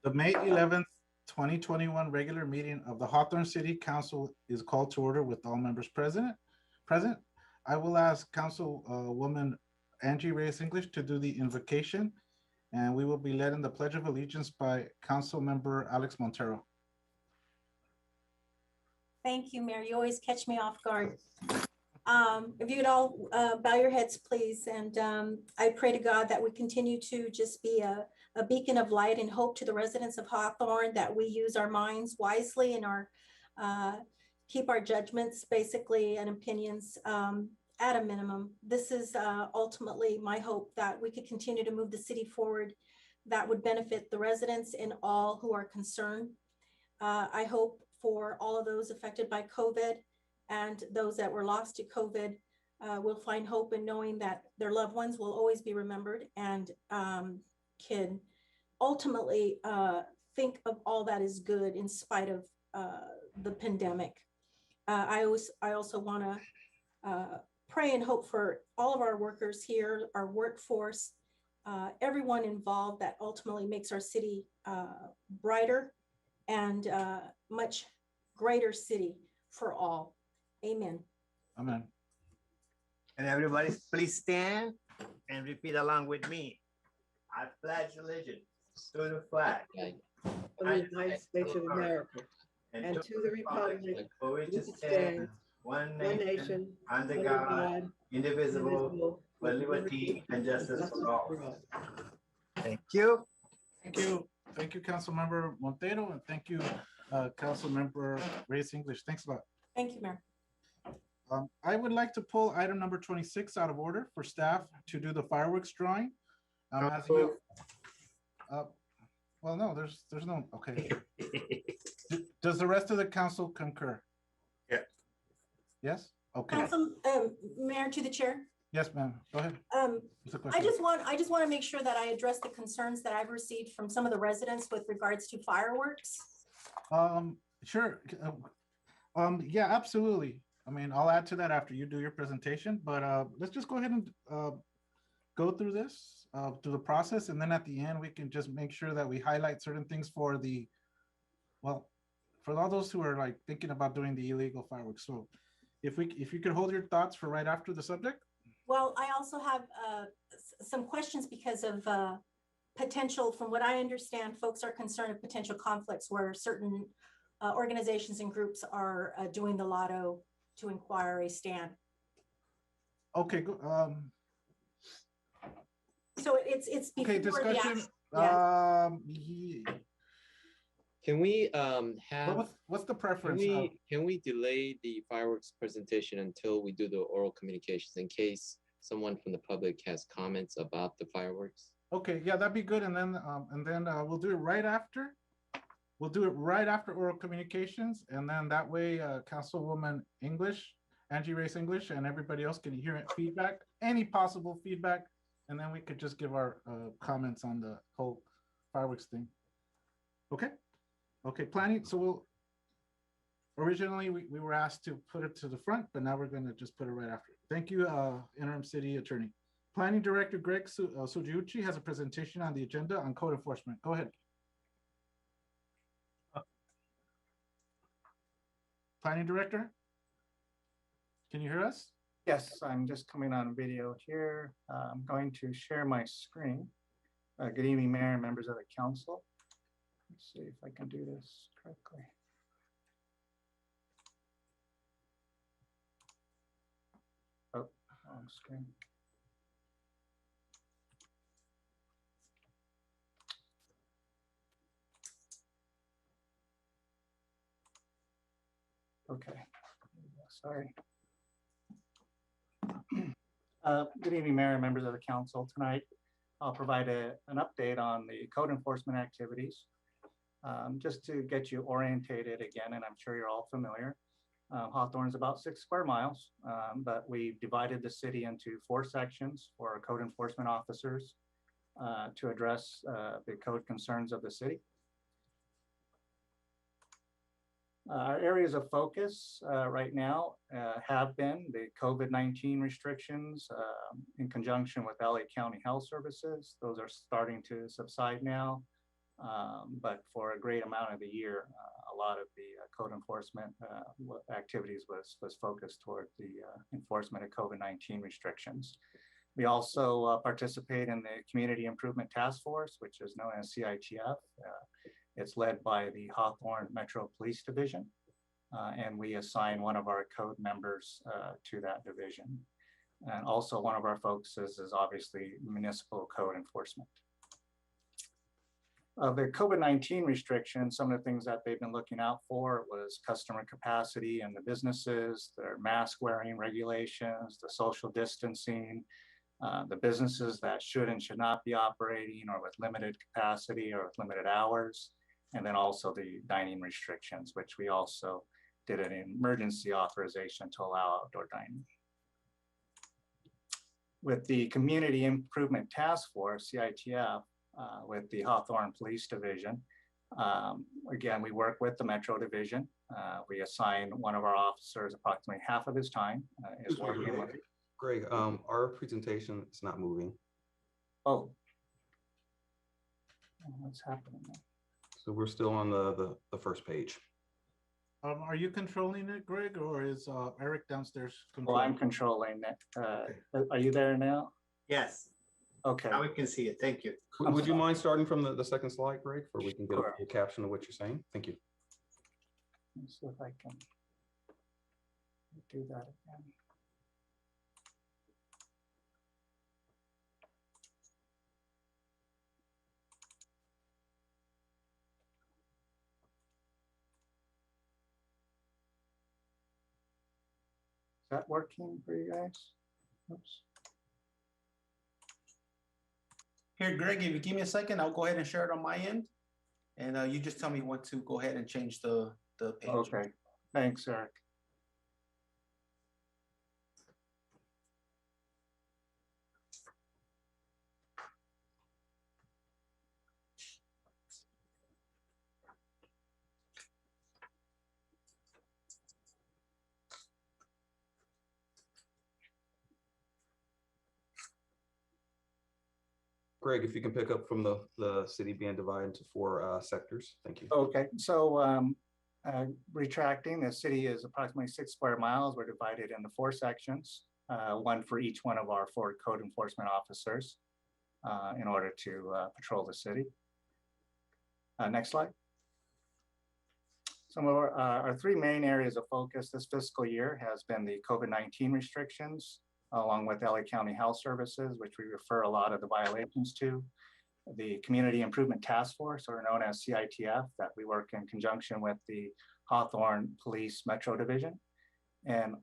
The May 11th, 2021 regular meeting of the Hawthorne City Council is called to order with all members present. I will ask Councilwoman Angie Reyes English to do the invocation, and we will be led in the Pledge of Allegiance by Council Member Alex Montero. Thank you, Mayor. You always catch me off guard. If you could all bow your heads, please. And I pray to God that we continue to just be a beacon of light and hope to the residents of Hawthorne, that we use our minds wisely and keep our judgments basically and opinions at a minimum. This is ultimately my hope, that we could continue to move the city forward that would benefit the residents and all who are concerned. I hope for all of those affected by COVID and those that were lost to COVID will find hope in knowing that their loved ones will always be remembered, and can ultimately think of all that is good in spite of the pandemic. I also want to pray and hope for all of our workers here, our workforce, everyone involved, that ultimately makes our city brighter and much greater city for all. Amen. Amen. And everybody, please stand and repeat along with me. I pledge allegiance to the flag of the United States of America and to the republic for which it stands stands, one nation, under God, indivisible, with liberty and justice for all. Thank you. Thank you. Thank you, Councilmember Montero, and thank you, Councilmember Reyes English. Thanks a lot. Thank you, Mayor. I would like to pull item number 26 out of order for staff to do the fireworks drawing. As you, well, no, there's no, okay. Does the rest of the council concur? Yeah. Yes? Okay. Council, Mayor, to the chair. Yes, ma'am. Go ahead. I just want to make sure that I address the concerns that I've received from some of the residents with regards to fireworks. Sure. Yeah, absolutely. I mean, I'll add to that after you do your presentation, but let's just go ahead and go through this, through the process, and then at the end we can just make sure that we highlight certain things for the, well, for all those who are like thinking about doing the illegal fireworks. So if you could hold your thoughts for right after the subject. Well, I also have some questions because of potential, from what I understand, folks are concerned of potential conflicts where certain organizations and groups are doing the lotto to inquire a stand. Okay, good. So it's before okay, discussion. Can we have? What's the preference? Can we delay the fireworks presentation until we do the oral communications in case someone from the public has comments about the fireworks? Okay, yeah, that'd be good. And then we'll do it right after. We'll do it right after oral communications, and then that way, Councilwoman English, Angie Reyes English, and everybody else can hear feedback, any possible feedback, and then we could just give our comments on the whole fireworks thing. Okay. Okay, planning. So originally we were asked to put it to the front, but now we're going to just put it right after. Thank you, Interim City Attorney. Planning Director Greg Sugiuchi has a presentation on the agenda on code enforcement. Go ahead. Planning Director, can you hear us? Yes, I'm just coming on video here. I'm going to share my screen. Good evening, Mayor and members of the council. Let's see if I can do this correctly. Oh, wrong screen. Okay, sorry. Good evening, Mayor and members of the council. Tonight, I'll provide an update on the code enforcement activities. Just to get you orientated again, and I'm sure you're all familiar. Hawthorne is about 6 square miles, but we divided the city into 4 sections for our code enforcement officers to address the code concerns of the city. Our areas of focus right now have been the COVID-19 restrictions in conjunction with LA County Health Services. Those are starting to subside now. But for a great amount of the year, a lot of the code enforcement activities was focused toward the enforcement of COVID-19 restrictions. We also participate in the Community Improvement Task Force, which is known as CITF. It's led by the Hawthorne Metro Police Division, and we assign one of our code members to that division. And also one of our focuses is obviously municipal code enforcement. The COVID-19 restrictions, some of the things that they've been looking out for was customer capacity in the businesses, their mask wearing regulations, the social distancing, the businesses that should and should not be operating or with limited capacity or with limited hours, and then also the dining restrictions, which we also did an emergency authorization to allow outdoor dining. With the Community Improvement Task Force, CITF, with the Hawthorne Police Division. Again, we work with the Metro Division. We assign one of our officers approximately half of his time is working with. Greg, our presentation is not moving. Oh. What's happening there? So we're still on the first page. Are you controlling it, Greg, or is Eric downstairs Well, I'm controlling it. Are you there now? Yes, Okay. now we can see it. Thank you. Would you mind starting from the second slide, Greg, so we can get Sure. a caption of what you're saying? Thank you. Let's see if I can do that again. Is that working for you guys? Oops. Here, Greg, if you give me a second, I'll go ahead and share it on my end. And you just tell me when to go ahead and change the page. Okay, thanks, Eric. Greg, if you can pick up from the city being divided into 4 sectors. Thank you. Okay, so retracting, the city is approximately 6 square miles. We're divided into 4 sections, one for each one of our 4 code enforcement officers in order to patrol the city. Next slide. Some of our 3 main areas of focus this fiscal year has been the COVID-19 restrictions, along with LA County Health Services, which we refer a lot of the violations to. The Community Improvement Task Force, or known as CITF, that we work in conjunction with the Hawthorne Police Metro Division, and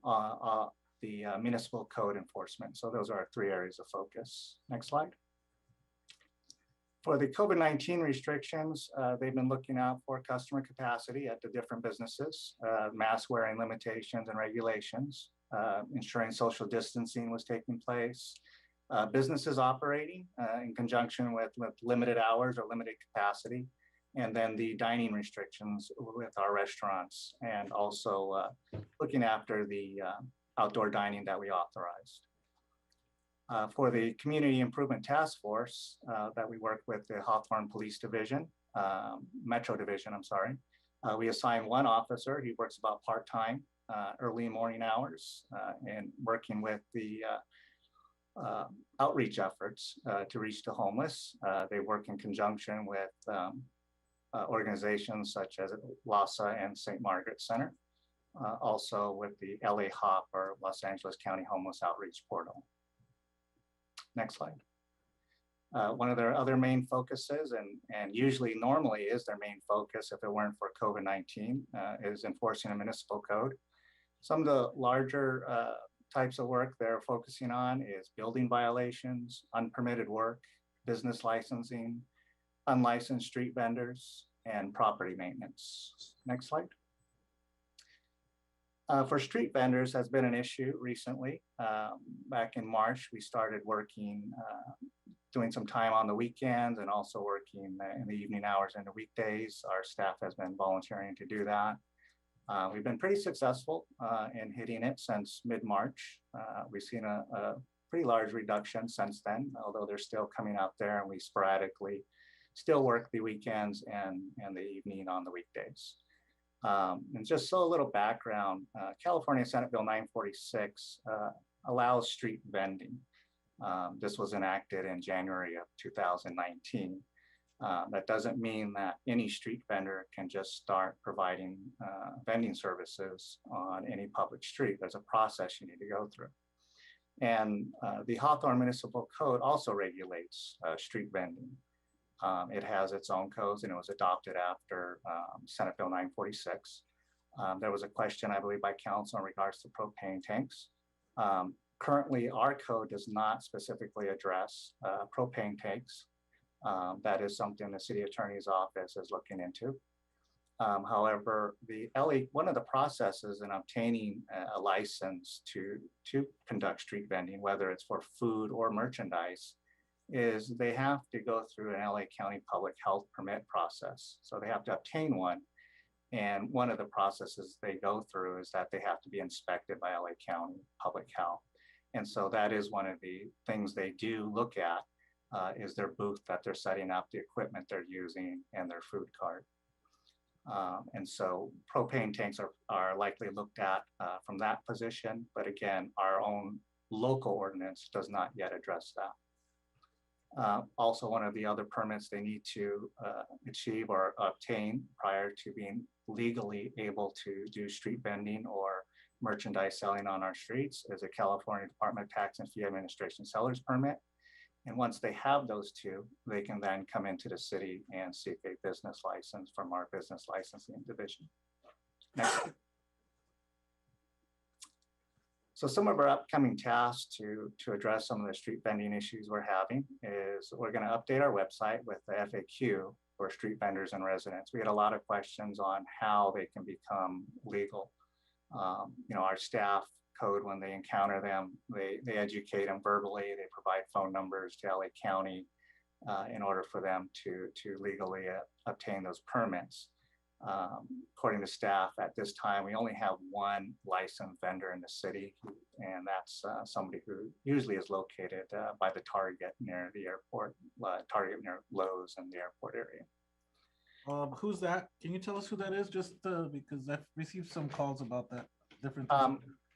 the Municipal Code Enforcement. So those are our 3 areas of focus. Next slide. For the COVID-19 restrictions, they've been looking out for customer capacity at the different businesses, mask wearing limitations and regulations, ensuring social distancing was taking place, businesses operating in conjunction with limited hours or limited capacity, and then the dining restrictions with our restaurants, and also looking after the outdoor dining that we authorized. For the Community Improvement Task Force that we work with the Hawthorne Police Division, Metro Division, I'm sorry, we assign one officer. He works about part-time, early morning hours, and working with the outreach efforts to reach the homeless. They work in conjunction with organizations such as LASA and St. Margaret Center, also with the LA HOP, or Los Angeles County Homeless Outreach Portal. Next slide. One of their other main focuses, and usually normally is their main focus if it weren't for COVID-19, is enforcing a municipal code. Some of the larger types of work they're focusing on is building violations, unpermitted work, business licensing, unlicensed street vendors, and property maintenance. Next slide. For street vendors has been an issue recently. Back in March, we started working, doing some time on the weekends and also working in the evening hours and the weekdays. Our staff has been volunteering to do that. We've been pretty successful in hitting it since mid-March. We've seen a pretty large reduction since then, although they're still coming out there, and we sporadically still work the weekends and the evening on the weekdays. And just so a little background, California Senate Bill 946 allows street vending. This was enacted in January of 2019. That doesn't mean that any street vendor can just start providing vending services on any public street. There's a process you need to go through. And the Hawthorne Municipal Code also regulates street vending. It has its own codes, and it was adopted after Senate Bill 946. There was a question, I believe, by council in regards to propane tanks. Currently, our code does not specifically address propane tanks. That is something the city attorney's office is looking into. However, one of the processes in obtaining a license to conduct street vending, whether it's for food or merchandise, is they have to go through an LA County public health permit process. So they have to obtain one. And one of the processes they go through is that they have to be inspected by LA County Public Health. And so that is one of the things they do look at is their booth that they're setting up, the equipment they're using, and their food cart. And so propane tanks are likely looked at from that position. But again, our own local ordinance does not yet address that. Also, one of the other permits they need to achieve or obtain prior to being legally able to do street vending or merchandise selling on our streets is a California Department of Tax and Fee Administration seller's permit. And once they have those two, they can then come into the city and seek a business license from our business licensing division. Next. So some of our upcoming tasks to address some of the street vending issues we're having is we're going to update our website with the FAQ for street vendors and residents. We had a lot of questions on how they can become legal. Our staff code, when they encounter them, they educate them verbally. They provide phone numbers to LA County in order for them to legally obtain those permits. According to staff, at this time, we only have one licensed vendor in the city, and that's somebody who usually is located by the Target near the airport, Target near Lowe's in the airport area. Who's that? Can you tell us who that is? Just because I've received some calls about that. Different.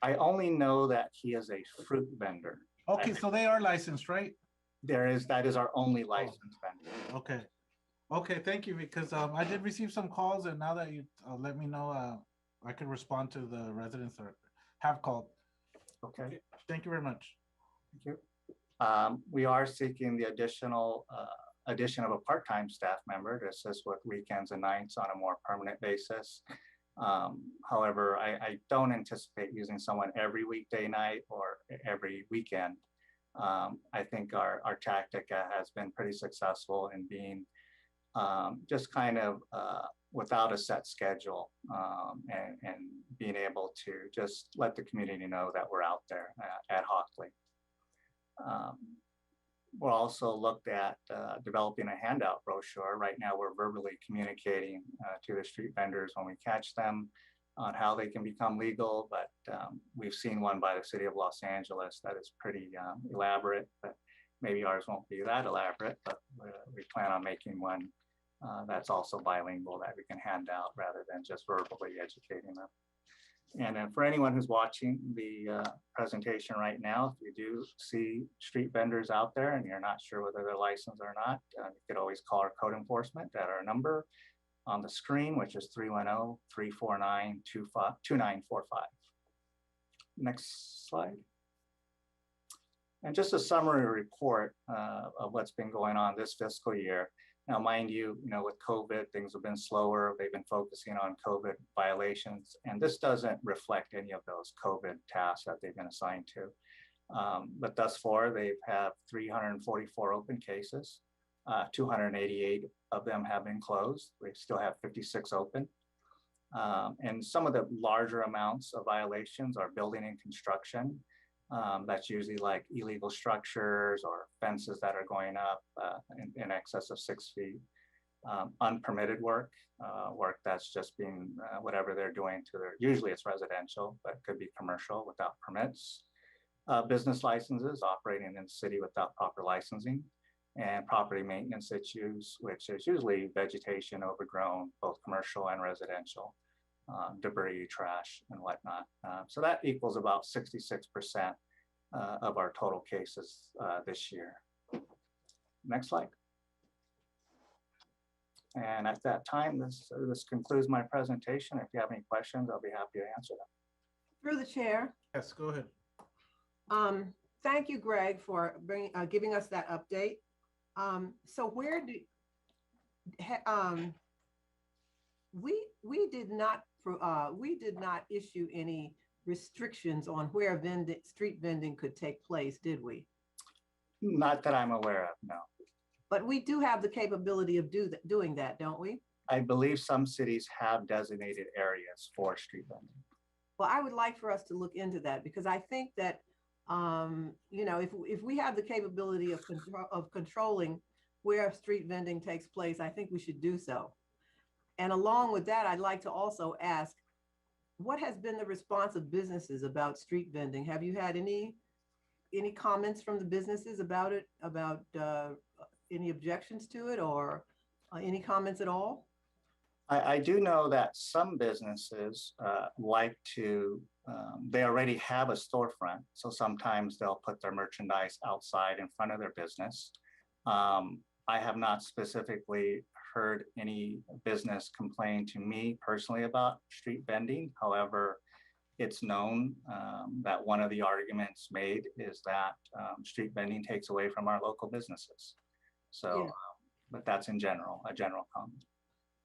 I only know that he is a fruit vendor. Okay, so they are licensed, right? That is our only licensed vendor. Okay. Okay, thank you, because I did receive some calls, and now that you let me know, I could respond to the residents that have called. Okay. Thank you very much. Thank you. We are seeking the addition of a part-time staff member to assist with weekends and nights on a more permanent basis. However, I don't anticipate using someone every weekday night or every weekend. I think our tactic has been pretty successful in being just kind of without a set schedule and being able to just let the community know that we're out there ad hocly. We'll also looked at developing a handout brochure. Right now, we're verbally communicating to the street vendors when we catch them on how they can become legal, but we've seen one by the city of Los Angeles that is pretty elaborate, but maybe ours won't be that elaborate, but we plan on making one that's also bilingual that we can hand out rather than just verbally educating them. And then for anyone who's watching the presentation right now, if you do see street vendors out there and you're not sure whether they're licensed or not, you could always call our code enforcement at our number on the screen, which is 310-349-2945. Next slide. And just a summary report of what's been going on this fiscal year. Now, mind you, with COVID, things have been slower. They've been focusing on COVID violations, and this doesn't reflect any of those COVID tasks that they've been assigned to. But thus far, they've had 344 open cases. 288 of them have been closed. We still have 56 open. And some of the larger amounts of violations are building and construction. That's usually like illegal structures or fences that are going up in excess of 6 feet. Unpermitted work, work that's just being whatever they're doing to their, usually it's residential, but it could be commercial without permits. Business licenses operating in the city without proper licensing. and property maintenance issues, which is usually vegetation overgrown, both commercial and residential, debris, trash, and whatnot. So that equals about 66% of our total cases this year. Next slide. And at that time, this concludes my presentation. If you have any questions, I'll be happy to answer them. Through the chair. Yes, go ahead. Thank you, Greg, for giving us that update. So where do we did not issue any restrictions on where street vending could take place, did we? Not that I'm aware of, no. But we do have the capability of doing that, don't we? I believe some cities have designated areas for street vending. Well, I would like for us to look into that, because I think that, you know, if we have the capability of controlling where street vending takes place, I think we should do so. And along with that, I'd like to also ask, what has been the response of businesses about street vending? Have you had any comments from the businesses about it, about any objections to it, or any comments at all? I do know that some businesses like to, they already have a storefront. So sometimes they'll put their merchandise outside in front of their business. I have not specifically heard any business complain to me personally about street vending. However, it's known that one of the arguments made is that street vending takes away from our local businesses. So, yeah. But that's in general, a general comment.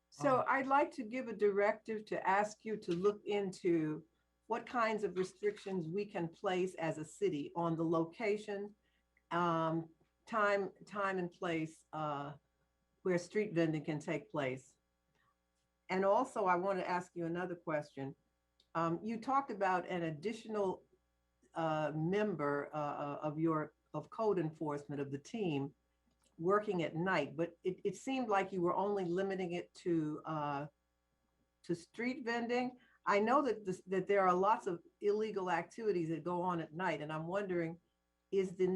So I'd like to give a directive to ask you to look into what kinds of restrictions we can place as a city on the location, time and place where street vending can take place. And also, I want to ask you another question. You talked about an additional member of code enforcement of the team working at night, but it seemed like you were only limiting it to street vending. I know that there are lots of illegal activities that go on at night, and I'm wondering, is the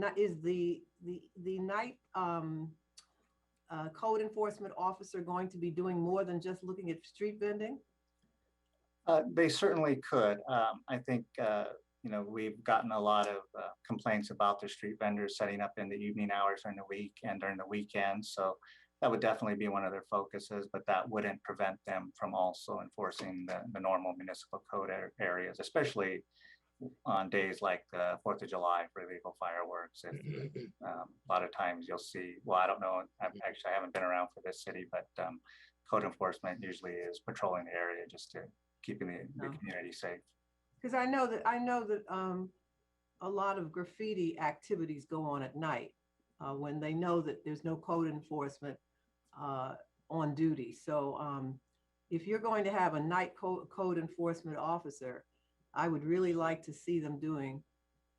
night code enforcement officer going to be doing more than just looking at street vending? They certainly could. I think you know, we've gotten a lot of complaints about the street vendors setting up in the evening hours during the week and during the weekend. So that would definitely be one of their focuses, but that wouldn't prevent them from also enforcing the normal municipal code areas, especially on days like the 4th of July for illegal fireworks. And a lot of times you'll see, well, I don't know, I haven't been around for this city, but code enforcement usually is patrolling the area just to keeping the community safe. Because I know that a lot of graffiti activities go on at night when they know that there's no code enforcement on duty. So if you're going to have a night code enforcement officer, I would really like to see them doing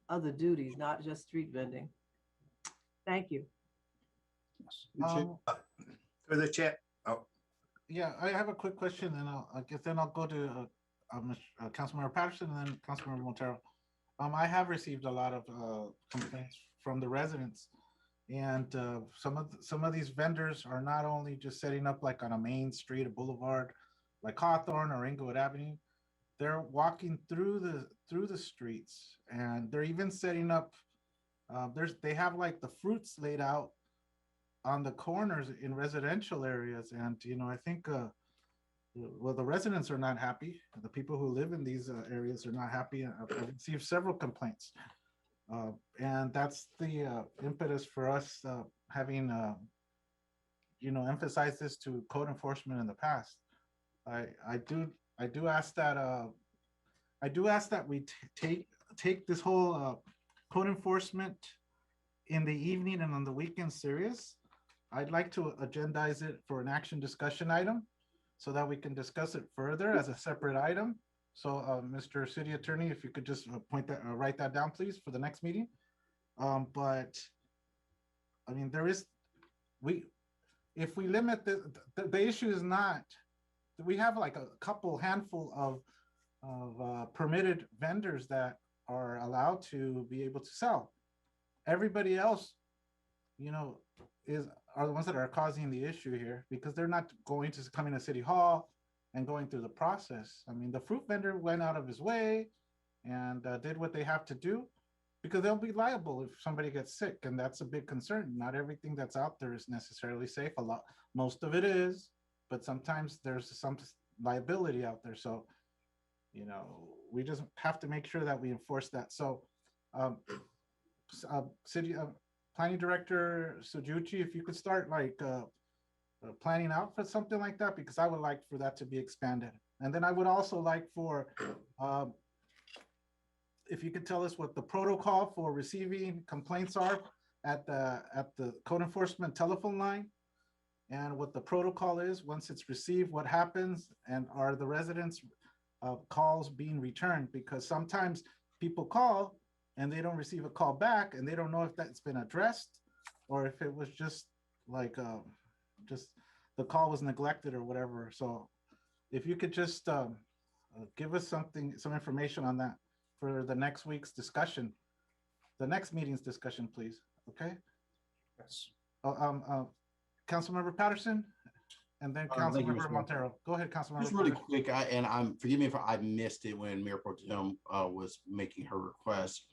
other duties, not just street vending. Thank you. For the chair. Oh, yeah, I have a quick question, and I guess then I'll go to Councilmember Patterson and then Councilmember Montero. I have received a lot of complaints from the residents, and some of these vendors are not only just setting up like on a main street, a boulevard, like Hawthorne or Inglewood Avenue. They're walking through the streets, and they're even setting up. They have like the fruits laid out on the corners in residential areas, and you know, I think. Well, the residents are not happy. The people who live in these areas are not happy. I've received several complaints. And that's the impetus for us having, you know, emphasized this to code enforcement in the past. I do ask that we take this whole code enforcement in the evening and on the weekend serious. I'd like to agendize it for an action discussion item, so that we can discuss it further as a separate item. So Mr. City Attorney, if you could just write that down, please, for the next meeting. But I mean, if we limit the issue is not, we have like a handful of permitted vendors that are allowed to be able to sell. Everybody else, you know, are the ones that are causing the issue here, because they're not going to come into City Hall and going through the process. I mean, the fruit vendor went out of his way and did what they have to do, because they'll be liable if somebody gets sick, and that's a big concern. Not everything that's out there is necessarily safe. Most of it is, but sometimes there's some liability out there. So, you know, we just have to make sure that we enforce that. So, City Planning Director Sujuchi, if you could start like planning out for something like that, because I would like for that to be expanded. And then I would also like for if you could tell us what the protocol for receiving complaints are at the code enforcement telephone line, and what the protocol is once it's received, what happens, and are the residents' calls being returned? Because sometimes people call and they don't receive a call back, and they don't know if that's been addressed or if it was just like just the call was neglected or whatever. So if you could just give us some information on that for the next week's discussion, the next meeting's discussion, please. Okay. Yes. Councilmember Patterson, and then Thank you, Councilmember Mr. Montero. Go ahead, Councilmember. Just really Patterson. quick, forgive me if I missed it when Mayor Pro Tem was making her request,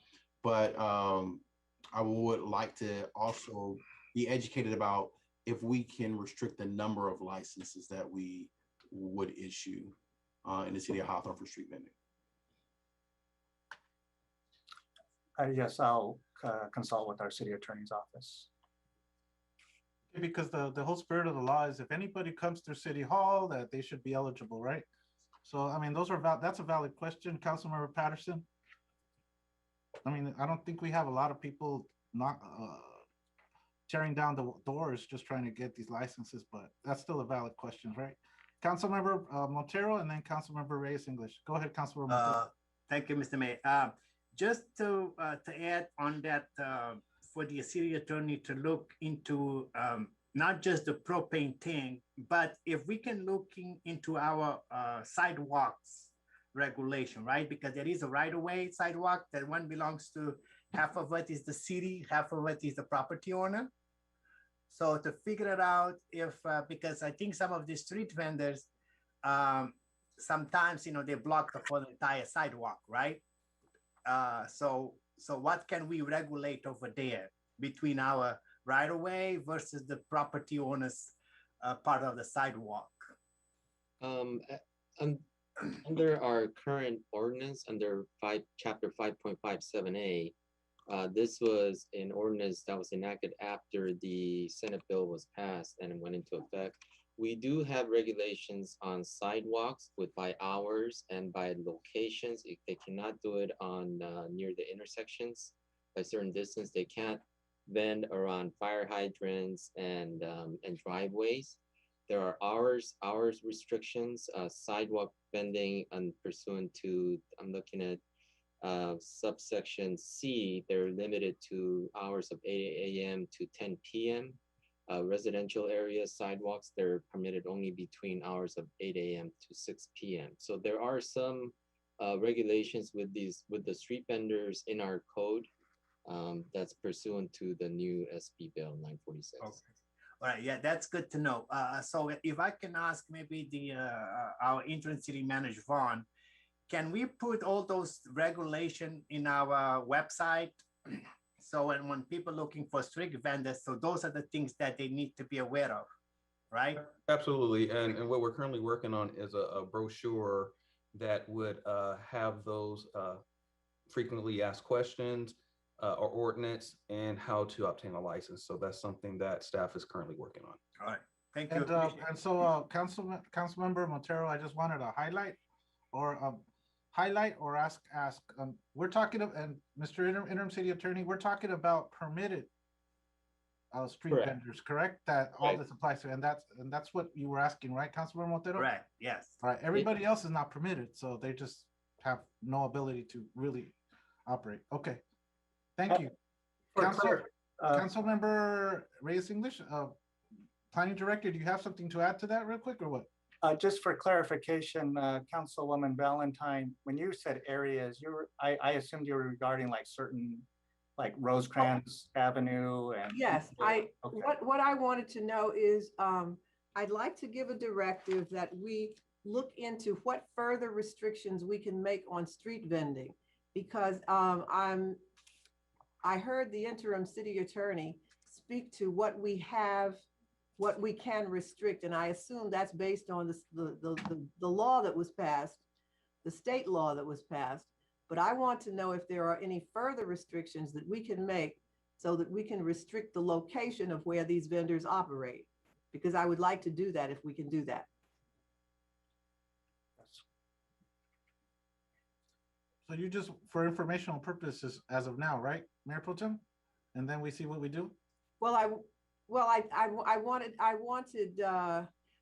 but I would like to also be educated about if we can restrict the number of licenses that we would issue in the city of Hawthorne for street vending. Yes, I'll consult with our city attorney's office. Because the whole spirit of the law is if anybody comes through City Hall, that they should be eligible, right? So, I mean, that's a valid question, Councilmember Patterson. I mean, I don't think we have a lot of people not tearing down the doors just trying to get these licenses, but that's still a valid question, right? Councilmember Montero, and then Councilmember Reyes English. Go ahead, Councilmember Montero. Thank you, Mr. Mayor. Just to add on that, for the city attorney to look into not just the propane thing, but if we can looking into our sidewalks regulation, right? Because there is a right-of-way sidewalk that one belongs to, half of it is the city, half of it is the property owner. So to figure it out if, because I think some of the street vendors, sometimes, you know, they block the whole entire sidewalk, right? So what can we regulate over there between our right-of-way versus the property owners part of the sidewalk? Under our current ordinance, under chapter 5.57A, this was an ordinance that was enacted after the Senate bill was passed and it went into effect. We do have regulations on sidewalks by hours and by locations. If they cannot do it on near the intersections by certain distance, they can't vend around fire hydrants and driveways. There are hours restrictions, sidewalk vending, and pursuant to, I'm looking at subsection C, they're limited to hours of 8 a.m. to 10 p.m. Residential areas, sidewalks, they're permitted only between hours of 8 a.m. to 6 p.m. So there are some regulations with the street vendors in our code that's pursuant to the new SB Bill 946. Okay. All right, yeah, that's good to know. So if I can ask maybe our interim city manager, Vaughn, can we put all those regulations in our website? So when people looking for street vendors, so those are the things that they need to be aware of, right? Absolutely. And what we're currently working on is a brochure that would have those frequently asked questions or ordinance and how to obtain a license. So that's something that staff is currently working on. All right, thank you. And so Councilmember Montero, I just wanted to highlight or ask, we're talking about, and Mr. Interim City Attorney, we're talking about permitted street vendors, correct? That all this applies to, and that's what you were asking, right, Councilmember Montero? Right, yes. All right, everybody else is not permitted, so they just have no ability to really operate. Okay, thank you. Councilmember Reyes English, Planning Director, do you have something to add to that real quick or what? Just for clarification, Councilwoman Valentine, when you said areas, I assumed you were regarding like certain like Rosecrans Avenue and? Yes, Okay. what I wanted to know is, I'd like to give a directive that we look into what further restrictions we can make on street vending. Because I heard the interim city attorney speak to what we have, what we can restrict, and I assume that's based on the law that was passed, the state law that was passed. But I want to know if there are any further restrictions that we can make so that we can restrict the location of where these vendors operate, because I would like to do that if we can do that. So you just, for informational purposes as of now, right, Mayor Pro Tem? And then we see what we do? Well, I wanted,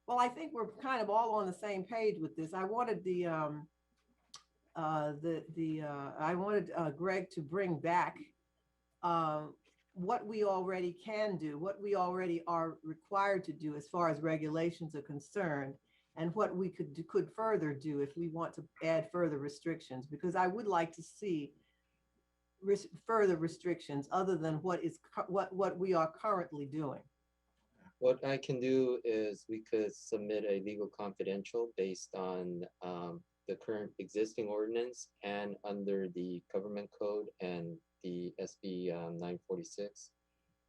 well, I think we're kind of all on the same page with this. I wanted I wanted Greg to bring back what we already can do, what we already are required to do as far as regulations are concerned, and what we could further do if we want to add further restrictions, because I would like to see further restrictions other than what we are currently doing. What I can do is we could submit a legal confidential based on the current existing ordinance and under the government code and the SB 946,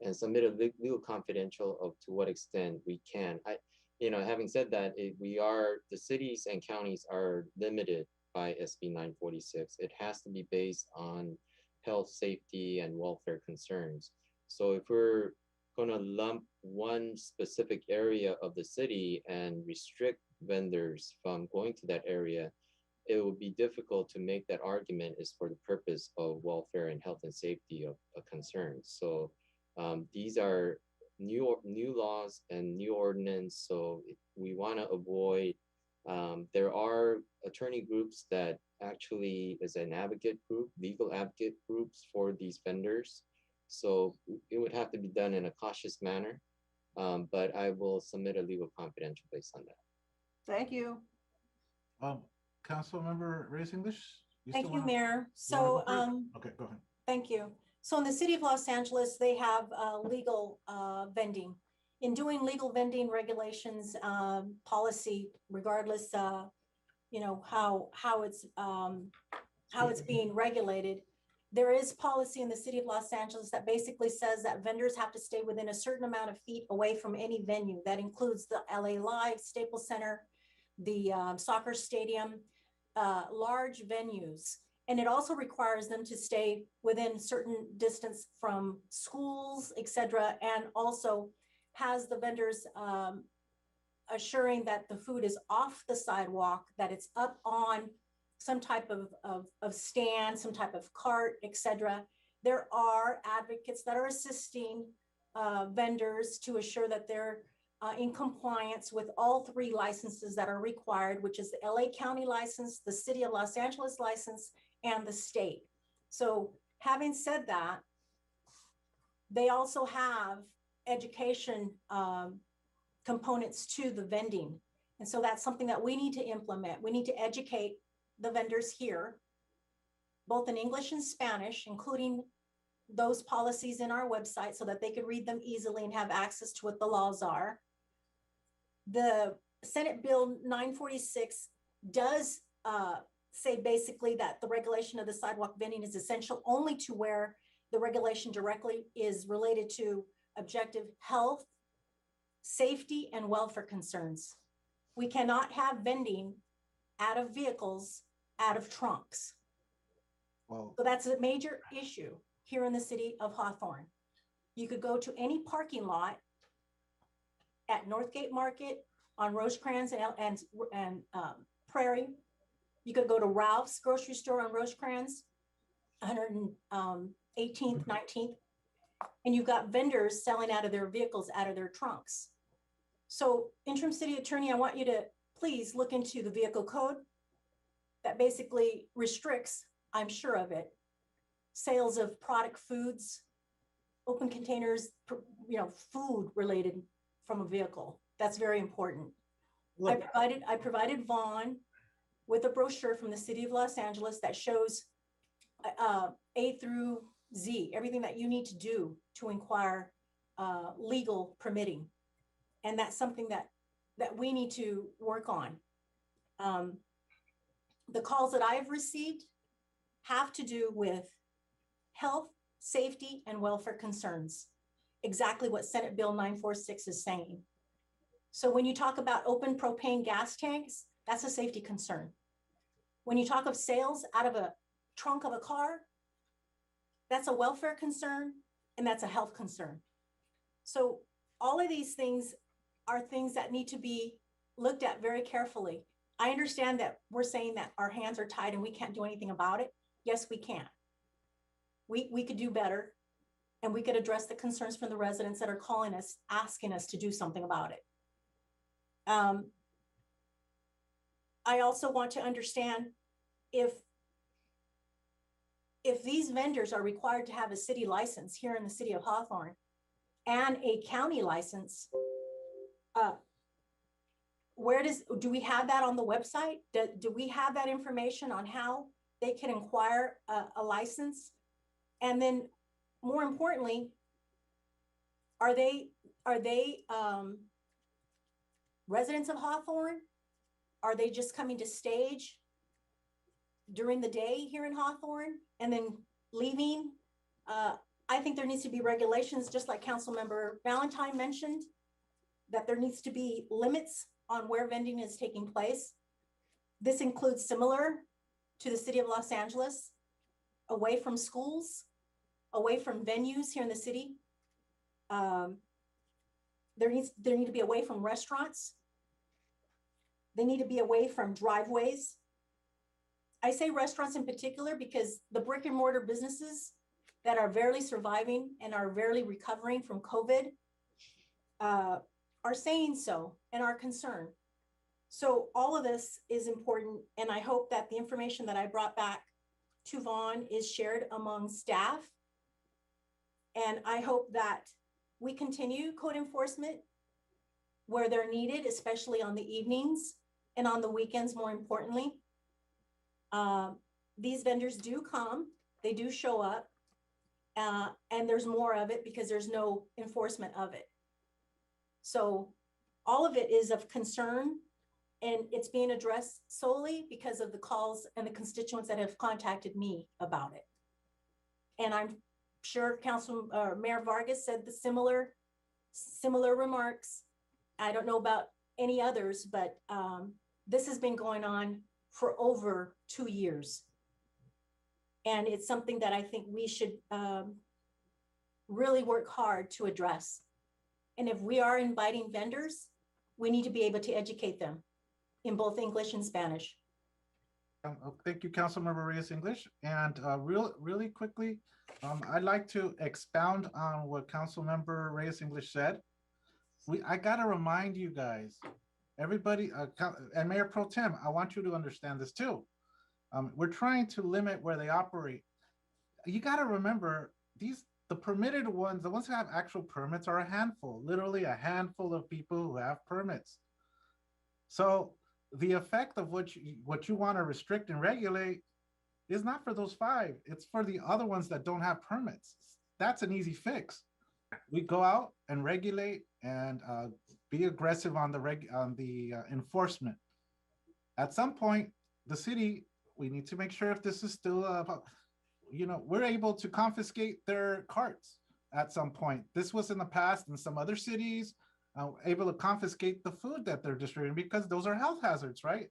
and submit a legal confidential of to what extent we can. Having said that, the cities and counties are limited by SB 946. It has to be based on health, safety, and welfare concerns. So if we're going to lump one specific area of the city and restrict vendors from going to that area, it would be difficult to make that argument is for the purpose of welfare and health and safety of concerns. So these are new laws and new ordinance. So we want to avoid, there are attorney groups that actually is an advocate group, legal advocate groups for these vendors. So it would have to be done in a cautious manner, but I will submit a legal confidential based on that. Thank you. Councilmember Reyes English? Thank you, Mayor. So, okay, go ahead. thank you. So in the city of Los Angeles, they have legal vending. In doing legal vending regulations policy, regardless, how it's being regulated, there is policy in the city of Los Angeles that basically says that vendors have to stay within a certain amount of feet away from any venue. That includes the LA Live, Staples Center, the soccer stadium, large venues. And it also requires them to stay within certain distance from schools, et cetera, and also has the vendors assuring that the food is off the sidewalk, that it's up on some type of stand, some type of cart, et cetera. There are advocates that are assisting vendors to assure that they're in compliance with all three licenses that are required, which is the LA County license, the City of Los Angeles license, and the state. So having said that, they also have education components to the vending. And so that's something that we need to implement. We need to educate the vendors here, both in English and Spanish, including those policies in our website so that they could read them easily and have access to what the laws are. The Senate Bill 946 does say basically that the regulation of the sidewalk vending is essential only to where the regulation directly is related to objective health, safety, and welfare concerns. We cannot have vending out of vehicles, out of trunks. Well, so that's a major issue here in the city of Hawthorne. You could go to any parking lot at Northgate Market, on Rosecrans and Prairie. You could go to Ralph's grocery store on Rosecrans, 118th, 19th, and you've got vendors selling out of their vehicles, out of their trunks. So interim city attorney, I want you to please look into the vehicle code that basically restricts, I'm sure of it, sales of product foods, open containers, food related from a vehicle. That's very important. Look, I provided Vaughn with a brochure from the city of Los Angeles that shows A through Z, everything that you need to do to inquire legal permitting. And that's something that we need to work on. The calls that I have received have to do with health, safety, and welfare concerns. Exactly what Senate Bill 946 is saying. So when you talk about open propane gas tanks, that's a safety concern. When you talk of sales out of a trunk of a car, that's a welfare concern and that's a health concern. So all of these things are things that need to be looked at very carefully. I understand that we're saying that our hands are tied and we can't do anything about it. Yes, we can. We could do better, and we could address the concerns from the residents that are calling us, asking us to do something about it. I also want to understand if these vendors are required to have a city license here in the city of Hawthorne and a county license, do we have that on the website? Do we have that information on how they can acquire a license? And then more importantly, are they residents of Hawthorne? Are they just coming to stage during the day here in Hawthorne and then leaving? I think there needs to be regulations, just like Councilmember Valentine mentioned, that there needs to be limits on where vending is taking place. This includes similar to the city of Los Angeles, away from schools, away from venues here in the city. There need to be away from restaurants. They need to be away from driveways. I say restaurants in particular because the brick and mortar businesses that are barely surviving and are barely recovering from COVID are saying so and are concerned. So all of this is important, and I hope that the information that I brought back to Vaughn is shared among staff. And I hope that we continue code enforcement where they're needed, especially on the evenings and on the weekends, more importantly. These vendors do come, they do show up, and there's more of it because there's no enforcement of it. So all of it is of concern, and it's being addressed solely because of the calls and the constituents that have contacted me about it. And I'm sure Mayor Vargas said the similar remarks. I don't know about any others, but this has been going on for over 2 years. And it's something that I think we should really work hard to address. And if we are inviting vendors, we need to be able to educate them in both English and Spanish. Thank you, Councilmember Reyes-English. And really quickly, I'd like to expound on what Councilmember Reyes-English said. I gotta remind you guys, everybody, and Mayor Pro Tem, I want you to understand this too. We're trying to limit where they operate. You gotta remember, the permitted ones, the ones who have actual permits are a handful, literally a handful of people who have permits. So the effect of what you want to restrict and regulate is not for those 5. It's for the other ones that don't have permits. That's an easy fix. We go out and regulate and be aggressive on the enforcement. At some point, the city, we need to make sure if this is still we're able to confiscate their carts at some point. This was in the past in some other cities, able to confiscate the food that they're distributing because those are health hazards, right?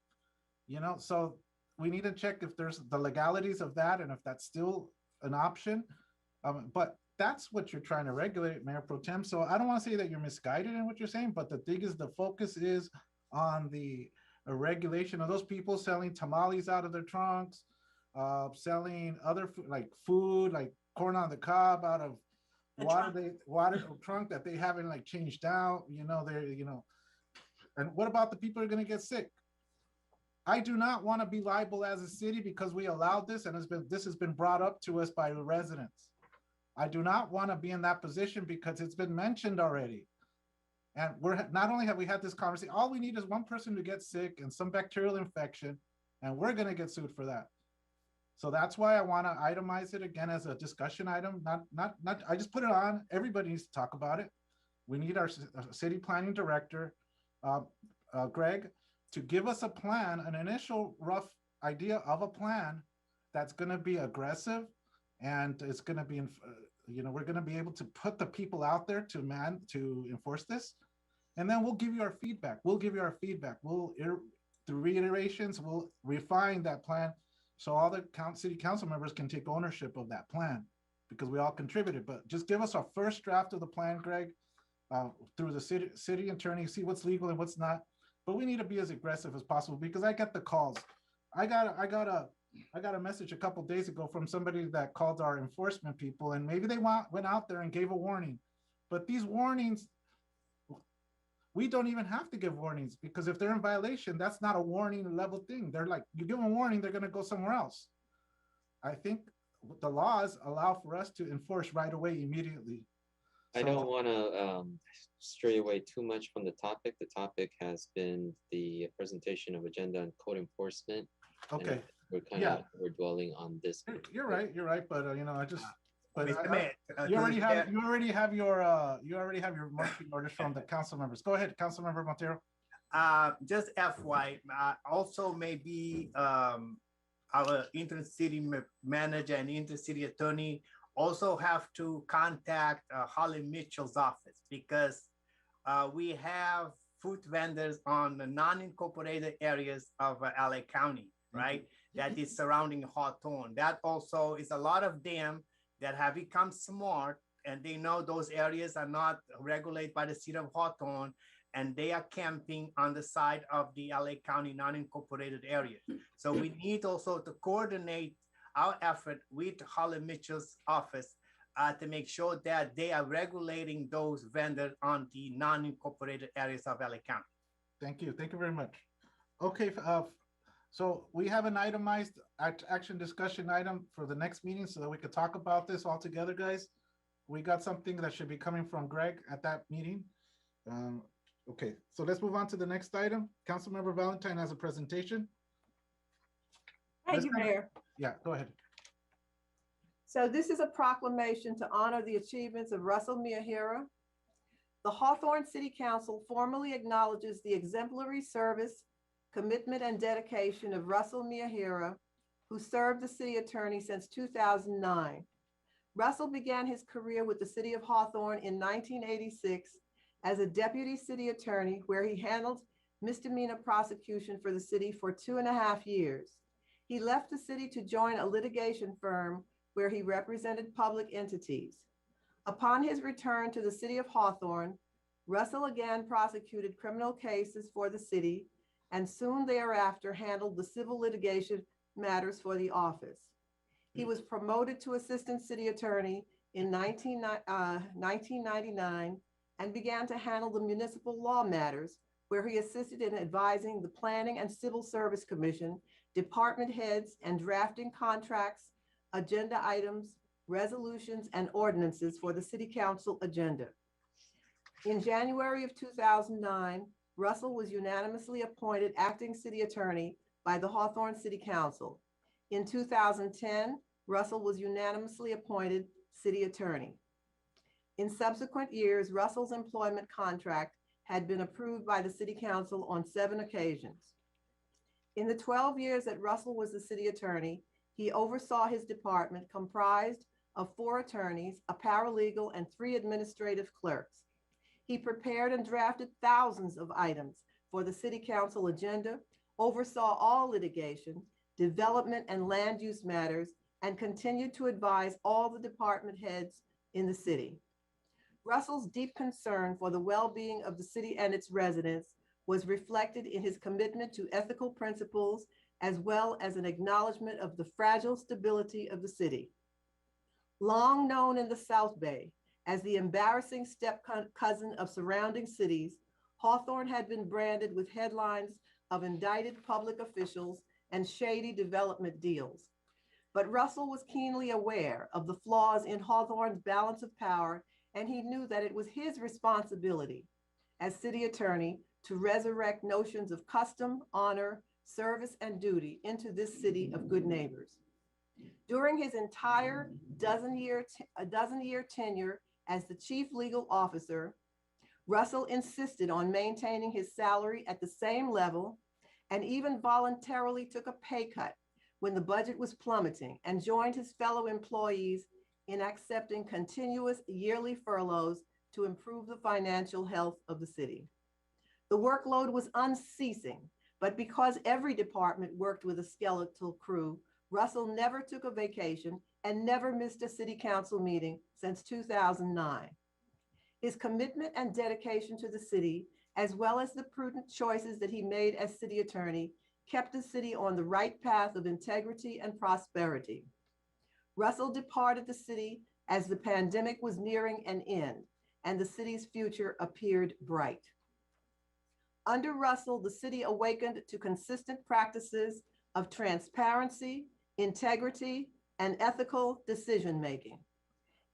So we need to check if there's the legalities of that and if that's still an option. But that's what you're trying to regulate, Mayor Pro Tem. So I don't want to say that you're misguided in what you're saying, but the thing is, the focus is on the regulation of those people selling tamales out of their trunks, selling other food like corn on the cob out of water trunk that they haven't changed out. And what about the people who are going to get sick? I do not want to be liable as a city because we allowed this, and this has been brought up to us by the residents. I do not want to be in that position because it's been mentioned already. And not only have we had this conversation, all we need is one person to get sick and some bacterial infection, and we're going to get sued for that. So that's why I want to itemize it again as a discussion item. Not. I just put it on. Everybody needs to talk about it. We need our city planning director, Greg, to give us a plan, an initial rough idea of a plan that's going to be aggressive, and it's going to be, we're going to be able to put the people out there to enforce this, and then we'll give you our feedback. Through reiterations, we'll refine that plan so all the city council members can take ownership of that plan, because we all contributed. But just give us our first draft of the plan, Greg, through the city attorney, see what's legal and what's not. But we need to be as aggressive as possible, because I get the calls. I got a message a couple days ago from somebody that called our enforcement people, and maybe they went out there and gave a warning. But these warnings, we don't even have to give warnings, because if they're in violation, that's not a warning level thing. They're like, you give them a warning, they're going to go somewhere else. I think the laws allow for us to enforce right away, immediately. I don't want to stray away too much from the topic. The topic has been the presentation of agenda on code enforcement. Okay. We're dwelling on this. You're right. But I just. But you already have your marching orders from the council members. Go ahead, Council Member Montero. Just FY, also maybe our intercity manager and intercity attorney also have to contact Holly Mitchell's office, because we have food vendors on the non-incorporated areas of LA County, right? That is surrounding Hawthorne. That also is a lot of them that have become smart, and they know those areas are not regulated by the city of Hawthorne, and they are camping on the side of the LA County non-incorporated area. So we need also to coordinate our effort with Holly Mitchell's office to make sure that they are regulating those vendors on the non-incorporated areas of LA County. Thank you very much. Okay, so we have an itemized action discussion item for the next meeting so that we could talk about this all together, guys. We got something that should be coming from Greg at that meeting. Okay, so let's move on to the next item. Councilmember Valentine has a presentation. Thank you, Mayor. Yeah, go ahead. So this is a proclamation to honor the achievements of Russell Miyahira. The Hawthorne City Council formally acknowledges the exemplary service, commitment, and dedication of Russell Miyahira, who served the city attorney since 2009. Russell began his career with the city of Hawthorne in 1986 as a deputy city attorney, where he handled misdemeanor prosecution for the city for 2.5 years. He left the city to join a litigation firm where he represented public entities. Upon his return to the city of Hawthorne, Russell again prosecuted criminal cases for the city, and soon thereafter handled the civil litigation matters for the office. He was promoted to assistant city attorney in 1999 and began to handle the municipal law matters, where he assisted in advising the Planning and Civil Service Commission, department heads, and drafting contracts, agenda items, resolutions, and ordinances for the city council agenda. In January of 2009, Russell was unanimously appointed acting city attorney by the Hawthorne City Council. In 2010, Russell was unanimously appointed city attorney. In subsequent years, Russell's employment contract had been approved by the city council on 7 occasions. In the 12 years that Russell was the city attorney, he oversaw his department comprised of 4 attorneys, a paralegal, and 3 administrative clerks. He prepared and drafted thousands of items for the city council agenda, oversaw all litigation, development, and land use matters, and continued to advise all the department heads in the city. Russell's deep concern for the well-being of the city and its residents was reflected in his commitment to ethical principles, as well as an acknowledgement of the fragile stability of the city. Long known in the South Bay as the embarrassing step-cousin of surrounding cities, Hawthorne had been branded with headlines of indicted public officials and shady development deals. But Russell was keenly aware of the flaws in Hawthorne's balance of power, and he knew that it was his responsibility as city attorney to resurrect notions of custom, honor, service, and duty into this city of good neighbors. During his entire dozen-year tenure as the chief legal officer, Russell insisted on maintaining his salary at the same level and even voluntarily took a pay cut when the budget was plummeting and joined his fellow employees in accepting continuous yearly furloughs to improve the financial health of the city. The workload was unceasing, but because every department worked with a skeletal crew, Russell never took a vacation and never missed a city council meeting since 2009. His commitment and dedication to the city, as well as the prudent choices that he made as city attorney, kept the city on the right path of integrity and prosperity. Russell departed the city as the pandemic was nearing an end and the city's future appeared bright. Under Russell, the city awakened to consistent practices of transparency, integrity, and ethical decision-making.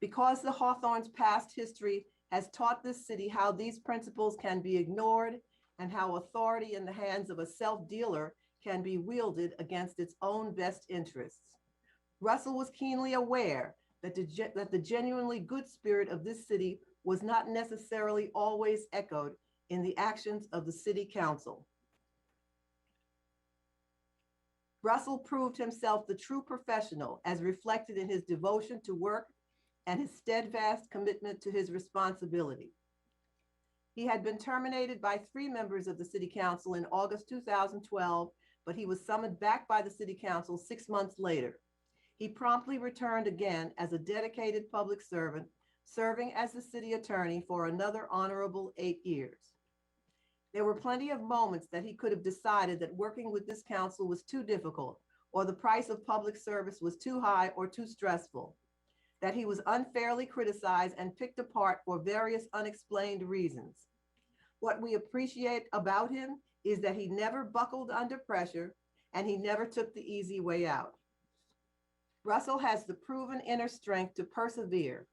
Because the Hawthorne's past history has taught this city how these principles can be ignored and how authority in the hands of a self-dealer can be wielded against its own best interests. Russell was keenly aware that the genuinely good spirit of this city was not necessarily always echoed in the actions of the city council. Russell proved himself the true professional as reflected in his devotion to work and his steadfast commitment to his responsibility. He had been terminated by 3 members of the city council in August 2012, but he was summoned back by the city council 6 months later. He promptly returned again as a dedicated public servant, serving as the city attorney for another honorable 8 years. There were plenty of moments that he could have decided that working with this council was too difficult, or the price of public service was too high or too stressful, that he was unfairly criticized and picked apart for various unexplained reasons. What we appreciate about him is that he never buckled under pressure and he never took the easy way out. Russell has the proven inner strength to persevere,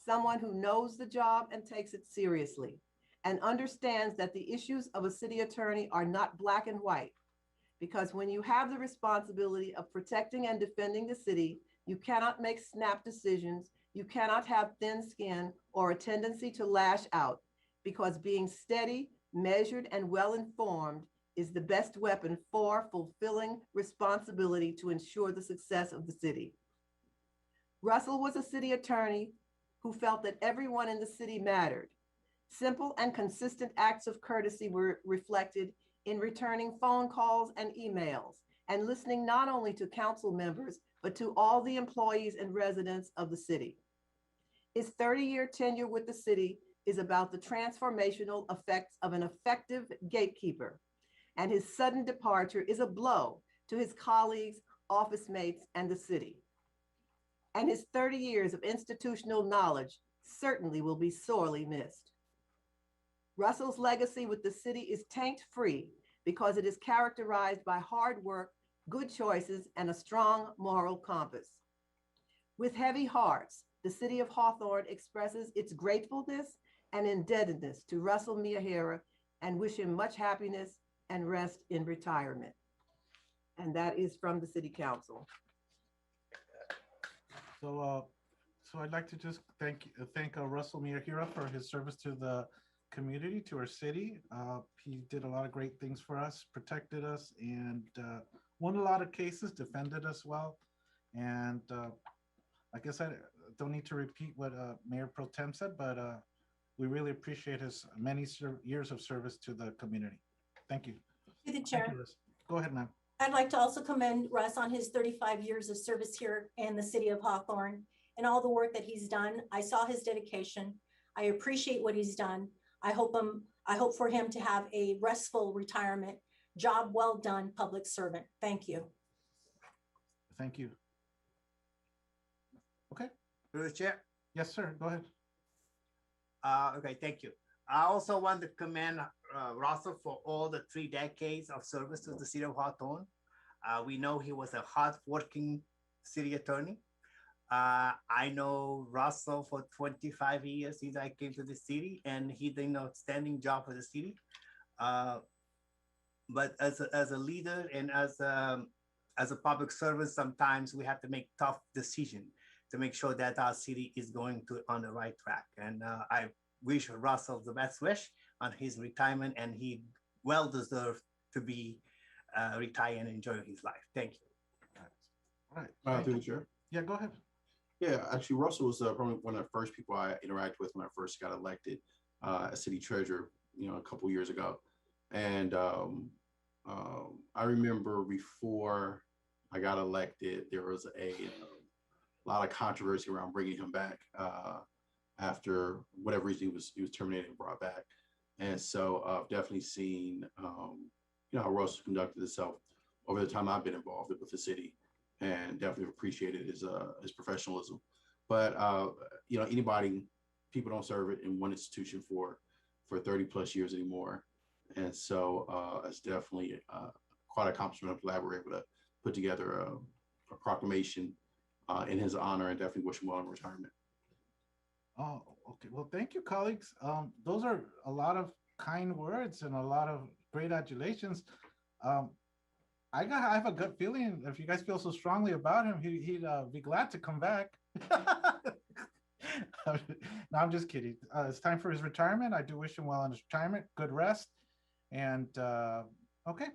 someone who knows the job and takes it seriously, and understands that the issues of a city attorney are not black and white, because when you have the responsibility of protecting and defending the city, you cannot make snap decisions, you cannot have thin skin or a tendency to lash out, because being steady, measured, and well-informed is the best weapon for fulfilling responsibility to ensure the success of the city. Russell was a city attorney who felt that everyone in the city mattered. Simple and consistent acts of courtesy were reflected in returning phone calls and emails and listening not only to council members, but to all the employees and residents of the city. His 30-year tenure with the city is about the transformational effects of an effective gatekeeper, and his sudden departure is a blow to his colleagues, office mates, and the city. And his 30 years of institutional knowledge certainly will be sorely missed. Russell's legacy with the city is taint-free because it is characterized by hard work, good choices, and a strong moral compass. With heavy hearts, the city of Hawthorne expresses its gratefulness and indebtedness to Russell Miyahara and wish him much happiness and rest in retirement. And that is from the City Council. So I'd like to just thank Russell Miyahara for his service to the community, to our city. He did a lot of great things for us, protected us, and won a lot of cases, defended us well. And I guess I don't need to repeat what Mayor Pro Tem said, but we really appreciate his many years of service to the community. Thank you. To the chair. Thank you, go ahead, ma'am. I'd like to also commend Russ on his 35 years of service here in the city of Hawthorne and all the work that he's done. I saw his dedication. I appreciate what he's done. I hope for him to have a restful retirement. Job well done, public servant. Thank you. Thank you. Okay. Through the chair. Yes, sir. Go ahead. Okay, thank you. I also want to commend Russell for all the 3 decades of service to the city of Hawthorne. We know he was a hard-working city attorney. I know Russell for 25 years since I came to the city, and he did an outstanding job for the city. But as a leader and as as a public service, sometimes we have to make tough decisions to make sure that our city is going on the right track. And I wish Russell the best wish on his retirement, and he well deserved to be retire and enjoy his life. Thank you. All right. Through the chair. Yeah, go ahead. Yeah, actually, Russell was probably one of the first people I interacted with when I first got elected as city treasurer, a couple years ago. And I remember before I got elected, there was a lot of controversy around bringing him back after whatever reason he was terminated and brought back. And so I've definitely seen, how Russell conducted himself over the time I've been involved with the city, and definitely appreciated his professionalism. But people don't serve it in one institution for 30 plus years anymore. And so it's definitely quite an accomplishment. I'm glad we're able to put together a proclamation in his honor, and definitely wish him well in retirement. Oh, okay. Well, thank you, colleagues. Those are a lot of kind words and a lot of great adulations. I have a gut feeling if you guys feel so strongly about him, he'd be glad to come back. No, I'm just kidding. It's time for his retirement. I do wish him well in his retirement. Good rest. And okay,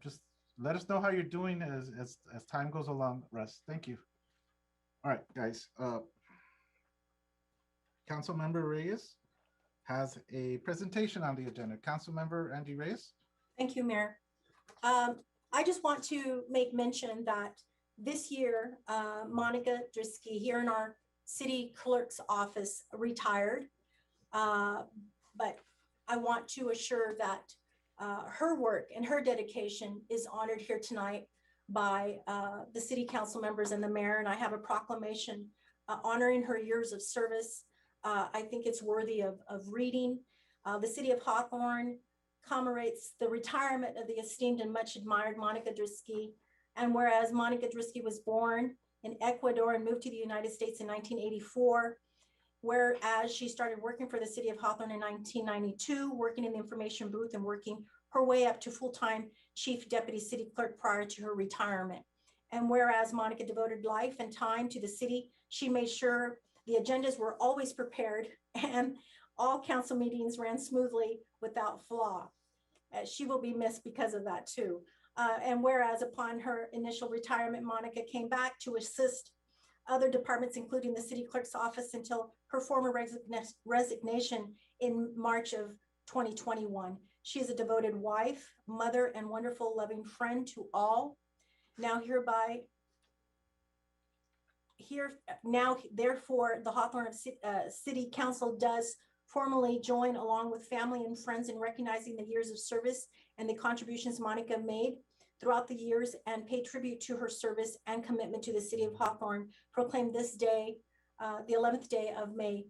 just let us know how you're doing as time goes along, Russ. Thank you. All right, guys. Councilmember Reyes has a presentation on the agenda. Councilmember Angie Reyes. Thank you, Mayor. I just want to make mention that this year, Monica Drisky here in our city clerk's office retired, but I want to assure that her work and her dedication is honored here tonight by the city council members and the mayor, and I have a proclamation honoring her years of service. I think it's worthy of reading. The city of Hawthorne commemorates the retirement of the esteemed and much admired Monica Drisky. And whereas Monica Drisky was born in Ecuador and moved to the United States in 1984, whereas she started working for the city of Hawthorne in 1992, working in the information booth and working her way up to full-time chief deputy city clerk prior to her retirement. And whereas Monica devoted life and time to the city, she made sure the agendas were always prepared and all council meetings ran smoothly without flaw. She will be missed because of that too. And whereas upon her initial retirement, Monica came back to assist other departments, including the city clerk's office, until her former resignation in March of 2021. She is a devoted wife, mother, and wonderful, loving friend to all. Therefore, the Hawthorne City Council does formally join along with family and friends in recognizing the years of service and the contributions Monica made throughout the years, and pay tribute to her service and commitment to the city of Hawthorne. Proclaim this day, the 11th day of May,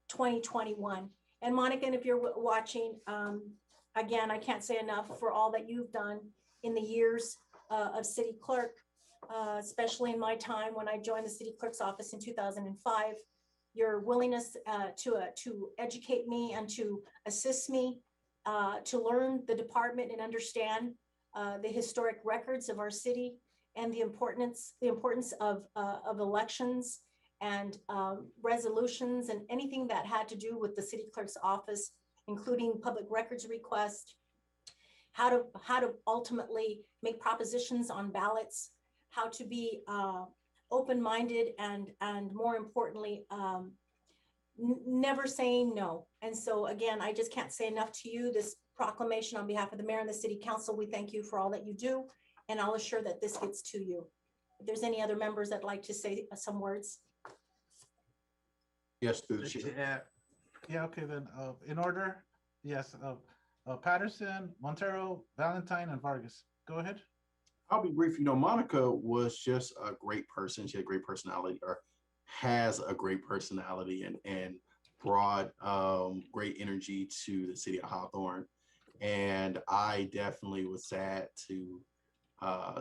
2021. And Monica, and if you're watching, again, I can't say enough for all that you've done in the years of city clerk, especially in my time when I joined the city clerk's office in 2005. Your willingness to educate me and to assist me to learn the department and understand the historic records of our city and the importance of elections and resolutions and anything that had to do with the city clerk's office, including public records request, how to ultimately make propositions on ballots, how to be open-minded, and more importantly, never saying no. And so again, I just can't say enough to you. This proclamation on behalf of the mayor and the city council, we thank you for all that you do, and I'll assure that this gets to you. If there's any other members that'd like to say some words. Yes, through the chair. Yeah, okay, then in order, yes, Patterson, Montero, Valentine, and Vargas. Go ahead. I'll be brief. Monica was just a great person. She had a great personality, or has a great personality, and brought great energy to the city of Hawthorne. And I definitely was sad to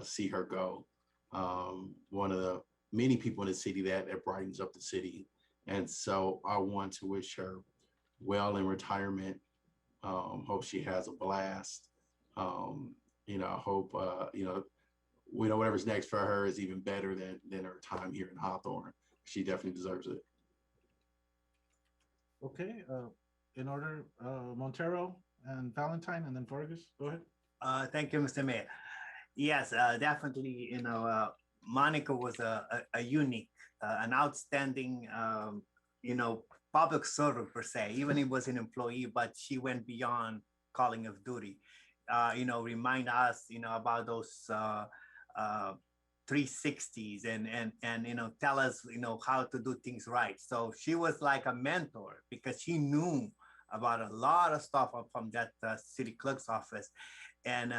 see her go. One of the many people in the city that brightens up the city. And so I want to wish her well in retirement. Hope she has a blast. I hope, we know whatever's next for her is even better than her time here in Hawthorne. She definitely deserves it. Okay, in order, Montero and Valentine, and then Vargas, go ahead. Thank you, Mr. Mayor. Yes, definitely, Monica was a unique, an outstanding, public servant per se, even if it was an employee, but she went beyond calling of duty. Remind us, about those 360s and tell us, how to do things right. So she was like a mentor because she knew about a lot of stuff from that city clerk's office. And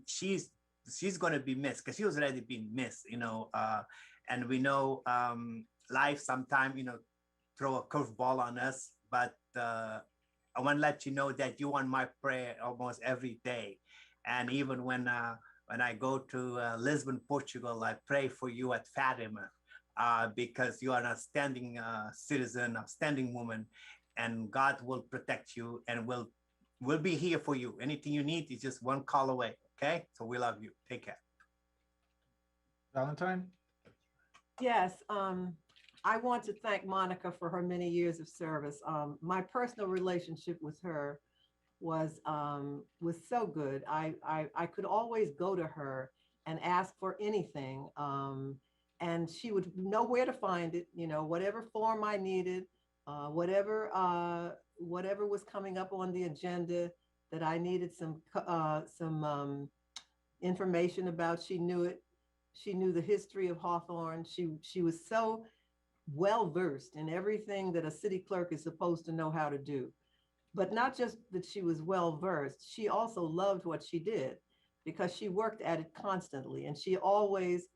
she's going to be missed because she was already being missed, and we know life sometimes, throw a curveball on us, but I want to let you know that you on my prayer almost every day. And even when I go to Lisbon, Portugal, I pray for you at Fatima because you are an outstanding citizen, outstanding woman, and God will protect you and we'll be here for you. Anything you need is just one call away. Okay, so we love you. Take care. Valentine? Yes, I want to thank Monica for her many years of service. My personal relationship with her was so good. I could always go to her and ask for anything, and she would know where to find it. Whatever form I needed, whatever was coming up on the agenda that I needed some information about. She knew it. She knew the history of Hawthorne. She was so well versed in everything that a city clerk is supposed to know how to do. But not just that she was well versed, she also loved what she did because she worked at it constantly and she always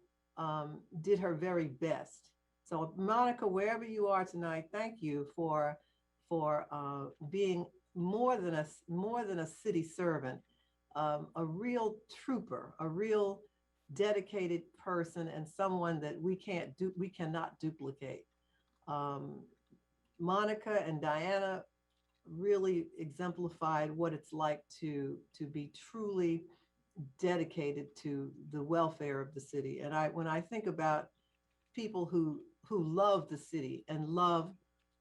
did her very best. So Monica, wherever you are tonight, thank you for being more than a city servant, a real trooper, a real dedicated person, and someone that we cannot duplicate. Monica and Diana really exemplified what it's like to be truly dedicated to the welfare of the city. And when I think about people who love the city and love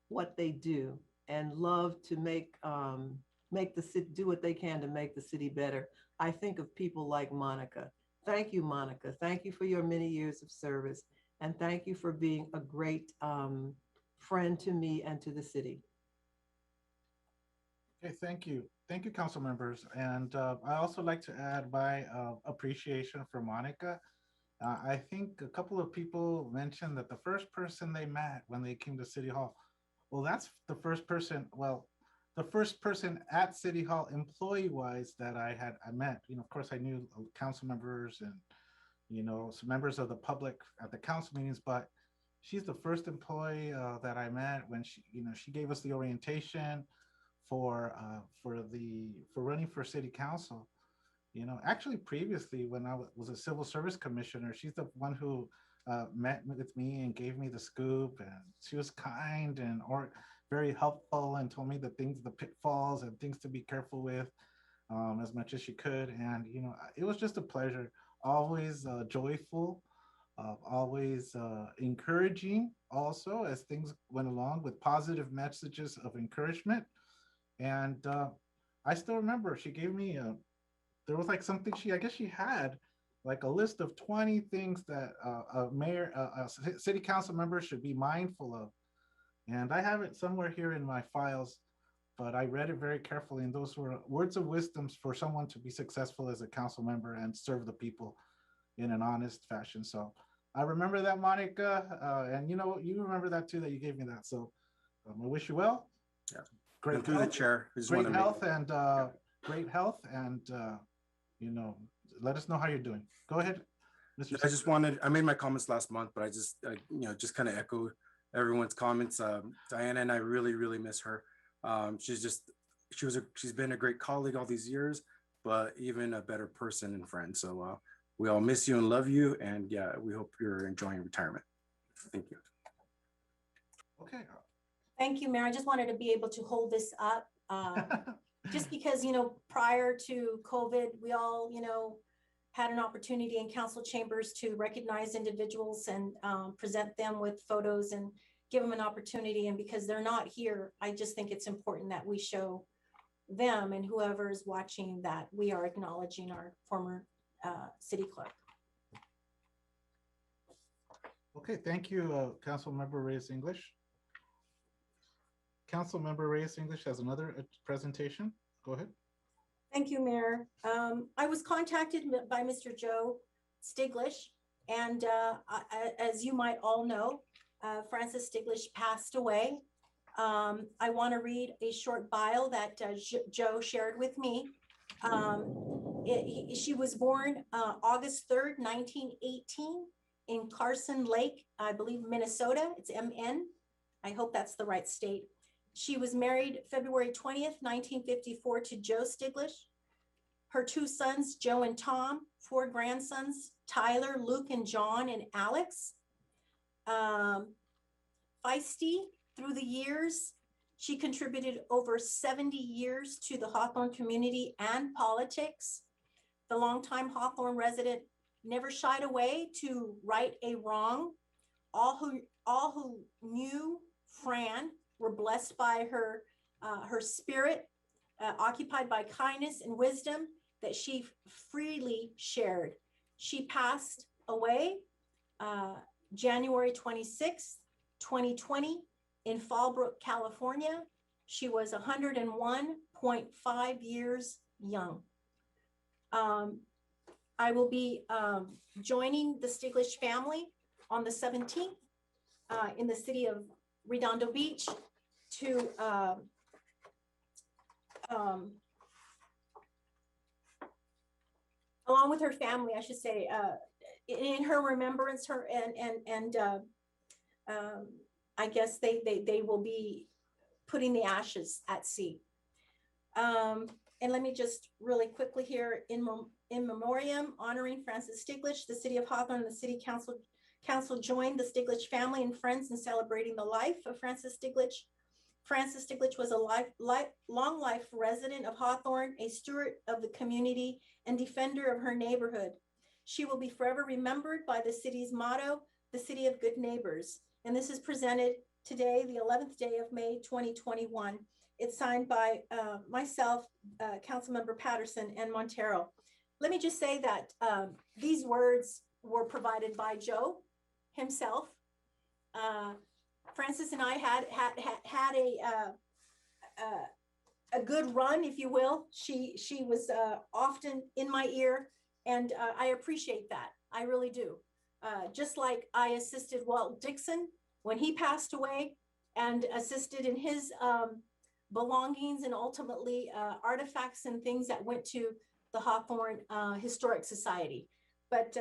what they do and love to make the city, do what they can to make the city better, I think of people like Monica. Thank you, Monica. Thank you for your many years of service. And thank you for being a great friend to me and to the city. Okay, thank you. Thank you, council members. And I also like to add my appreciation for Monica. I think a couple of people mentioned that the first person they met when they came to City Hall, well, that's the first person, the first person at City Hall employee-wise that I met. Of course, I knew council members and, some members of the public at the council meetings, but she's the first employee that I met when she gave us the orientation for running for city council. Actually previously when I was a civil service commissioner, she's the one who met with me and gave me the scoop, and she was kind and very helpful and told me the pitfalls and things to be careful with as much as she could. And, it was just a pleasure, always joyful, always encouraging also as things went along with positive messages of encouragement. And I still remember she gave me there was like something I guess she had like a list of 20 things that a city council member should be mindful of. And I have it somewhere here in my files, but I read it very carefully. And those were words of wisdom for someone to be successful as a council member and serve the people in an honest fashion. So I remember that, Monica. And you remember that too, that you gave me that. So I wish you well. Yeah. Great through the chair. Great health and great health, and let us know how you're doing. Go ahead, Mr. I made my comments last month, but I just kind of echo everyone's comments. Diana and I really, really miss her. She's been a great colleague all these years, but even a better person and friend. So we all miss you and love you. And yeah, we hope you're enjoying retirement. Thank you. Okay. Thank you, Mayor. I just wanted to be able to hold this up just because, prior to COVID, we all, had an opportunity in council chambers to recognize individuals and present them with photos and give them an opportunity. And because they're not here, I just think it's important that we show them and whoever is watching that we are acknowledging our former city clerk. Okay, thank you, Councilmember Reyes English. Councilmember Reyes English has another presentation. Go ahead. Thank you, Mayor. I was contacted by Mr. Joe Stiglish, and as you might all know, Francis Stiglish passed away. I want to read a short bio that Joe shared with me. She was born August 3rd, 1918 in Carson Lake, I believe, Minnesota. It's MN. I hope that's the right state. She was married February 20th, 1954 to Joe Stiglish. Her two sons, Joe and Tom, four grandsons, Tyler, Luke, and John, and Alex. Feisty through the years, she contributed over 70 years to the Hawthorne community and politics. The longtime Hawthorne resident never shied away to right a wrong. All who knew Fran were blessed by her spirit, occupied by kindness and wisdom that she freely shared. She passed away January 26th, 2020 in Fallbrook, California. She was 101.5 years young. I will be joining the Stiglish family on the 17th in the city of Redondo Beach to along with her family, I should say, in her remembrance, her and I guess they will be putting the ashes at sea. And let me just really quickly here in memoriam honoring Francis Stiglish, the city of Hawthorne, and the city council joined the Stiglish family and friends in celebrating the life of Francis Stiglish. Francis Stiglish was a long life resident of Hawthorne, a steward of the community and defender of her neighborhood. She will be forever remembered by the city's motto, the city of good neighbors. And this is presented today, the 11th day of May, 2021. It's signed by myself, Councilmember Patterson, and Montero. Let me just say that these words were provided by Joe himself. Francis and I had a good run, if you will. She was often in my ear, and I appreciate that. I really do. Just like I assisted Walt Dixon when he passed away, and assisted in his belongings and ultimately artifacts and things that went to the Hawthorne Historic Society. But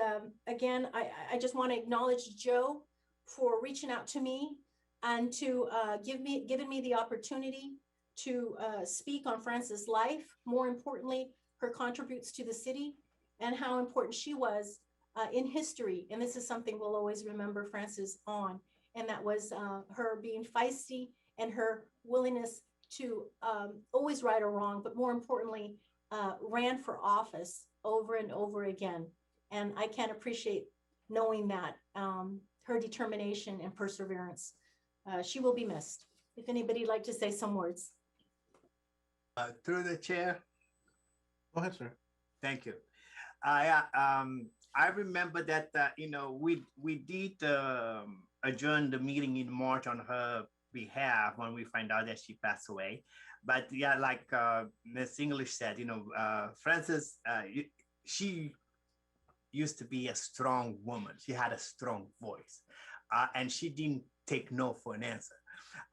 again, I just want to acknowledge Joe for reaching out to me and to giving me the opportunity to speak on Frances' life. More importantly, her contributes to the city and how important she was in history. And this is something we'll always remember Frances on. And that was her being feisty and her willingness to always right or wrong, but more importantly, ran for office over and over again. And I can't appreciate knowing that, her determination and perseverance. She will be missed. If anybody would like to say some words. Through the chair. Go ahead, sir. Thank you. I remember that, we did adjourn the meeting in March on her behalf when we find out that she passed away. But yeah, like Ms. English said, Frances, she used to be a strong woman. She had a strong voice, and she didn't take no for an answer.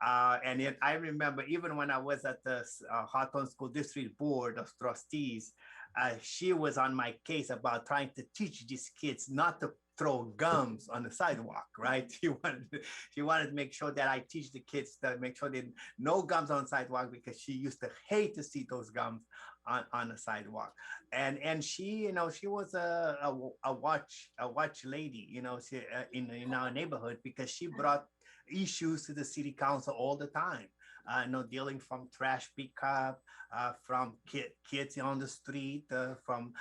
And yet I remember even when I was at the Hawthorne School District Board of Trustees, she was on my case about trying to teach these kids not to throw gums on the sidewalk, right? She wanted to make sure that I teach the kids to make sure that no gums on the sidewalk, because she used to hate to see those gums on the sidewalk. And she, she was a watch lady, she in our neighborhood, because she brought issues to the city council all the time. dealing from trash pickup, from kids on the street, from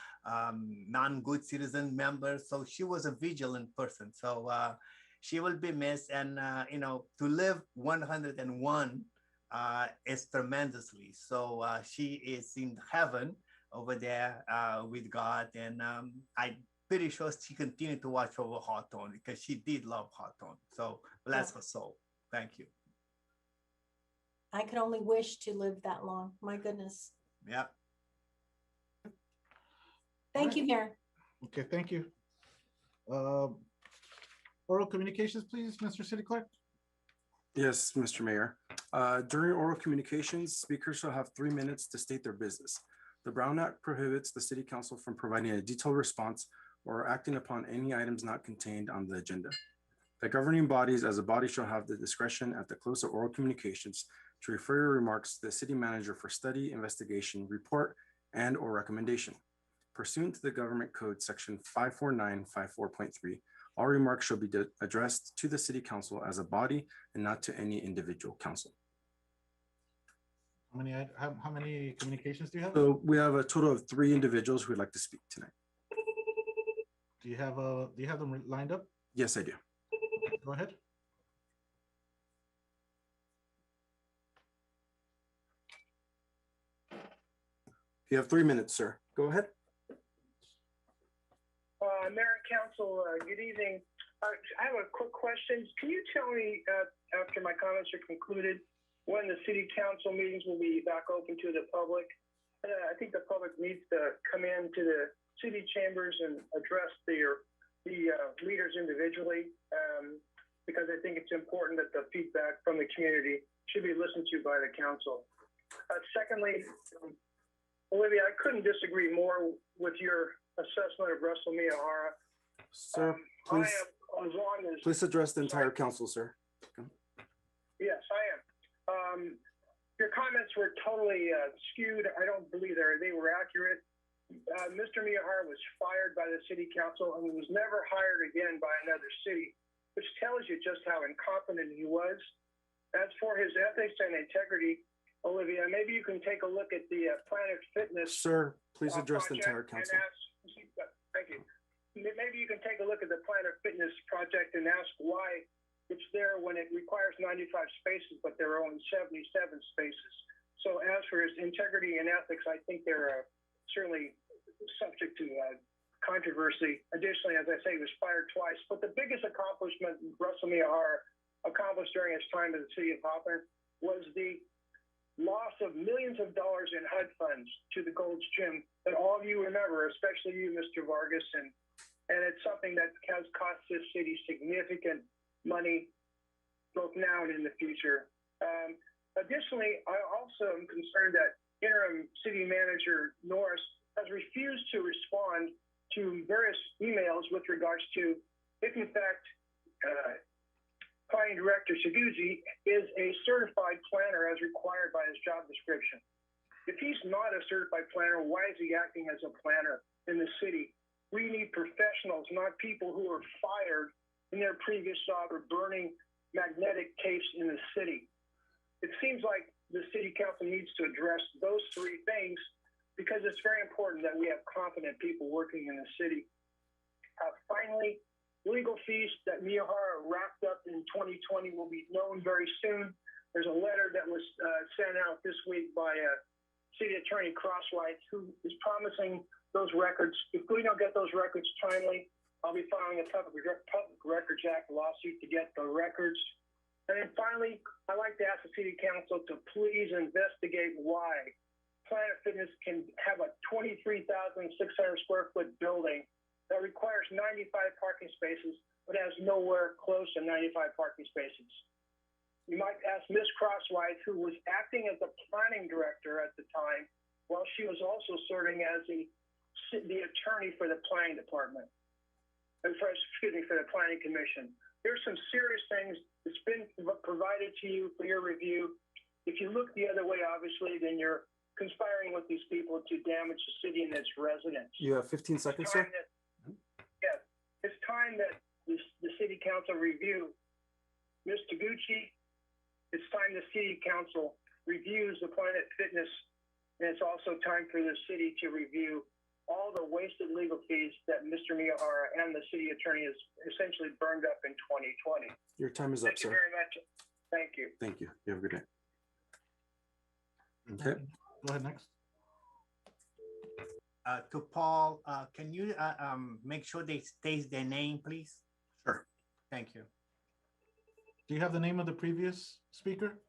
non-good citizen members. So she was a vigilant person. So she will be missed. And, to live 101 is tremendously. So she is in heaven over there with God. And I'm pretty sure she continued to watch over Hawthorne because she did love Hawthorne. So bless her soul. Thank you. I could only wish to live that long. My goodness. Yeah. Thank you, Mayor. Okay, thank you. Oral communications, please, Mr. City Clerk. Yes, Mr. Mayor. During oral communications, speakers shall have 3 minutes to state their business. The Brown Act prohibits the City Council from providing a detailed response or acting upon any items not contained on the agenda. The governing bodies as a body shall have the discretion at the close of oral communications to refer your remarks to the city manager for study, investigation, report, and or recommendation. Pursuant to the Government Code Section 54954.3, all remarks shall be addressed to the City Council as a body and not to any individual council. How many communications do you have? So we have a total of 3 individuals who would like to speak tonight. Do you have them lined up? Yes, I do. Go ahead. You have 3 minutes, sir. Go ahead. Mayor and Council, good evening. I have a quick question. Can you tell me, after my comments are concluded, when the City Council meetings will be back open to the public? I think the public needs to come into the city chambers and address the leaders individually, because I think it's important that the feedback from the community should be listened to by the council. Secondly, Olivia, I couldn't disagree more with your assessment of Russell Miyahara. Sir, please address the entire council, sir. Yes, I am. Your comments were totally skewed. I don't believe they were accurate. Mr. Miyahara was fired by the city council and was never hired again by another city, which tells you just how incompetent he was. As for his ethics and integrity, Olivia, maybe you can take a look at the Planet Fitness. Sir, please address the entire council. Thank you. Maybe you can take a look at the Planet Fitness project and ask why it's there when it requires 95 spaces, but there are only 77 spaces. So as for his integrity and ethics, I think they're certainly subject to controversy. Additionally, as I say, he was fired twice. But the biggest accomplishment Russell Miyahara accomplished during his time in the city of Hawthorne was the loss of millions of dollars in HUD funds to the Gold's Gym that all of you remember, especially you, Mr. Vargas, and it's something that has cost this city significant money, both now and in the future. Additionally, I also am concerned that interim city manager Norris has refused to respond to various emails with regards to if, in fact, planning director Seguzi is a certified planner as required by his job description. If he's not a certified planner, why is he acting as a planner in the city? We need professionals, not people who are fired in their previous job or burning magnetic tapes in the city. It seems like the city council needs to address those 3 things because it's very important that we have competent people working in the city. Finally, legal fees that Miyahara wrapped up in 2020 will be known very soon. There's a letter that was sent out this week by City Attorney Crosswhite, who is promising those records. If we don't get those records timely, I'll be filing a Public Records Act lawsuit to get the records. And then finally, I'd like to ask the City Council to please investigate why Planet Fitness can have a 23,600 square foot building that requires 95 parking spaces, but has nowhere close to 95 parking spaces. You might ask Ms. Crosswhite, who was acting as the planning director at the time, while she was also serving as the attorney for the planning department. For the planning commission. There's some serious things that's been provided to you for your review. If you look the other way, obviously, then you're conspiring with these people to damage the city and its residents. You have 15 seconds, sir. It's time that the city council review Ms. Taguchi, it's time the city council reviews the Planet Fitness, and it's also time for the city to review all the wasted legal fees that Mr. Miyahara and the city attorney has essentially burned up in 2020. Your time is up, Thank you sir. very much. Thank you. Thank you. You have a good day. Okay. Go ahead next. To Paul, can you make sure they state their name, please? Sure. Thank you. Do you have the name of the previous speaker?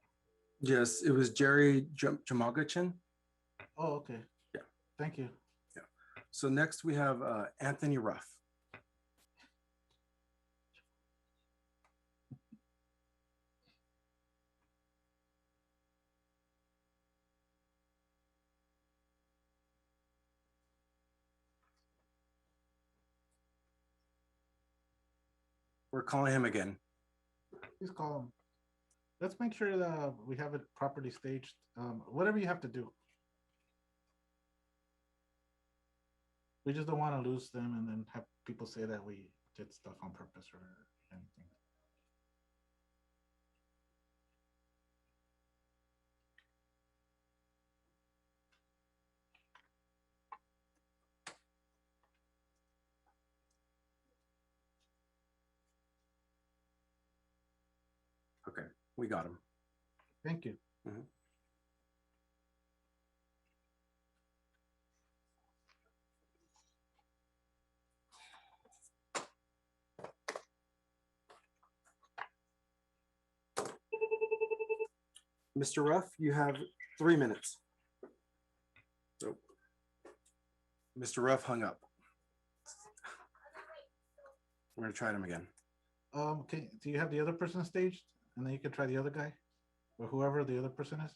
Yes, it was Jerry Jamagachin. Oh, okay. Yeah. Thank you. Yeah. So next we have Anthony Ruff. We're calling him again. Please call him. Let's make sure that we have it properly staged. Whatever you have to do. We just don't want to lose them and then have people say that we did stuff on purpose or anything. Okay, we got him. Thank you. Mhm. Mr. Ruff, you have 3 minutes. So, Mr. Ruff hung up. We're gonna try him again. Okay, do you have the other person staged? And then you can try the other guy or whoever the other person is.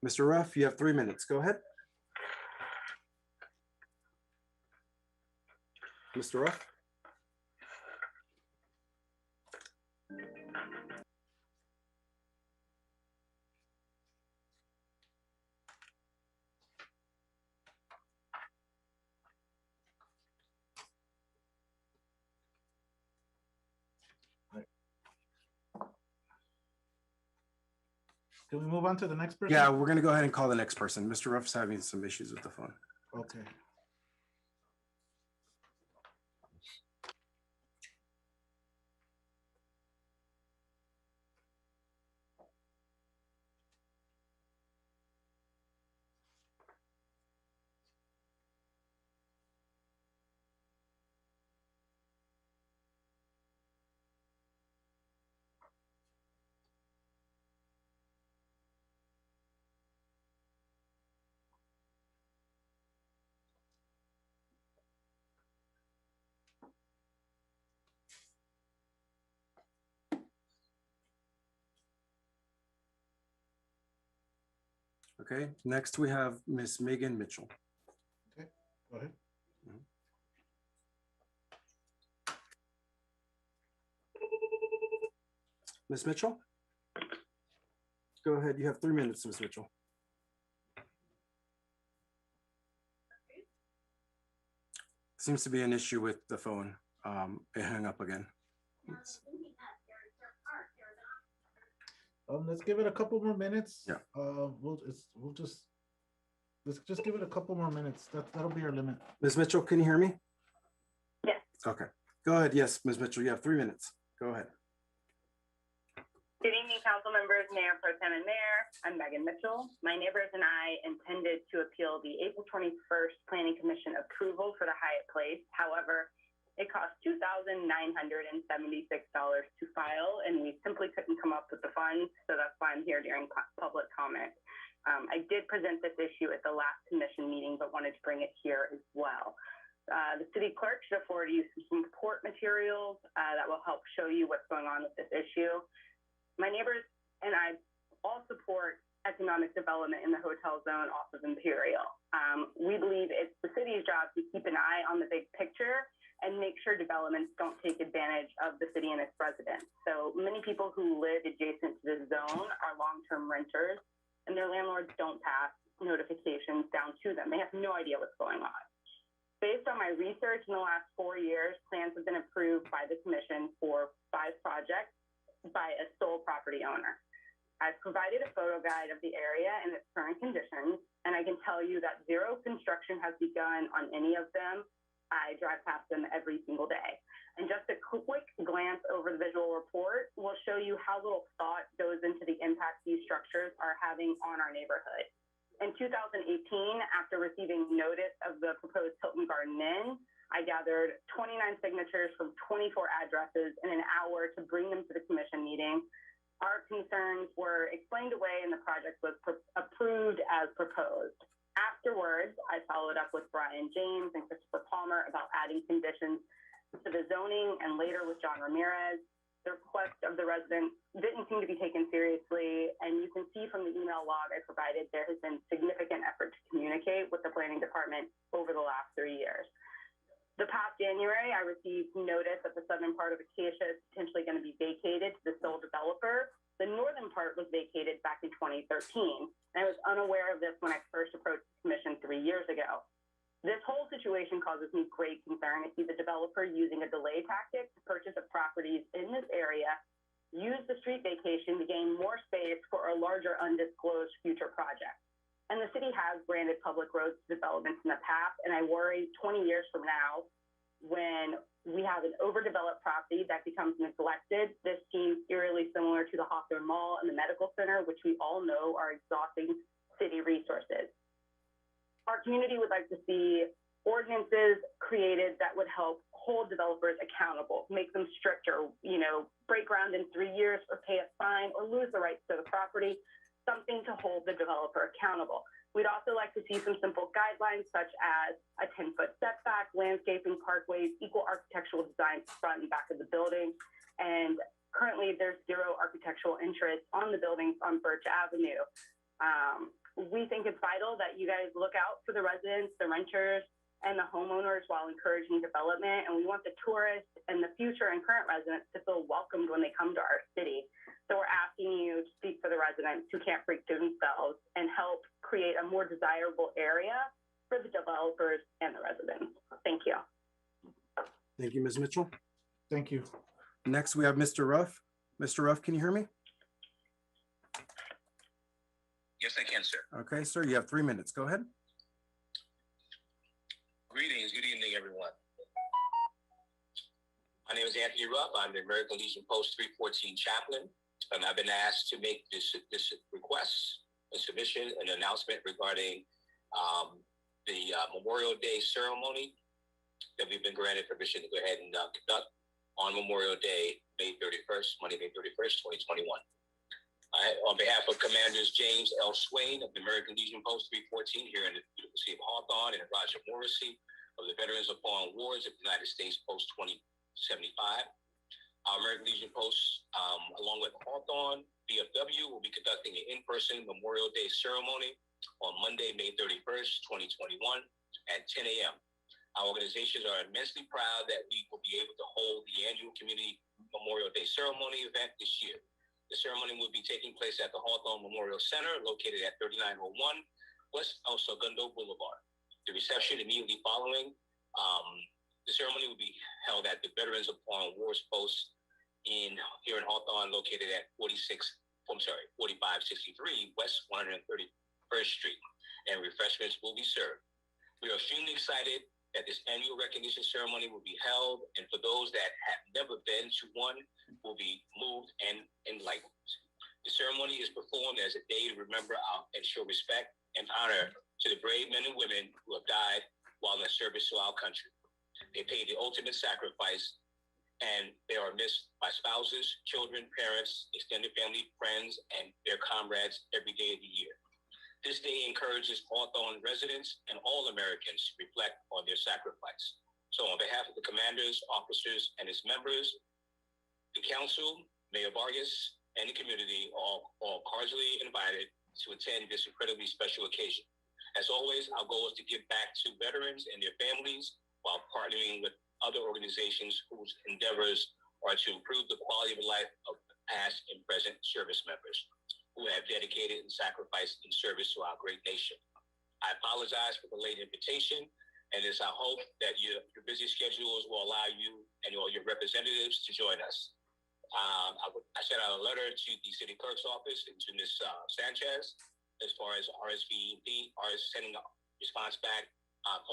Mr. Ruff, you have 3 minutes. Go ahead. Mr. Ruff? Can we move on to the next person? Yeah, we're gonna go ahead and call the next person. Mr. Ruff's having some issues with the phone. Okay. Okay, next we have Miss Megan Mitchell. Okay, go ahead. Miss Mitchell? Go ahead, you have 3 minutes, Miss Mitchell. Seems to be an issue with the phone. It hung up again. Let's give it a couple more minutes. Yeah. We'll just let's just give it a couple more minutes. That'll be our limit. Ms. Mitchell, can you hear me? Yes. Okay, go ahead. Yes, Ms. Mitchell, you have 3 minutes. Go ahead. Good evening, council members, Mayor Pro Tem and Mayor. I'm Megan Mitchell. My neighbors and I intended to appeal the April 21st Planning Commission approval for the Hyatt Place. However, it cost $2,976 to file, and we simply couldn't come up with the funds, so that's why I'm here during public comment. I did present this issue at the last commission meeting, but wanted to bring it here as well. The city clerk should afford you some support materials that will help show you what's going on with this issue. My neighbors and I all support economic development in the hotel zone off of Imperial. We believe it's the city's job to keep an eye on the big picture and make sure developments don't take advantage of the city and its residents. So many people who live adjacent to the zone are long-term renters, and their landlords don't pass notifications down to them. They have no idea what's going on. Based on my research in the last 4 years, plans have been approved by the commission for 5 projects by a sole property owner. I've provided a photo guide of the area and its current conditions, and I can tell you that 0 construction has begun on any of them. I drive past them every single day. And just a quick glance over the visual report will show you how little thought goes into the impact these structures are having on our neighborhood. In 2018, after receiving notice of the proposed Hilton Garden Inn, I gathered 29 signatures from 24 addresses in an hour to bring them to the commission meeting. Our concerns were explained away and the project was approved as proposed. Afterwards, I followed up with Brian James and Christopher Palmer about adding conditions to the zoning and later with John Ramirez. The request of the residents didn't seem to be taken seriously, and you can see from the email log I provided, there has been significant effort to communicate with the planning department over the last 3 years. The past January, I received notice that the southern part of Acacia is potentially going to be vacated to the sole developer. The northern part was vacated back in 2013, and I was unaware of this when I first approached the commission 3 years ago. This whole situation causes me great concern to see the developer using a delay tactic to purchase of properties in this area, use the street vacation to gain more space for a larger undisclosed future project. And the city has granted public roads to developments in the past, and I worry 20 years from now, when we have an overdeveloped property that becomes neglected, this seems eerily similar to the Hawthorne Mall and the medical center, which we all know are exhausting city resources. Our community would like to see ordinances created that would help hold developers accountable, make them stricter, break ground in 3 years or pay a fine or lose the rights to the property, something to hold the developer accountable. We'd also like to see some simple guidelines such as a 10-foot setback, landscaping, parkways, equal architectural design front and back of the building. And currently there's 0 architectural interest on the buildings on Birch Avenue. We think it's vital that you guys look out for the residents, the renters, and the homeowners while encouraging development. And we want the tourists and the future and current residents to feel welcomed when they come to our city. So we're asking you to speak for the residents who can't freak to themselves and help create a more desirable area for the developers and the residents. Thank you. Thank you, Ms. Mitchell. Thank you. Next, we have Mr. Ruff. Mr. Ruff, can you hear me? Yes, I can, sir. Okay, sir, you have 3 minutes. Go ahead. Greetings. Good evening, everyone. My name is Anthony Ruff. I'm the American Legion Post 314 chaplain, and I've been asked to make this request, a submission, an announcement regarding the Memorial Day ceremony that we've been granted permission to go ahead and conduct on Memorial Day, May 31st, Monday, May 31st, 2021. On behalf of Commanders James L. Swain of the American Legion Post 314 here in the beautiful city of Hawthorne, and Roger Morrissey of the Veterans of Foreign Wars of the United States Post 2075. Our American Legion Post, along with Hawthorne VFW, will be conducting an in-person Memorial Day ceremony on Monday, May 31st, 2021 at 10 a.m. Our organizations are immensely proud that we will be able to hold the annual Community Memorial Day ceremony event this year. The ceremony will be taking place at the Hawthorne Memorial Center, located at 3901 West El Segundo Boulevard. The reception immediately following the ceremony will be held at the Veterans of Foreign Wars Post here in Hawthorne, located at 4563 West 131st Street, and refreshments will be served. We are extremely excited that this annual recognition ceremony will be held, and for those that have never been to one, will be moved and enlightened. The ceremony is performed as a day to remember and show respect and honor to the brave men and women who have died while in service to our country. They paid the ultimate sacrifice, and they are missed by spouses, children, parents, extended family, friends, and their comrades every day of the year. This day encourages Hawthorne residents and all Americans to reflect on their sacrifice. So on behalf of the commanders, officers, and its members, the council, Mayor Vargas, and the community are all cordially invited to attend this incredibly special occasion. As always, our goal is to give back to veterans and their families while partnering with other organizations whose endeavors are to improve the quality of life of past and present service members who have dedicated and sacrificed in service to our great nation. I apologize for the late invitation. And it's our hope that your busy schedules will allow you and your representatives to join us. I sent out a letter to the city clerk's office and to Ms. Sanchez as far as RSVP, sending a response back.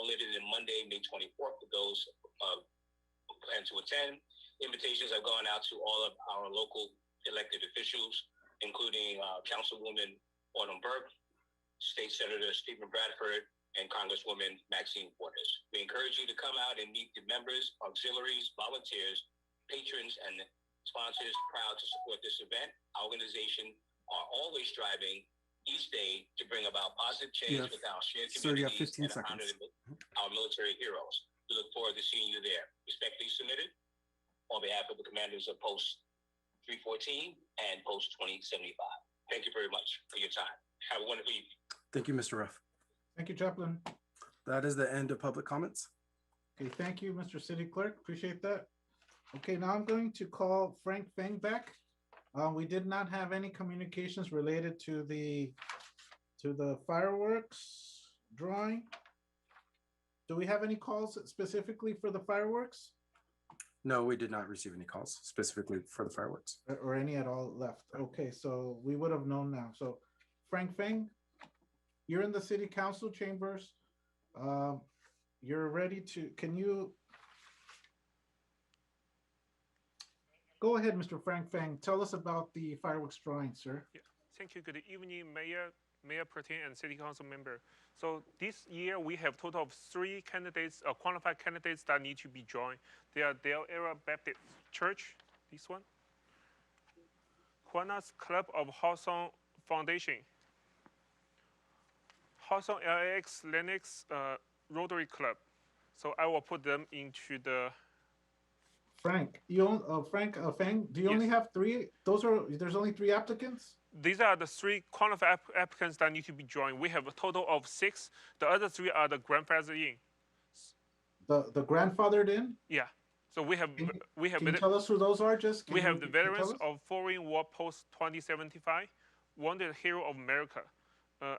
Only in Monday, May 24th, for those who plan to attend. Invitations have gone out to all of our local elected officials, including Councilwoman Autumn Burke, State Senator Stephen Bradford, and Congresswoman Maxine Waters. We encourage you to come out and meet the members, auxiliaries, volunteers, patrons, and sponsors proud to support this event. Our organization are always striving each day to bring about positive change with our shared communities and honor our military heroes. We look forward to seeing you there. Respectfully submitted on behalf of the commanders of Post 314 and Post 2075. Thank you very much for your time. Have a wonderful evening. Thank you, Mr. Ruff. Thank you, Chaplain. That is the end of public comments. Okay, thank you, Mr. City Clerk. Appreciate that. Okay, now I'm going to call Frank Feng back. We did not have any communications related to the fireworks drawing. Do we have any calls specifically for the fireworks? No, we did not receive any calls specifically for the fireworks. Or any at all left? Okay, so we would have known now. So Frank Feng, you're in the city council chambers. You're ready to, can you? Go ahead, Mr. Frank Feng. Tell us about the fireworks drawing, sir. Yeah. Thank you. Good evening, Mayor Pro Tem and City Council member. So this year we have total of 3 candidates, qualified candidates that need to be joined. They are Del Era Baptist Church, this one, Kiwanis Club of Hawthorne Foundation, Hawthorne LAX Lennox Rotary Club. So I will put them into the. Frank, Feng, do you only have 3? There's only 3 applicants? These are the 3 qualified applicants that need to be joined. We have a total of 6. The other 3 are the grandfathered in. The grandfathered in? Yeah. So we have. Can you tell us who those are? We have the veterans of Foreign War Post 2075, Wounded Hero of America,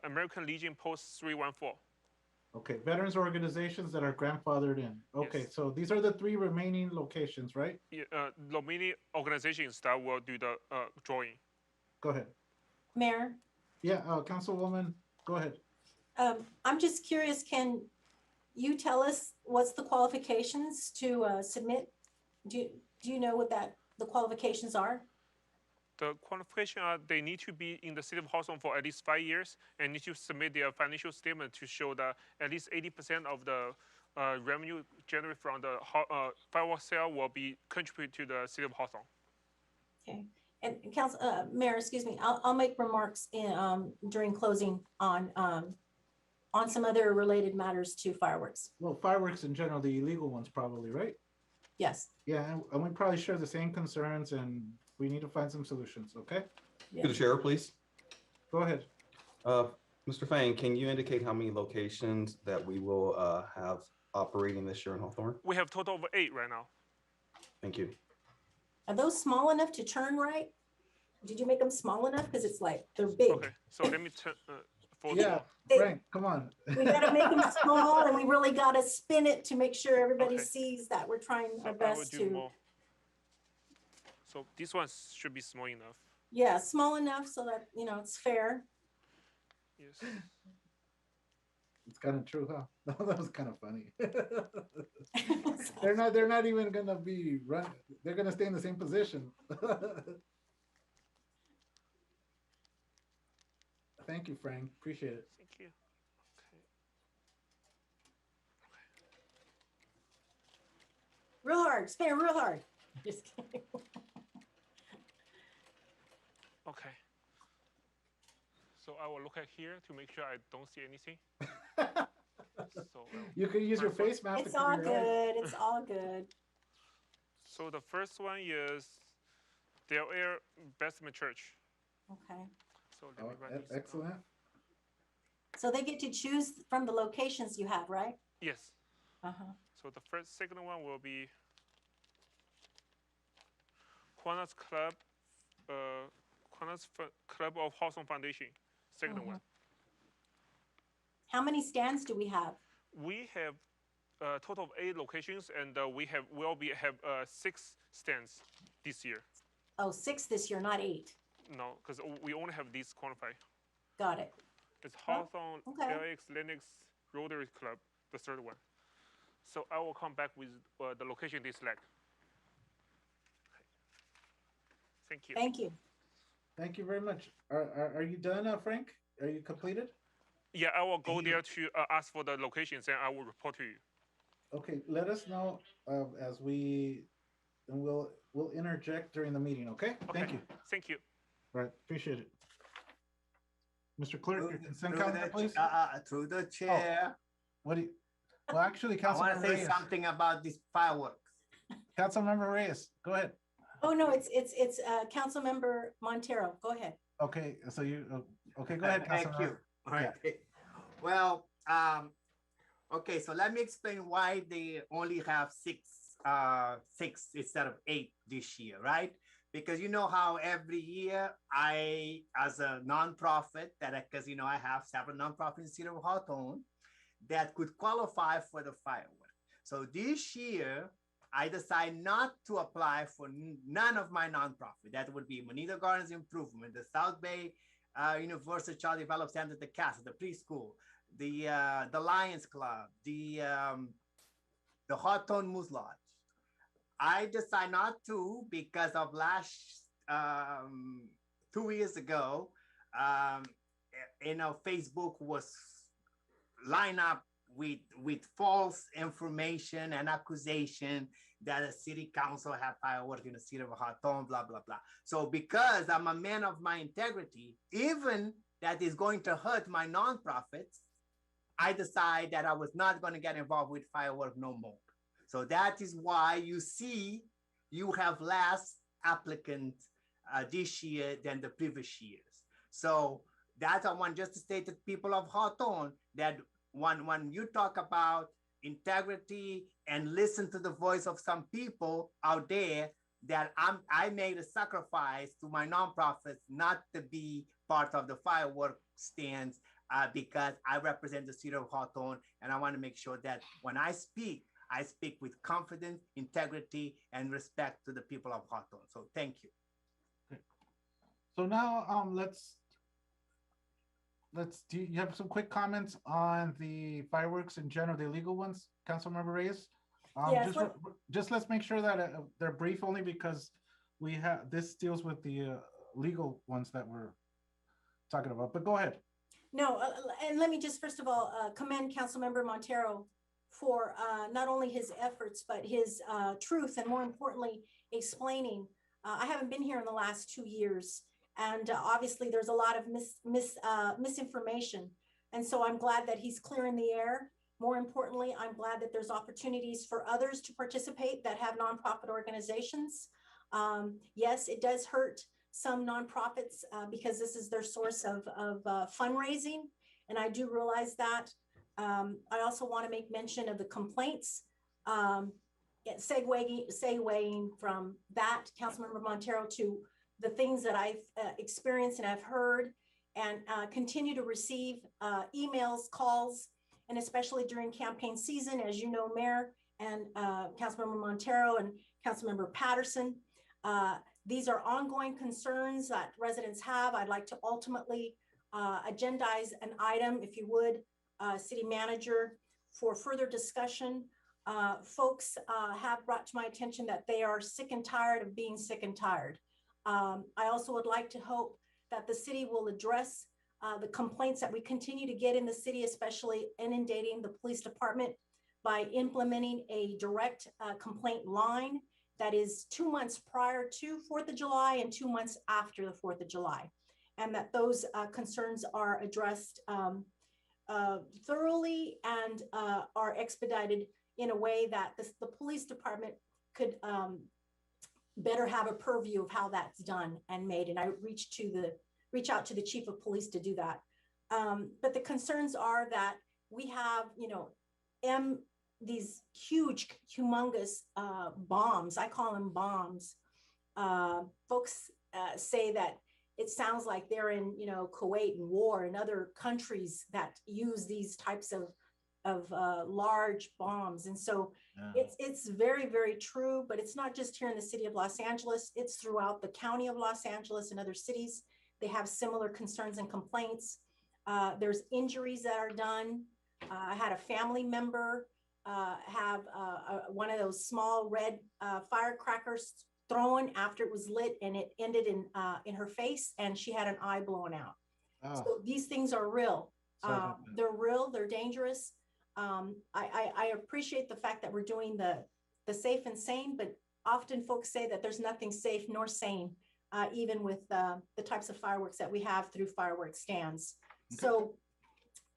American Legion Post 314. Okay, veterans organizations that are grandfathered in. Okay, yes. So these are the 3 remaining locations, right? Yeah, remaining organizations that will do the drawing. Go ahead. Mayor? Yeah, Councilwoman, go ahead. I'm just curious, can you tell us what's the qualifications to submit? Do you know what the qualifications are? The qualification are they need to be in the city of Hawthorne for at least 5 years and need to submit their financial statement to show that at least 80% of the revenue generated from the fireworks sale will be contributed to the city of Hawthorne. Okay, and Mayor, excuse me, I'll make remarks during closing on some other related matters to fireworks. Well, fireworks in general, the illegal ones probably, right? Yes. Yeah, and we probably share the same concerns and we need to find some solutions, okay? Yeah. To the chair, please. Go ahead. Mr. Feng, can you indicate how many locations that we will have operating this year in Hawthorne? We have total of 8 right now. Thank you. Are those small enough to turn right? Did you make them small enough? Because it's like, they're big. Okay, so let me turn. Yeah, Frank, come on. We gotta make them small and we really gotta spin it to make sure everybody sees that we're trying our best to. More. So this one should be small enough. Yeah, small enough so that, it's fair. Yes. It's kind of true, huh? That was kind of funny. They're not even gonna be run. They're gonna stay in the same position. Thank you, Frank. Appreciate it. Thank you. Okay. Real hard. Spin it real hard. Just kidding. Okay. So I will look at here to make sure I don't see anything. So you can use your face mask. It's all good. It's all good. So the first one is Del Air Baptist Church. Okay. So let me write this excellent. down. So they get to choose from the locations you have, right? Yes. Uh-huh. So the second one will be Kiwanis Club, Club of Hawthorne Foundation. Second one. How many stands do we have? We have total of 8 locations, and we have 6 stands this year. Oh, 6 this year, not 8. No, because we only have these qualified. Got it. It's Hawthorne, okay. LX, Lennox, Rotary Club, the third one. So I will come back with the location they select. Thank you. Thank you. Thank you very much. Are you done, Frank? Are you completed? Yeah, I will go there to ask for the locations, and I will report to you. Okay, let us know and we'll interject during the meeting. Okay. Thank you. Thank you. All right, appreciate it. Mr. Clerk, your consent Through calendar, the, please. through the chair. What do you? Well, actually, I want Councilmember to say Reyes. something about these fireworks. Councilmember Reyes, go ahead. Oh, no, it's Councilmember Montero. Go ahead. Okay, so you, okay, go ahead, Thank Councilmember. you. All right. Well, okay, so let me explain why they only have six instead of 8 this year, right? Because you know how every year I, as a nonprofit, because I have several nonprofits in the city of Hawthorne that could qualify for the fireworks. So this year, I decided not to apply for none of my nonprofit. That would be Monito Gardens Improvement, the South Bay University Child Development Center, the Castle, the preschool, the Lions Club, the Hawthorne Moose Lodge. I decided not to because of last 2 years ago, Facebook was lined up with false information and accusation that the city council had fireworks in the city of Hawthorne, blah, blah, blah. So because I'm a man of my integrity, even that is going to hurt my nonprofits, I decided that I was not going to get involved with fireworks no more. So that is why you see you have less applicants this year than the previous years. So that's I want just to state to people of Hawthorne that when you talk about integrity and listen to the voice of some people out there, that I made a sacrifice to my nonprofits not to be part of the firework stands because I represent the city of Hawthorne, and I want to make sure that when I speak with confidence, integrity, and respect to the people of Hawthorne. So thank you. Okay. So now do you have some quick comments on the fireworks in general, the illegal ones, Councilmember Reyes? Yes, just let's make sure that they're brief only because this deals with the legal ones that we're talking about, but go ahead. No, and let me just first of all commend Councilmember Montero for not only his efforts, but his truth, and more importantly, explaining. I haven't been here in the last 2 years, and obviously there's a lot of misinformation. And so I'm glad that he's clearing the air. More importantly, I'm glad that there's opportunities for others to participate that have nonprofit organizations. Yes, it does hurt some nonprofits because this is their source of fundraising. And I do realize that. I also want to make mention of the complaints. Segueing from that, Councilmember Montero, to the things that I've experienced and I've heard and continue to receive emails, calls, and especially during campaign season, as you know, Mayor and Councilmember Montero and Councilmember Patterson. These are ongoing concerns that residents have. I'd like to ultimately agendize an item, if you would, City Manager, for further discussion. Folks have brought to my attention that they are sick and tired of being sick and tired. I also would like to hope that the city will address the complaints that we continue to get in the city, especially inundating the police department, by implementing a direct complaint line that is 2 months prior to 4th of July and 2 months after the 4th of July, and that those concerns are addressed thoroughly and are expedited in a way that the police department could better have a purview of how that's done and made. And I reach out to the chief of police to do that. But the concerns are that we have, these huge, humongous bombs. I call them bombs. Folks say that it sounds like they're in, Kuwait and war and other countries that use these types of large bombs. And so it's very, very true, but it's not just here in the city of Los Angeles, it's throughout the county of Los Angeles and other cities. They have similar concerns and complaints. There's injuries that are done. I had a family member have one of those small red firecrackers thrown after it was lit, and it ended in her face, and she had an eye blown out. So these things are real. They're real, they're dangerous. I appreciate the fact that we're doing the safe and sane, but often folks say that there's nothing safe nor sane, even with the types of fireworks that we have through fireworks stands. So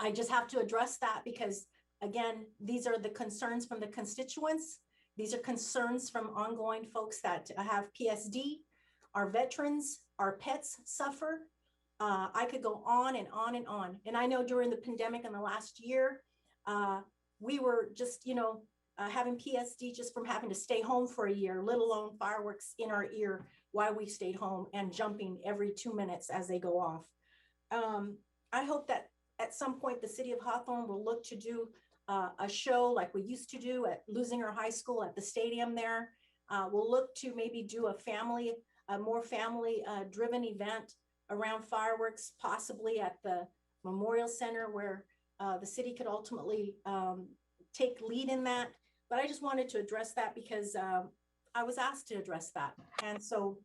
I just have to address that because, again, these are the concerns from the constituents. These are concerns from ongoing folks that have PSD, our veterans, our pets suffer. I could go on and on and on. And I know during the pandemic in the last year, we were just, having PSD just from having to stay home for a year, let alone fireworks in our ear while we stayed home and jumping every 2 minutes as they go off. I hope that at some point the city of Hawthorne will look to do a show like we used to do at Lusinger High School at the stadium there. We'll look to maybe do a more family driven event around fireworks, possibly at the Memorial Center where the city could ultimately take lead in that. But I just wanted to address that because I was asked to address that. And so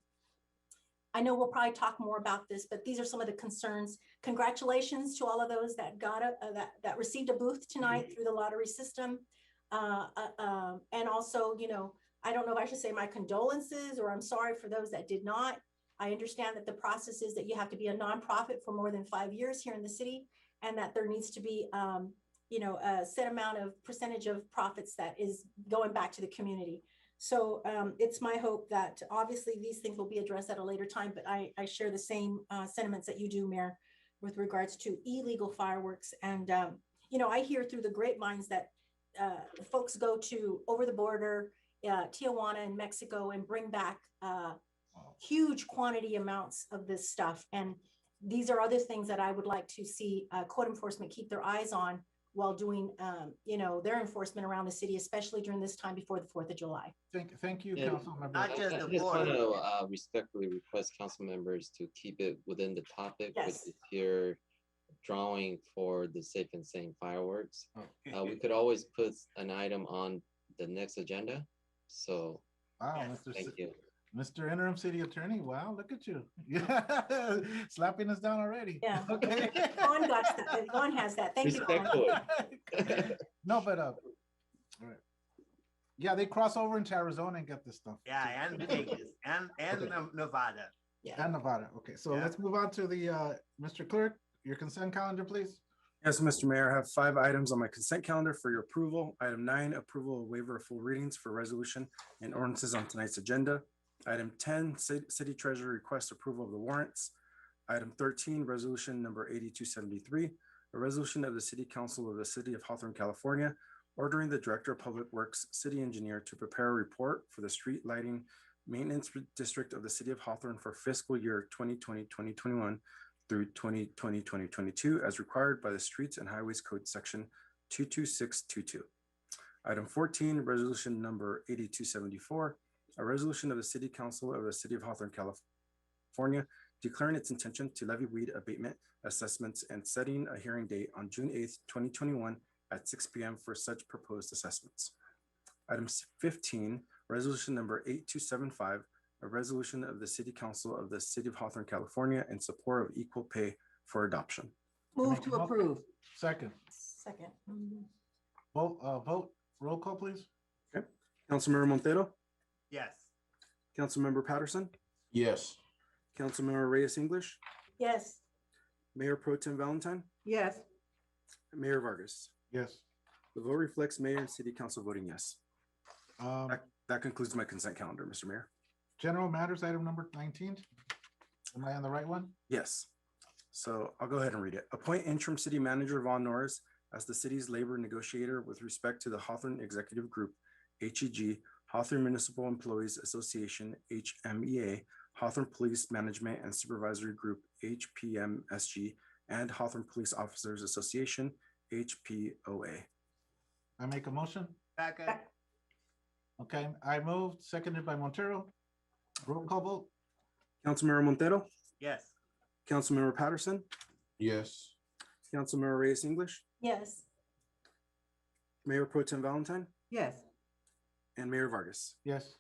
I know we'll probably talk more about this, but these are some of the concerns. Congratulations to all of those that got that received a booth tonight through the lottery system. And also, I don't know if I should say my condolences or I'm sorry for those that did not. I understand that the process is that you have to be a nonprofit for more than 5 years here in the city, and that there needs to be, a set amount of percentage of profits that is going back to the community. So it's my hope that obviously these things will be addressed at a later time, but I share the same sentiments that you do, Mayor, with regards to illegal fireworks. And, I hear through the grapevines that folks go to over the border, Tijuana in Mexico, and bring back huge quantity amounts of this stuff. And these are other things that I would like to see code enforcement keep their eyes on while doing, their enforcement around the city, especially during this time before the 4th of July. Thank you, Yeah. Councilmember. I just want to respectfully request council members to keep it within the topic, which is here drawing for the safe and sane fireworks. We could always put an item on the next agenda. So, wow, thank you. Mr. Interim City Attorney, wow, look at you. Yeah, slapping us down already. Yeah. Okay. Juan has that. Thank you. No, but all right. Yeah, they cross over into Arizona and get this stuff. Yeah, and Vegas and Nevada. Yeah. And Nevada. Okay, so let's move on to the Mr. Clerk, your consent calendar, please. Yes, Mr. Mayor, I have 5 items on my consent calendar for your approval. Item 9, approval of waiver of full readings for resolution and ordinances on tonight's agenda. Item 10, City Treasurer requests approval of the warrants. Item 13, resolution number 8273, a resolution of the City Council of the City of Hawthorne, California, ordering the Director of Public Works, City Engineer to prepare a report for the Street Lighting Maintenance District of the City of Hawthorne for fiscal year 2020-2021 through 2020-2022 as required by the Streets and Highways Code Section 22622. Item 14, resolution number 8274, a resolution of the City Council of the City of Hawthorne, California, declaring its intention to levy weed abatement assessments and setting a hearing date on June 8th, 2021 at 6 p.m. for such proposed assessments. Item 15, resolution number 8275, a resolution of the City Council of the City of Hawthorne, California in support of equal pay for adoption. Move to approve. Second. Second. Vote, roll call, please. Okay. Councilmember Montero? Yes. Councilmember Patterson? Yes. Councilmember Reyes English? Yes. Mayor Pro Tem Valentine? Yes. Mayor Vargas? Yes. The vote reflects Mayor and City Council voting yes. Um, That concludes my consent calendar, Mr. Mayor. General Matters, item number 19. Am I on the right one? Yes. So I'll go ahead and read it. Appoint interim city manager Vaughn Norris as the city's labor negotiator with respect to the Hawthorne Executive Group, HEG, Hawthorne Municipal Employees Association, HMEA, Hawthorne Police Management and Supervisory Group, HPMSG, and Hawthorne Police Officers Association, HPOA. I make a motion. Second. Okay, I moved, seconded by Montero. Roll call vote. Councilmember Montero, Yes. Councilmember Patterson, Yes. Councilmember Reyes English, Yes. Mayor Pro Tem Valentine, Yes. and Mayor Vargas. Yes.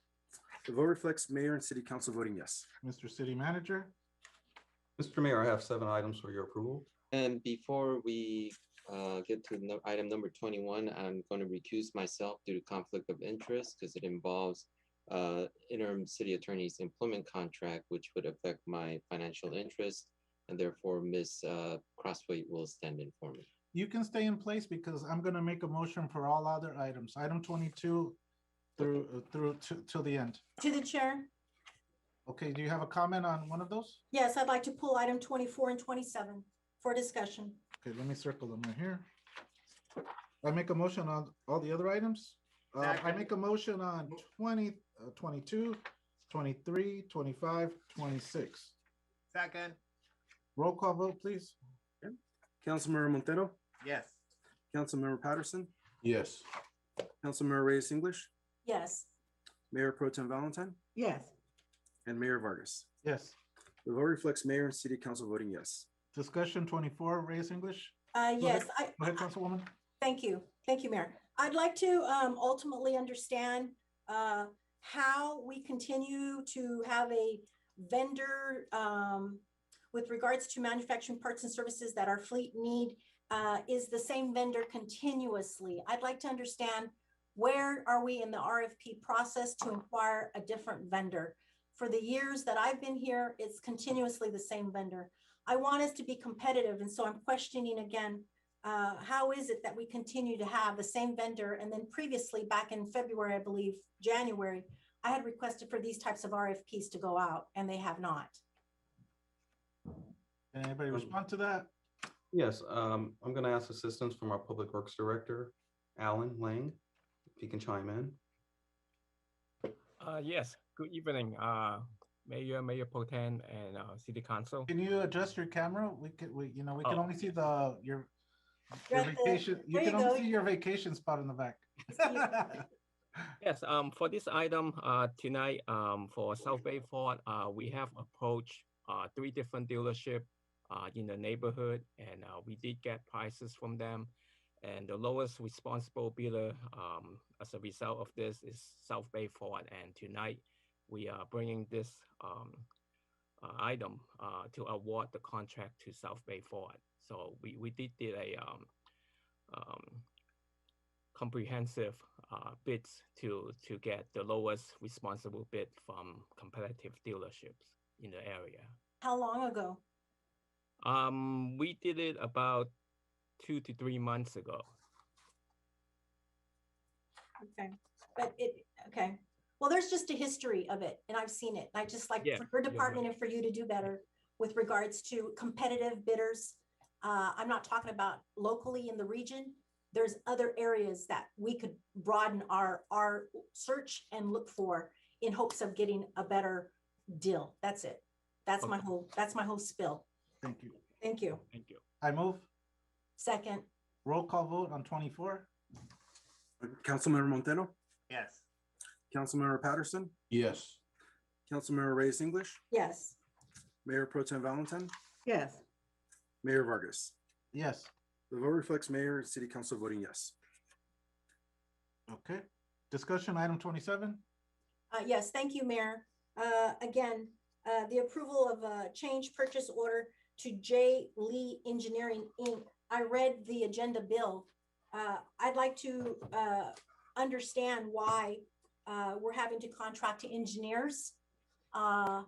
The vote reflects mayor and city council voting yes. Mr. City Manager. Mr. Mayor, I have 7 items for your approval. And before we get to item number 21, I'm going to recuse myself due to conflict of interest because it involves interim city attorney's employment contract, which would affect my financial interest, and therefore Ms. Crossway will stand in for me. You can stay in place because I'm gonna make a motion for all other items, item 22 till the end. To the chair. Okay, do you have a comment on one of those? Yes, I'd like to pull item 24 and 27 for discussion. Okay, let me circle them right here. I make a motion on all the other items. I make a motion on 20, 22, 23, 25, 26. Second. Roll call vote, please. Councilmember Montero, Yes. Councilmember Patterson, Yes. Councilmember Reyes English, Yes. Mayor Pro Tem Valentine, Yes. and Mayor Vargas. Yes. The vote reflects mayor and city council voting yes. Discussion 24, Reyes English. Yes, Go ahead, Councilwoman. Thank you. Thank you, Mayor. I'd like to ultimately understand how we continue to have a vendor with regards to manufacturing parts and services that our fleet need is the same vendor continuously. I'd like to understand where are we in the RFP process to inquire a different vendor. For the years that I've been here, it's continuously the same vendor. I want us to be competitive, and so I'm questioning again, how is it that we continue to have the same vendor? And then previously, back in February, I believe, January, I had requested for these types of RFPs to go out, and they have not. Can anybody respond to that? Yes, I'm going to ask assistance from our Public Works Director, Alan Lang, if he can chime in. Yes, good evening, Mayor, Mayor Pro Tem, and City Council. Can you adjust your camera? We can Oh. only see your Right there. vacation. You There can you only go. see your vacation spot in the back. Yes, for this item tonight, for South Bay Ford, we have approached 3 different dealerships in the neighborhood, and we did get prices from them. And the lowest responsible bidder as a result of this is South Bay Ford. And tonight we are bringing this item to award the contract to South Bay Ford. So we did a comprehensive bids to get the lowest responsible bid from competitive dealerships in the area. How long ago? We did it about 2 to 3 months ago. Okay, but okay. Well, there's just a history of it, and I've seen it. I just like Yeah, for your you're department and for you to do better with regards to competitive bidders. I'm not talking about locally in the region. There's other areas that we could broaden our search and look for in hopes of getting a better deal. That's it. That's my whole spill. Thank you. Thank you. Thank you. I move. Second. Roll call vote on 24. Councilmember Montero, Yes. Councilmember Patterson, Yes. Councilmember Reyes English, Yes. Mayor Pro Tem Valentine, Yes. Mayor Vargas. Yes. The vote reflects mayor and city council voting yes. Okay. Discussion item 27. Yes, thank you, Mayor. Again, the approval of a change purchase order to J. Lee Engineering, Inc. I read the agenda bill. I'd like to understand why we're having to contract to engineers. I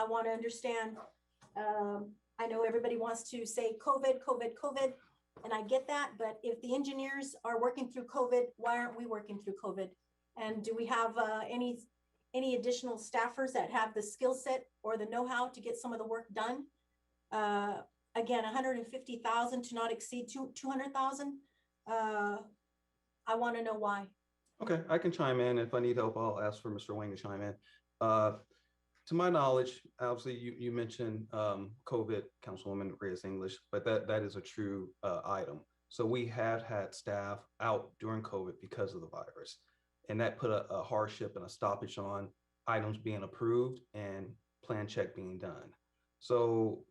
want to understand, I know everybody wants to say COVID, COVID, COVID, and I get that, but if the engineers are working through COVID, why aren't we working through COVID? And do we have any additional staffers that have the skill set or the know-how to get some of the work done? Again, 150,000 to not exceed 200,000. I want to know why. Okay, I can chime in. If I need help, I'll ask for Mr. Wang to chime in. To my knowledge, obviously you mentioned COVID, Councilwoman Reyes English, but that is a true item. So we have had staff out during COVID because of the virus. And that put a hardship and a stoppage on items being approved and plan check being done. So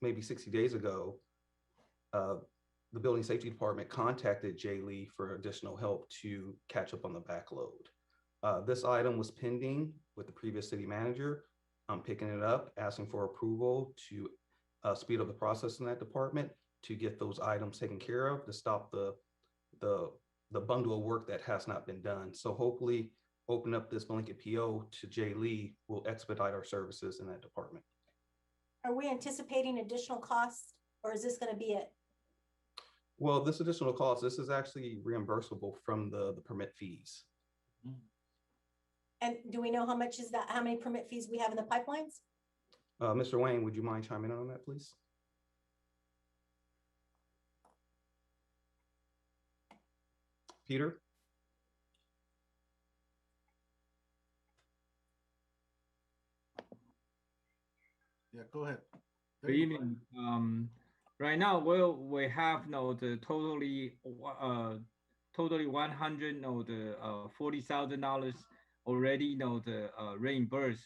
maybe 60 days ago, the building safety department contacted Jay Lee for additional help to catch up on the backload. This item was pending with the previous city manager. I'm picking it up, asking for approval to speed up the process in that department to get those items taken care of, to stop the bundle of work that has not been done. So hopefully open up this blanket PO to Jay Lee will expedite our services in that department. Are we anticipating additional costs, or is this going to be it? Well, this additional cost, this is actually reimbursable from the permit fees. And do we know how much is that? How many permit fees we have in the pipelines? Mr. Wayne, would you mind chiming in on that, please? Peter? Yeah, go ahead. Good evening. Right now, we have the totally 100 $40,000 already reimbursed.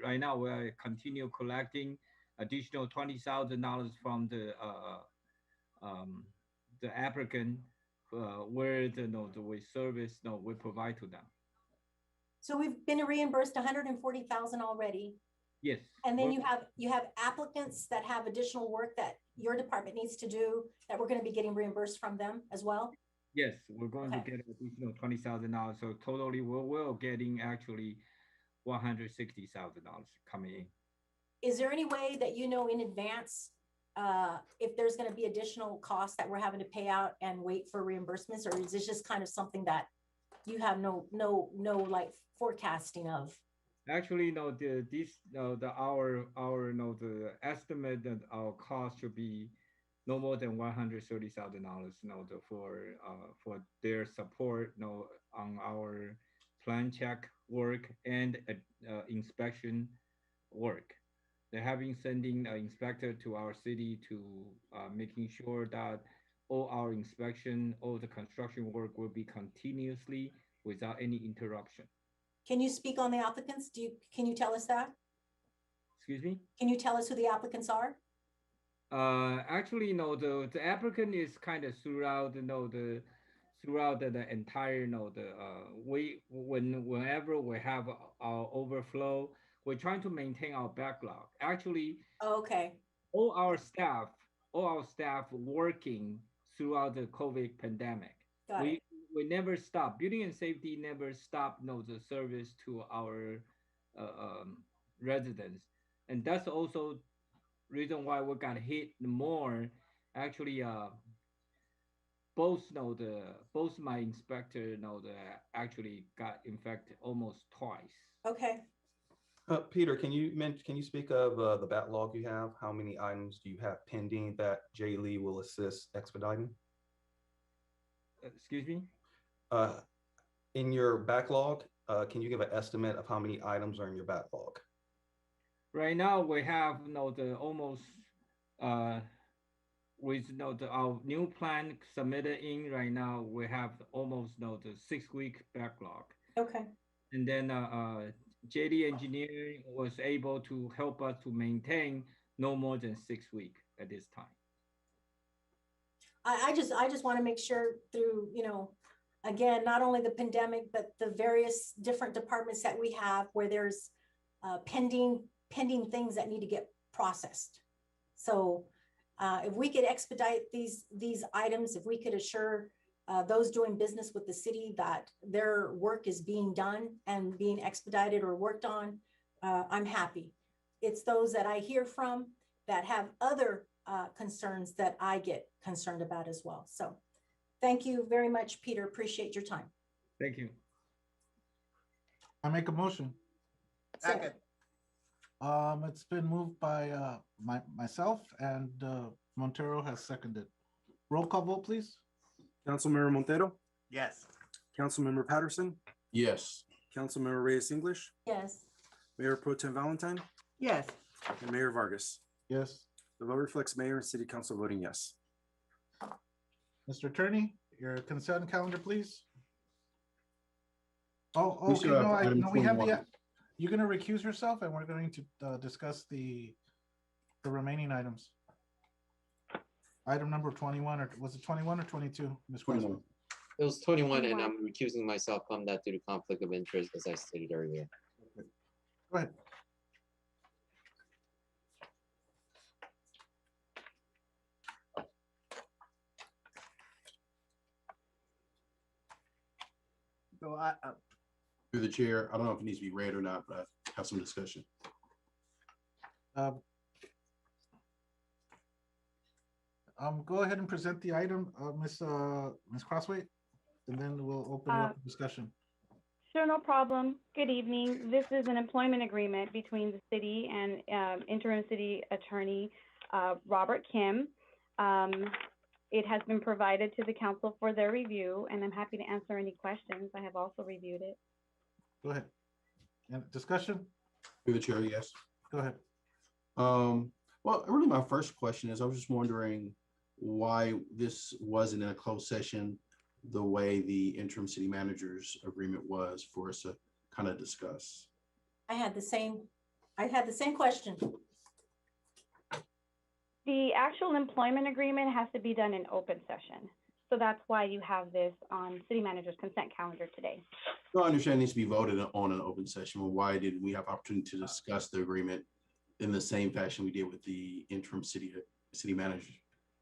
Right now we are continue collecting additional $20,000 from the applicant where we service we provide to them. So we've been reimbursed 140,000 already. Yes. And then you have applicants that have additional work that your department needs to do that we're going to be getting reimbursed from them as well. Yes, we're going to get additional $20,000. So totally, we're getting actually $160,000 coming in. Is there any way that you know in advance if there's going to be additional costs that we're having to pay out and wait for reimbursements, or is this just kind of something that you have no like forecasting of? Actually, the estimate that our cost should be no more than $130,000 for their support on our plan check work and inspection work. They have been sending an inspector to our city to making sure that all our inspection, all the construction work will be continuously without any interruption. Can you speak on the applicants? Can you tell us that? Excuse me? Can you tell us who the applicants are? Actually, the applicant is kind of throughout, throughout the entire, whenever we have our overflow, we're trying to maintain our backlog. Actually, okay. All our staff working throughout the COVID pandemic. We never stop. Building and safety never stopped the service to our residents, and that's also reason why we got hit more. Actually, both my inspector actually got infected almost twice. Okay. Peter, can you speak of the backlog you have? How many items do you have pending that Jay Lee will assist expediting? Excuse me? In your backlog, can you give an estimate of how many items are in your backlog? Right now we have almost with our new plan submitted in right now, we have almost the 6-week backlog. Okay. And then JD Engineering was able to help us to maintain no more than 6 weeks at this time. I just want to make sure through, again, not only the pandemic, but the various different departments that we have where there's pending things that need to get processed. So if we could expedite these items, if we could assure those doing business with the city that their work is being done and being expedited or worked on, I'm happy. It's those that I hear from that have other concerns that I get concerned about as well. So thank you very much, Peter. Appreciate your time. Thank you. I make a motion. Second. It's been moved by myself, and Montero has seconded. Roll call vote, please. Councilmember Montero? Yes. Councilmember Patterson? Yes. Councilmember Reyes English? Yes. Mayor Pro Tem Valentine? Yes. And Mayor Vargas? Yes. The vote reflects mayor and city council voting yes. Mr. Attorney, your consent calendar, please. Oh, We okay, still have no, item no, we have 21. you're gonna recuse yourself and we're going to discuss the remaining items. Item number 21, or was it 21 or 22, Ms. Crosby? 21. It was 21, and I'm recusing myself from that due to conflict of interest, as I stated earlier. Go ahead. So Through the chair, I don't know if it needs to be read or not, but I have some discussion. Go ahead and present the item, Ms. Crossway, and then we'll open it up for discussion. Sure, no problem. Good evening. This is an employment agreement between the city and interim city attorney Robert Kim. It has been provided to the council for their review, and I'm happy to answer any questions. I have also reviewed it. Go ahead. And discussion? Through the chair, yes. Go ahead. Well, really my first question is, I was just wondering why this wasn't in a closed session the way the interim city manager's agreement was for us to kind of discuss. I had the same question. The actual employment agreement has to be done in open session. So that's why you have this on city manager's consent calendar today. No, I understand it needs to be voted on an open session. Well, why didn't we have opportunity to discuss the agreement in the same fashion we did with the interim city manager?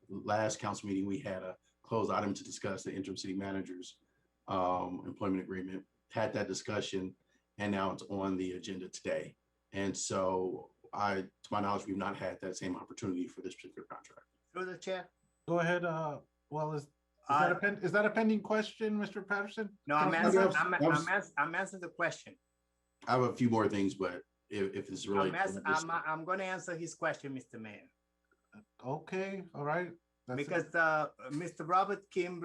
Last council meeting, we had a closed item to discuss the interim city manager's employment agreement, had that discussion, and now it's on the agenda today. And so to my knowledge, we've not had that same opportunity for this particular contract. Through the chair. Go ahead. Well, is that a pending question, Mr. Patterson? No, I'm answering the question. I have a few more things, but if it's related, I'm going to answer his question, Mr. Mayor. Okay, all right. Because Mr. Robert Kim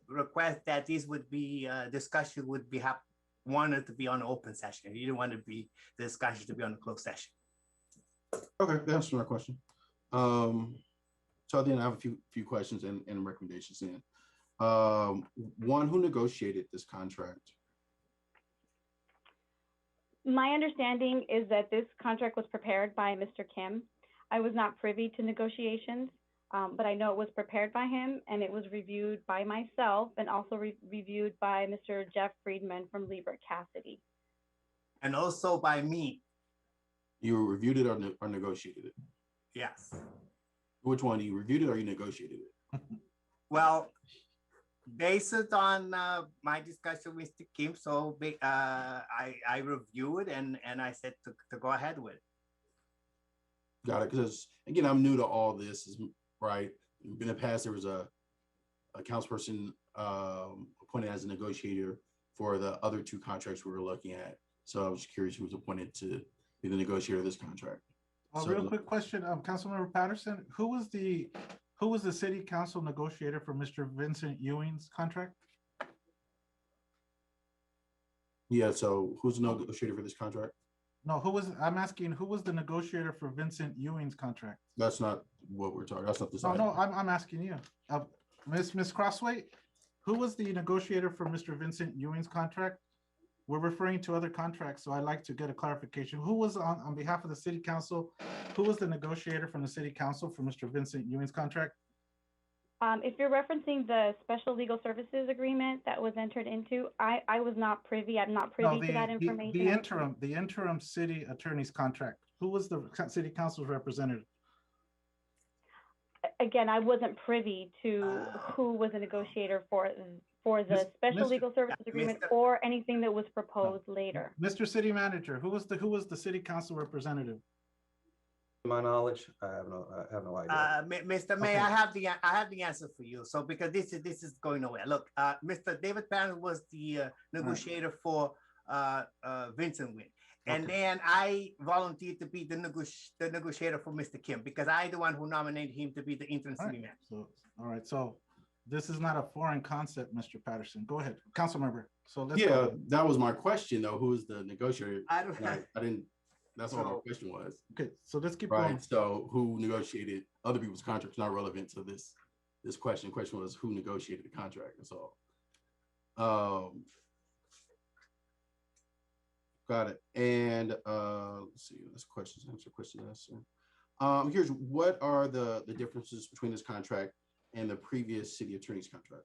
request that this would be discussion would be wanted to be on an open session. He didn't want the discussion to be on a closed session. Okay, that's my question. So then I have a few questions and recommendations in. One, who negotiated this contract? My understanding is that this contract was prepared by Mr. Kim. I was not privy to negotiations, but I know it was prepared by him, and it was reviewed by myself and also reviewed by Mr. Jeff Friedman from Liebert Cassidy. And also by me. You reviewed it or negotiated it? Yes. Which one? You reviewed it or you negotiated it? Well, based on my discussion with Mr. Kim, so I reviewed and I said to go ahead with it. Got it. Because again, I'm new to all this, right? In the past, there was a councilperson appointed as a negotiator for the other two contracts we were looking at. So I was curious who was appointed to be the negotiator of this contract. Real quick question, Councilmember Patterson, who was the city council negotiator for Mr. Vincent Ewing's contract? Yeah, so who's the negotiator for this contract? No, I'm asking who was the negotiator for Vincent Ewing's contract? That's not what we're talking. That's not this. No, I'm asking you. Ms. Crossway, who was the negotiator for Mr. Vincent Ewing's contract? We're referring to other contracts, so I'd like to get a clarification. Who was on behalf of the city council? Who was the negotiator from the city council for Mr. Vincent Ewing's contract? If you're referencing the special legal services agreement that was entered into, I was not privy. I'm not privy to that information. The interim city attorney's contract. Who was the city council's representative? Again, I wasn't privy to who was a negotiator for the special legal services agreement or anything that was proposed later. Mr. City Manager, who was the city council representative? To my knowledge, I have no idea. Mr. Mayor, I have the answer for you. So because this is going nowhere. Look, Mr. David Patterson was the negotiator for Vincent Wynn. And then I volunteered to be the negotiator for Mr. Kim because I'm the one who nominated him to be the interim city manager. All right, so this is not a foreign concept, Mr. Patterson. Go ahead, council member. So let's that was my question though. Who is the negotiator? I didn't. That's what my question was. Okay, so let's keep going. going. So who negotiated other people's contracts not relevant to this this question. The question was who negotiated the contract. That's all. Got it. And let's see. This questions answer. Question answer. Here's what are the differences between this contract and the previous city attorney's contract?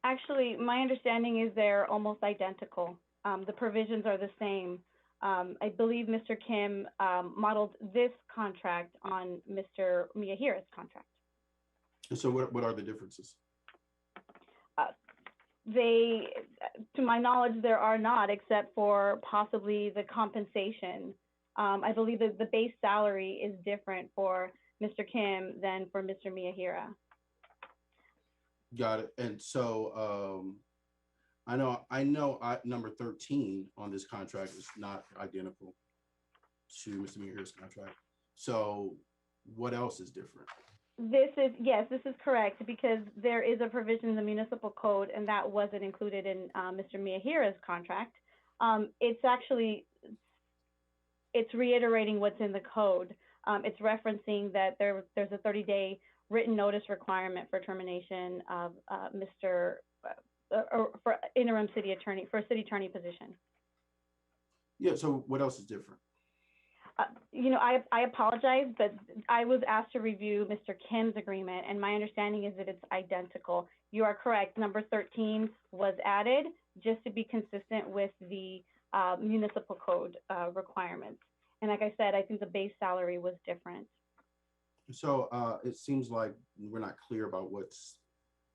Actually, my understanding is they're almost identical. The provisions are the same. I believe Mr. Kim modeled this contract on Mr. Miyahira's contract. And so what are the differences? They, to my knowledge, there are not, except for possibly the compensation. I believe that the base salary is different for Mr. Kim than for Mr. Miyahira. Got it. And so I know number 13 on this contract is not identical to Mr. Miyahira's contract. So what else is different? This is correct, because there is a provision in the municipal code, and that wasn't included in Mr. Miyahira's contract. It's reiterating what's in the code. It's referencing that there's a 30-day written notice requirement for termination of for interim city attorney, for a city attorney position. Yeah, so what else is different? I apologize, but I was asked to review Mr. Kim's agreement, and my understanding is that it's identical. You are correct. Number 13 was added just to be consistent with the municipal code requirements. And like I said, I think the base salary was different. So it seems like we're not clear about what's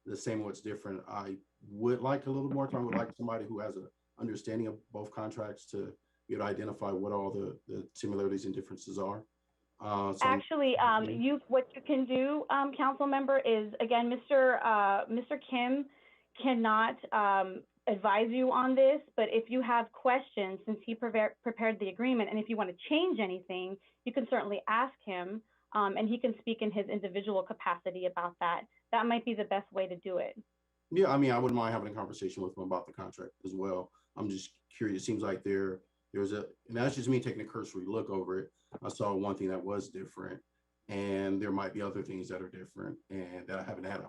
the same, what's different. I would like a little more time. I would like somebody who has an understanding of both contracts to be able to identify what all the similarities and differences are. Actually, what you can do, council member, is again, Mr. Kim cannot advise you on this, but if you have questions, since he prepared the agreement, and if you want to change anything, you can certainly ask him, and he can speak in his individual capacity about that. That might be the best way to do it. Yeah, I mean, I wouldn't mind having a conversation with him about the contract as well. I'm just curious. It seems like and that's just me taking a cursory look over it. I saw one thing that was different, and there might be other things that are different and that I haven't had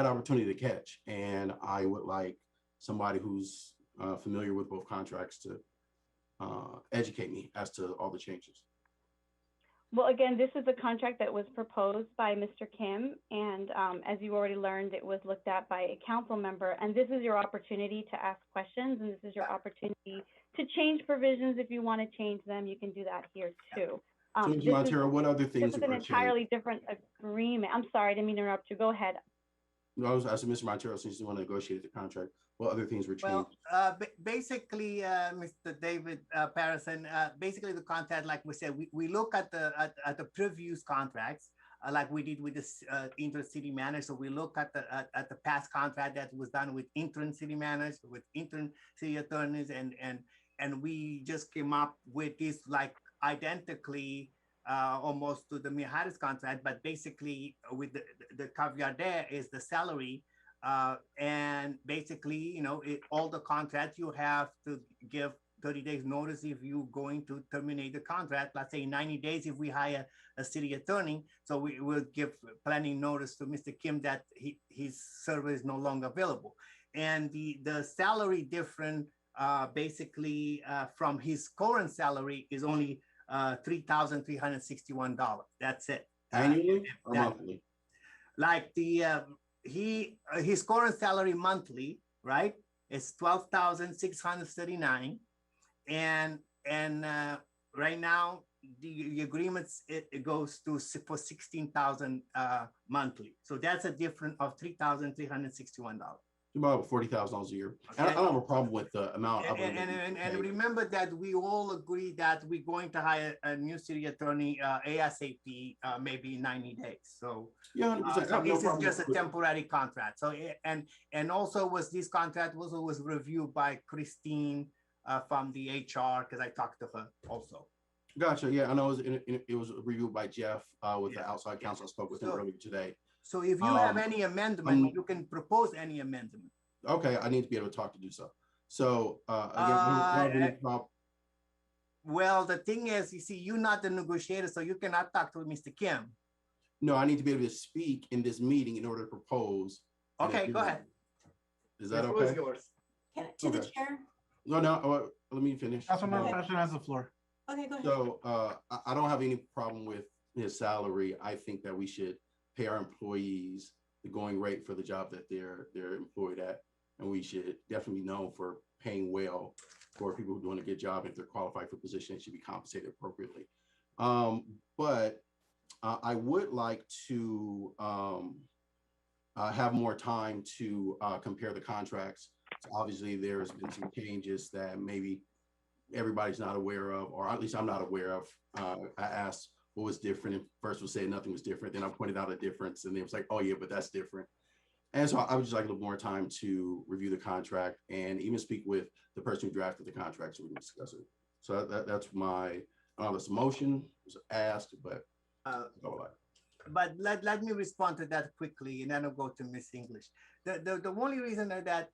opportunity to catch. And I would like somebody who's familiar with both contracts to educate me as to all the changes. Well, again, this is a contract that was proposed by Mr. Kim, and as you already learned, it was looked at by a council member, and this is your opportunity to ask questions, and this is your opportunity to change provisions. If you want to change them, you can do that here too. So, Montero, what other things? This is an entirely different agreement. I'm sorry, I didn't mean to interrupt you. Go ahead. No, I was asking Mr. Montero, since you want to negotiate the contract, what other things were changed? Well, basically, Mr. David Patterson, basically the contract, like we said, we look at the previous contracts, like we did with the inter-city manager. So we look at the past contract that was done with interim city managers, with interim city attorneys, and we just came up with this like identically almost to the Miyahira's contract, but basically with the caveat there is the salary. And basically, all the contracts you have to give 30 days notice if you're going to terminate the contract. Let's say 90 days if we hire a city attorney. So we will give planning notice to Mr. Kim that his service is no longer available. And the salary difference basically from his current salary is only $3,361. That's it. Annually or monthly? Like his current salary monthly, right, is $12,639, and right now the agreements it goes to for $16,000 monthly. So that's a difference of $3,361. About $40,000 a year. Okay. And I don't have a problem with the amount. And remember that we all agree that we're going to hire a new city attorney ASAP, maybe 90 days. So, so this is just a temporary contract. So and also this contract was reviewed by Christine from the HR, because I talked to her also. Gotcha. Yeah, I know it was reviewed by Jeff with the outside counsel. I spoke with him earlier today. So if you have any amendment, you can propose any amendment. Okay, I need to be able to talk to do so. So again, well, the thing is, you see, you're not the negotiator, so you cannot talk to Mr. Kim. No, I need to be able to speak in this meeting in order to propose. Okay, go ahead. Is that The floor is okay? yours. To the Okay. chair? No, let me finish. Councilmember Patterson has the floor. Okay, go ahead. So I don't have any problem with his salary. I think that we should pay our employees the going rate for the job that they're employed at. And we should definitely be known for paying well for people who are doing a good job. If they're qualified for position, it should be compensated appropriately. But I would like to have more time to compare the contracts. So obviously, there's been some changes that maybe everybody's not aware of, or at least I'm not aware of. I asked what was different, and first was saying nothing was different. Then I pointed out a difference, and they was like, "Oh yeah, but that's different." And so I would just like a little more time to review the contract and even speak with the person who drafted the contract so we can discuss it. So that's my, I don't know, this motion was asked, but But let me respond to that quickly, and then I'll go to Miss English. The only reason that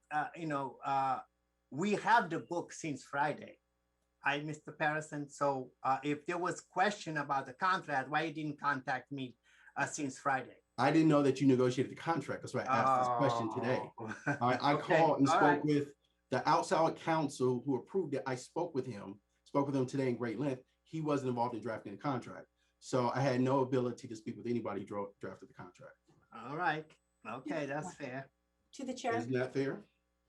we have the book since Friday, Mr. Patterson. So if there was question about the contract, why you didn't contact me since Friday? I didn't know that you negotiated the contract. That's why I asked this question today. I Okay, called and all spoke right. with the outside counsel who approved it. I spoke with him today in great length. He wasn't involved in drafting the contract. So I had no ability to speak with anybody who drafted the contract. All right. Okay, that's fair. To the chair. Isn't that fair?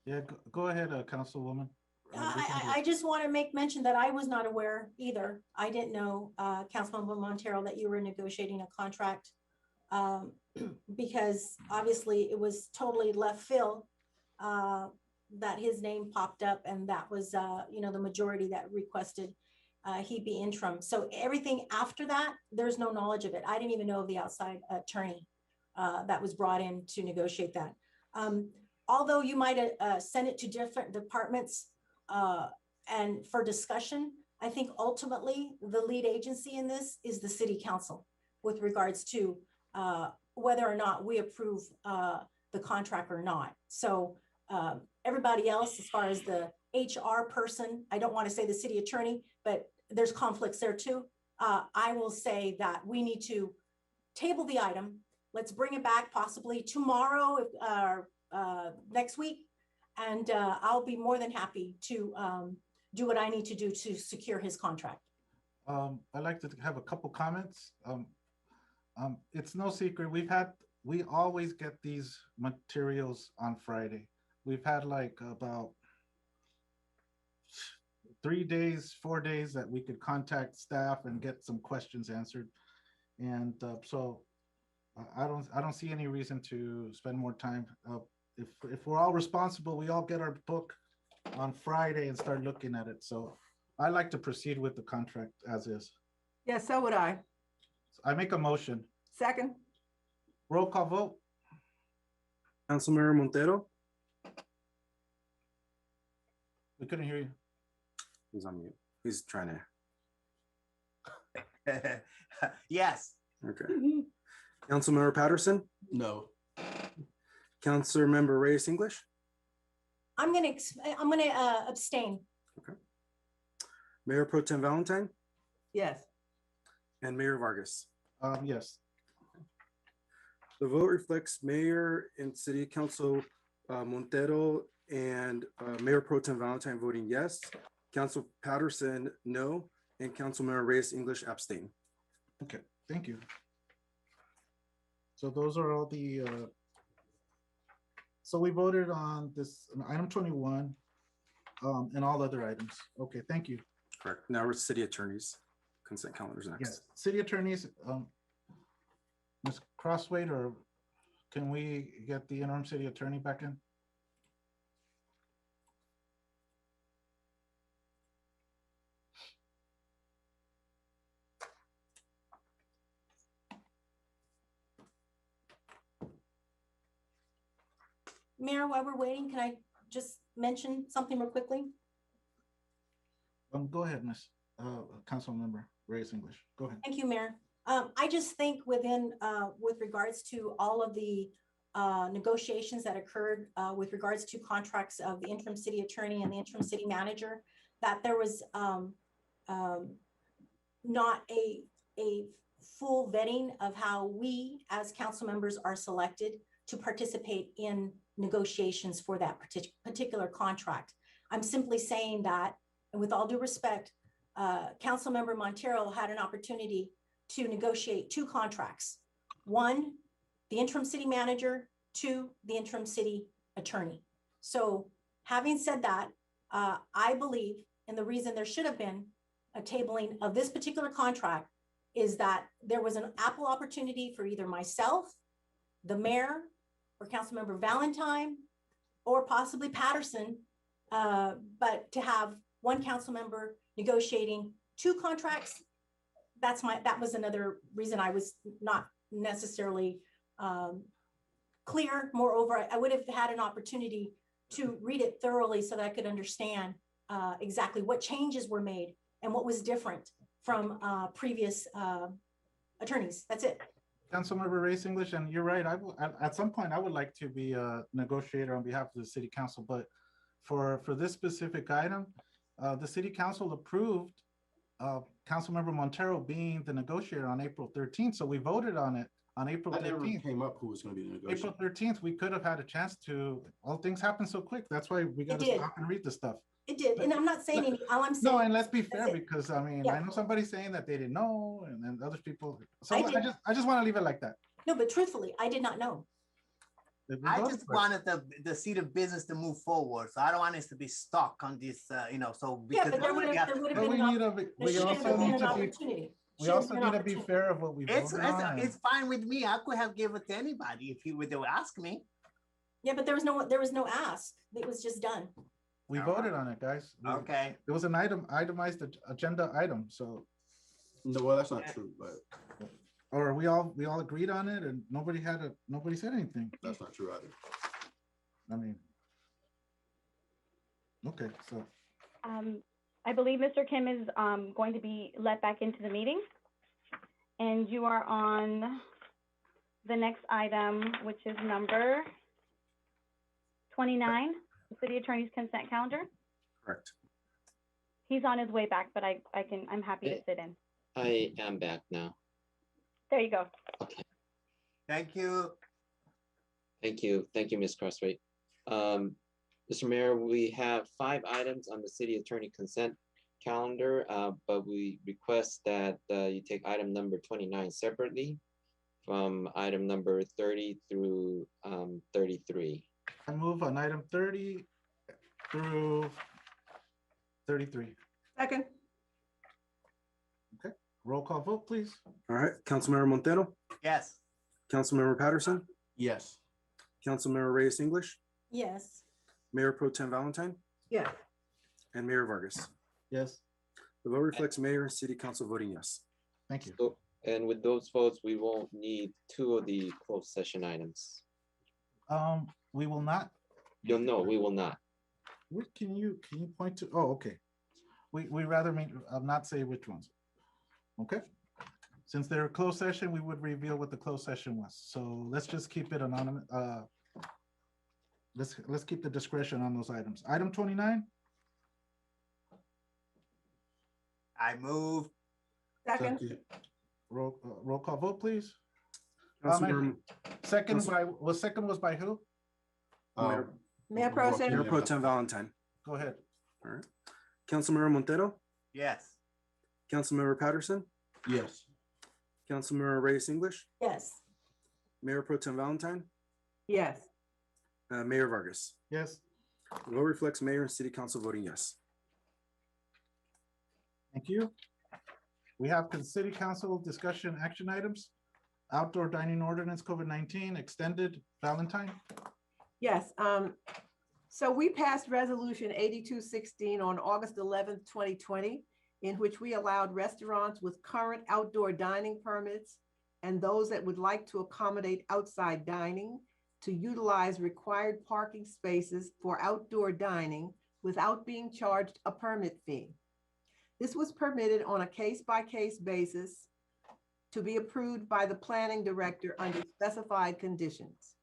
Yeah, go ahead, Councilwoman. I just want to make mention that I was not aware either. I didn't know, Councilwoman Montero, that you were negotiating a contract because obviously it was totally left field that his name popped up, and that was, the majority that requested he be interim. So everything after that, there's no knowledge of it. I didn't even know of the outside attorney that was brought in to negotiate that. Although you might send it to different departments and for discussion, I think ultimately the lead agency in this is the city council with regards to whether or not we approve the contract or not. So everybody else, as far as the HR person, I don't want to say the city attorney, but there's conflicts there too. I will say that we need to table the item. Let's bring it back possibly tomorrow next week. And I'll be more than happy to do what I need to do to secure his contract. I'd like to have a couple comments. It's no secret. We always get these materials on Friday. We've had like about 3 days, 4 days that we could contact staff and get some questions answered. And so I don't see any reason to spend more time. If we're all responsible, we all get our book on Friday and start looking at it. So I like to proceed with the contract as is. Yes, so would I. I make a motion. Second. Roll call vote. Councilmember Montero, We couldn't hear you. he's on mute. He's trying to. Yes. Okay. Councilmember Patterson? No. Councilmember Reyes English? I'm gonna abstain. Okay. Mayor Pro Tem Valentine? Yes. And Mayor Vargas? Yes. The vote reflects Mayor and City Council Montero and Mayor Pro Tem Valentine voting yes, Council Patterson no, and Councilmember Reyes English abstain. Okay, thank you. So those are all the, so we voted on this item 21 and all other items. Okay, thank you. Correct. Now we're city attorneys. Consent calendars next. Yes, city attorneys, Ms. Crosswade, or can we get the interim city attorney back in? Mayor, while we're waiting, can I just mention something real quickly? Go ahead, Ms. Councilmember Reyes English. Go ahead. Thank you, Mayor. I just think with regards to all of the negotiations that occurred with regards to contracts of the interim city attorney and the interim city manager, that there was not a full vetting of how we as council members are selected to participate in negotiations for that particular contract. I'm simply saying that, and with all due respect, Councilmember Montero had an opportunity to negotiate 2 contracts. 1, the interim city manager, 2, the interim city attorney. So having said that, I believe, and the reason there should have been a tabling of this particular contract is that there was an ample opportunity for either myself, the mayor, or Councilmember Valentine, or possibly Patterson, but to have one council member negotiating 2 contracts, that was another reason I was not necessarily clear. Moreover, I would have had an opportunity to read it thoroughly so that I could understand exactly what changes were made and what was different from previous attorneys. That's it. Councilmember Reyes English, and you're right. At some point I would like to be a negotiator on behalf of the city council, but for this specific item, the city council approved Councilmember Montero being the negotiator on April 13th. So we voted on it on April 13th. That never came up who was going to be the negotiator. April 13th, we could have had a chance to, all things happen so quick. That's why we got to stop and read the stuff. It did, and I'm not saying all I'm saying. No, and let's be fair, because I mean, I know somebody's saying that they didn't know, and then other people. So I just want to leave it like that. No, but truthfully, I did not know. I just wanted the seat of business to move forward, so I don't want us to be stuck on this, So yeah, but there would have been we also need to be. We also need to be fair of what we voted on. It's fine with me. I could have given it to anybody if they would ask me. Yeah, but there was no ask. It was just done. We voted on it, guys. Okay. It was an itemized agenda item, so. No, well, that's not true, but. Or we all agreed on it and nobody said anything. That's not true either. I mean. Okay, so. I believe Mr. Kim is going to be let back into the meeting. And you are on the next item, which is number 29, the city attorney's consent calendar. Correct. He's on his way back, but I'm happy to sit in. I am back now. There you go. Okay. Thank you. Thank you, Ms. Crossway. Mr. Mayor, we have 5 items on the city attorney consent calendar, but we request that you take item number 29 separately from item number 30 through 33. I move on item 30 through 33. Second. Okay, roll call vote, please. All right, Councilmember Montero, Yes. Councilmember Patterson, Yes. Councilmember Reyes English, Yes. Mayor Pro Tem Valentine, Yes. and Mayor Vargas. Yes. The vote reflects mayor and city council voting yes. Thank you. So, and with those votes, we won't need 2 of the closed session items. We will not. No, we will not. What can you point to? Oh, okay. We rather not say which ones. Okay. Since they're a closed session, we would reveal what the closed session was. So let's just keep it anonymous. Let's keep the discretion on those items. Item 29. I move. Second. Roll call vote, please. Councilmember, Second was by who? Mayor Pro Tem. Mayor Pro Tem Valentine. Go ahead. All right. Councilmember Montero, Yes. Councilmember Patterson, Yes. Councilmember Reyes English, Yes. Mayor Pro Tem Valentine, Yes. Mayor Vargas. Yes. The vote reflects mayor and city council voting yes. Thank you. We have city council discussion action items. Outdoor dining ordinance COVID-19 extended. Valentine. Yes. So we passed resolution 8216 on August 11th, 2020, in which we allowed restaurants with current outdoor dining permits and those that would like to accommodate outside dining to utilize required parking spaces for outdoor dining without being charged a permit fee. This was permitted on a case-by-case basis to be approved by the planning director under specified conditions.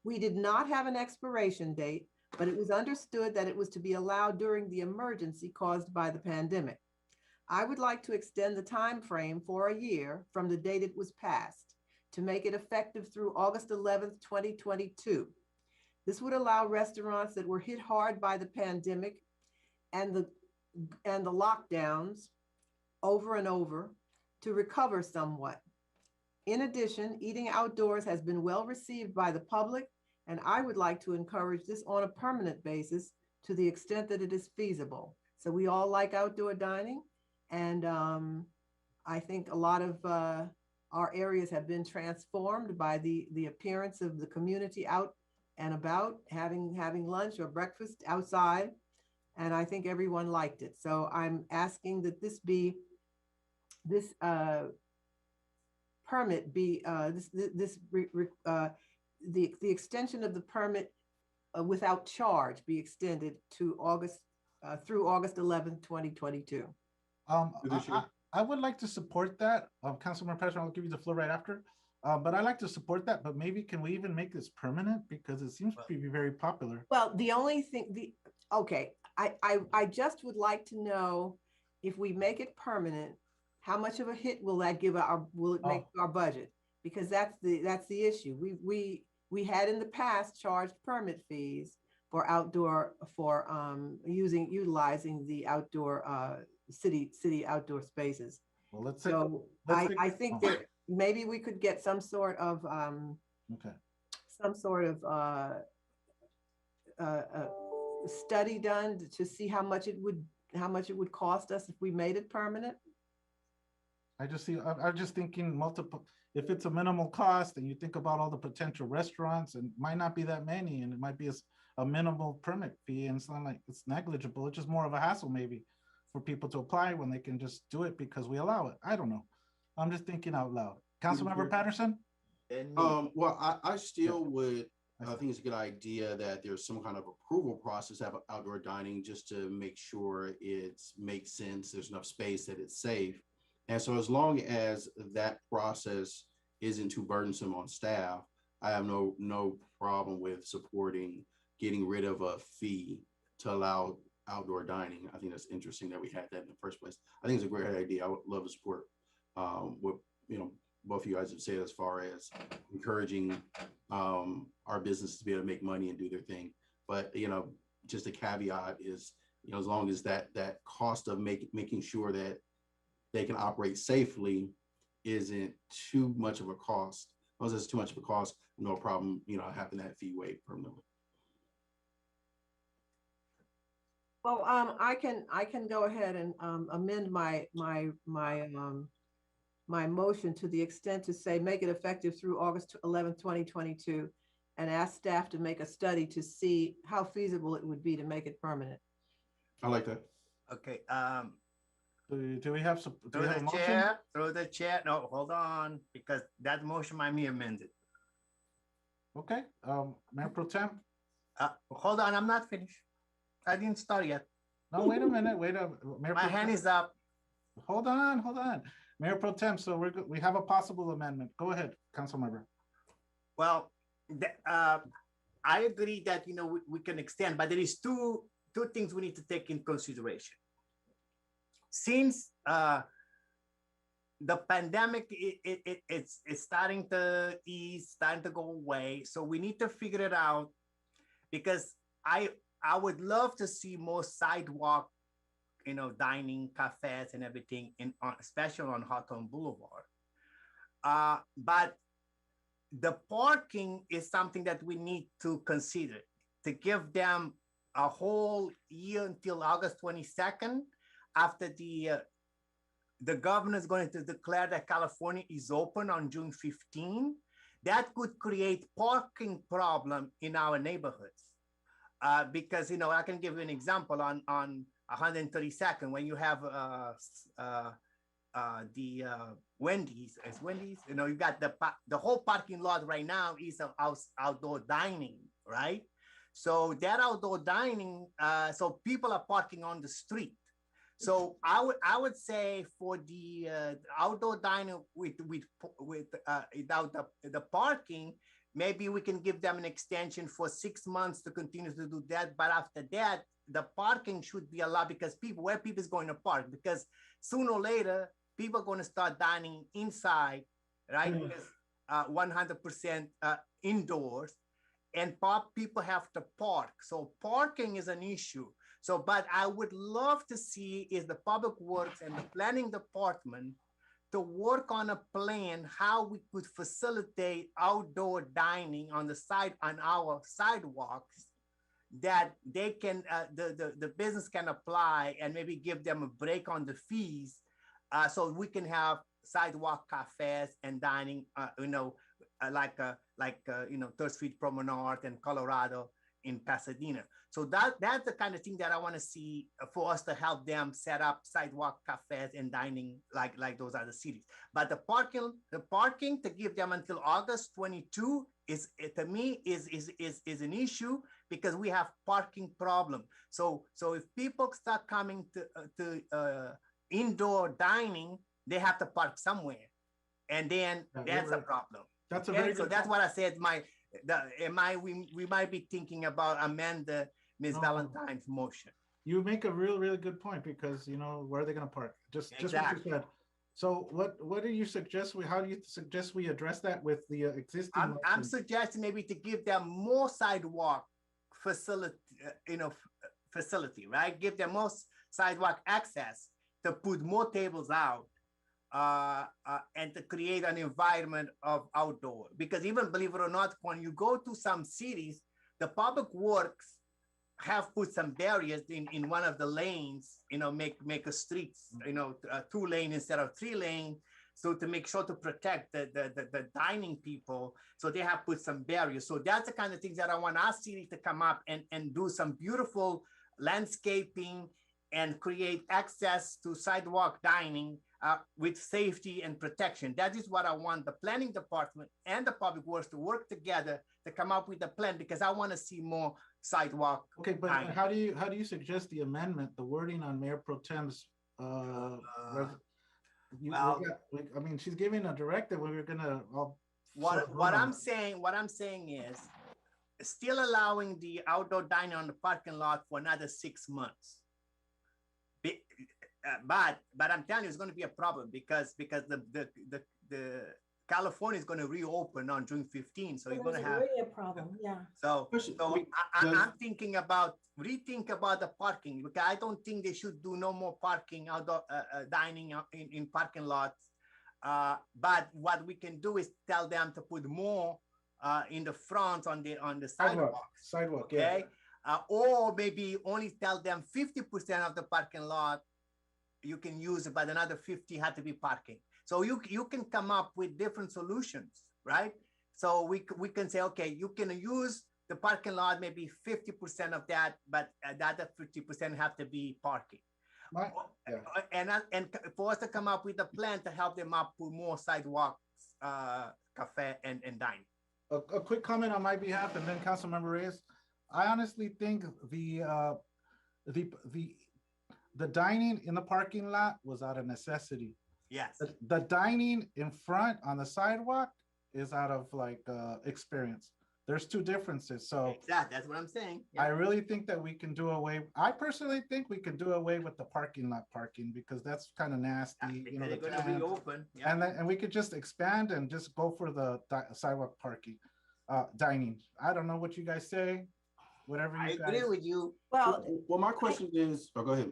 We did not have an expiration date, but it was understood that it was to be allowed during the emergency caused by the pandemic. I would like to extend the time frame for a year from the date it was passed to make it effective through August 11th, 2022. This would allow restaurants that were hit hard by the pandemic and the lockdowns over and over to recover somewhat. In addition, eating outdoors has been well received by the public, and I would like to encourage this on a permanent basis to the extent that it is feasible. So we all like outdoor dining, and I think a lot of our areas have been transformed by the appearance of the community out and about, having lunch or breakfast outside, and I think everyone liked it. So I'm asking that this permit be the extension of the permit without charge be extended to August through August 11th, 2022. I would like to support that. Councilmember President, I'll give you the floor right after. But I like to support that, but maybe can we even make this permanent? Because it seems to be very popular. Well, the only thing, okay, I just would like to know if we make it permanent, how much of a hit will that give will it make our budget? Because that's the issue. We had in the past charged permit fees for outdoor, for utilizing the outdoor city outdoor spaces. Well, let's I think that maybe we could get some sort of study done to see how much it would cost us if we made it permanent. I'm just thinking multiple, if it's a minimal cost and you think about all the potential restaurants, and might not be that many, and it might be a minimal permit fee, and it's not like it's negligible. It's just more of a hassle maybe for people to apply when they can just do it because we allow it. I don't know. I'm just thinking out loud. Councilmember Patterson? Well, I still would, I think it's a good idea that there's some kind of approval process of outdoor dining just to make sure it makes sense, there's enough space, that it's safe. And so as long as that process isn't too burdensome on staff, I have no problem with supporting getting rid of a fee to allow outdoor dining. I think that's interesting that we had that in the first place. I think it's a great idea. I would love to support what both of you guys have said as far as encouraging our businesses to be able to make money and do their thing. But just a caveat is, as long as that cost of making sure that they can operate safely isn't too much of a cost. As long as it's too much of a cost, no problem, having that fee waived permanently. Well, I can go ahead and amend my motion to the extent to say make it effective through August 11th, 2022, and ask staff to make a study to see how feasible it would be to make it permanent. I like that. Okay. Do we have some? Through the chair. No, hold on, because that motion might be amended. Okay. Mayor Pro Tem. Hold on, I'm not finished. I didn't start yet. No, wait a minute. Mayor My hand is up. Hold on. Mayor Pro Tem. So we have a possible amendment. Go ahead, Councilmember. Well, I agree that we can extend, but there is two things we need to take in consideration. Since the pandemic it's starting to ease, starting to go away, so we need to figure it out, because I would love to see more sidewalk, dining, cafes, and everything, especially on Hawthorne Boulevard. But the parking is something that we need to consider, to give them a whole year until August 22nd, after the governor is going to declare that California is open on June 15. That could create parking problem in our neighborhoods. Because, I can give you an example on 132nd, when you have the Wendy's, you got the whole parking lot right now is outdoor dining, right? So that outdoor dining, so people are parking on the street. So I would say for the outdoor dining without the parking, maybe we can give them an extension for 6 months to continue to do that. But after that, the parking should be allowed because where people is going to park, because sooner or later, people are going to start dining inside, right? Because 100% indoors, and people have to park. So parking is an issue. So, but I would love to see is the Public Works and the Planning Department to work on a plan how we could facilitate outdoor dining on our sidewalks, that they can the business can apply and maybe give them a break on the fees, so we can have sidewalk cafes and dining, like 3rd Street Promenade in Colorado, in Pasadena. So that's the kind of thing that I want to see for us to help them set up sidewalk cafes and dining like those other cities. But the parking to give them until August 22 is, to me, is an issue, because we have parking problem. So if people start coming to indoor dining, they have to park somewhere, and then that's a problem. That's okay? a very so good that's what I said. We might be thinking about amend Ms. Valentine's motion. You make a really good point, because where are they going to park? Just what you said. So what do you suggest? How do you suggest we address that with the existing? I'm suggesting maybe to give them more sidewalk facility, right? Give them more sidewalk access, to put more tables out, and to create an environment of outdoor. Because even, believe it or not, when you go to some cities, the Public Works have put some barriers in one of the lanes, make a streets, 2 lane instead of 3 lane. So to make sure to protect the dining people, so they have put some barriers. So that's the kind of things that I want our city to come up and do some beautiful landscaping and create access to sidewalk dining with safety and protection. That is what I want the Planning Department and the Public Works to work together to come up with a plan, because I want to see more sidewalk. Okay, but dining. How do you suggest the amendment, the wording on Mayor Pro Tem's? I mean, she's giving a directive. We're gonna. What I'm saying is, still allowing the outdoor dining on the parking lot for another 6 months. But I'm telling you, it's going to be a problem, because the California is going to reopen on June 15th, so you're going to have really a problem. Yeah. So I'm thinking about rethink about the parking, because I don't think they should do no more parking outdoor dining in parking lots. But what we can do is tell them to put more in the front on the sidewalk. Okay. Yeah. Or maybe only tell them 50% of the parking lot you can use it, but another 50 had to be parking. So you can come up with different solutions, right? So we can say, okay, you can use the parking lot, maybe 50% of that, but the other 50% have to be parking. And for us to come up with a plan to help them up with more sidewalks, cafe and dining. A quick comment on my behalf, and then Councilmember Reyes. I honestly think the dining in the parking lot was out of necessity. Yes. The dining in front on the sidewalk is out of experience. There's 2 differences. So exactly, that's what I'm saying. Yeah. I really think that we can do away. I personally think we can do away with the parking lot parking, because that's kind of nasty. They're going to reopen. Yeah. And we could just expand and just go for the sidewalk parking, dining. I don't know what you guys say. Whatever you agree with you. Well, my question is, go ahead.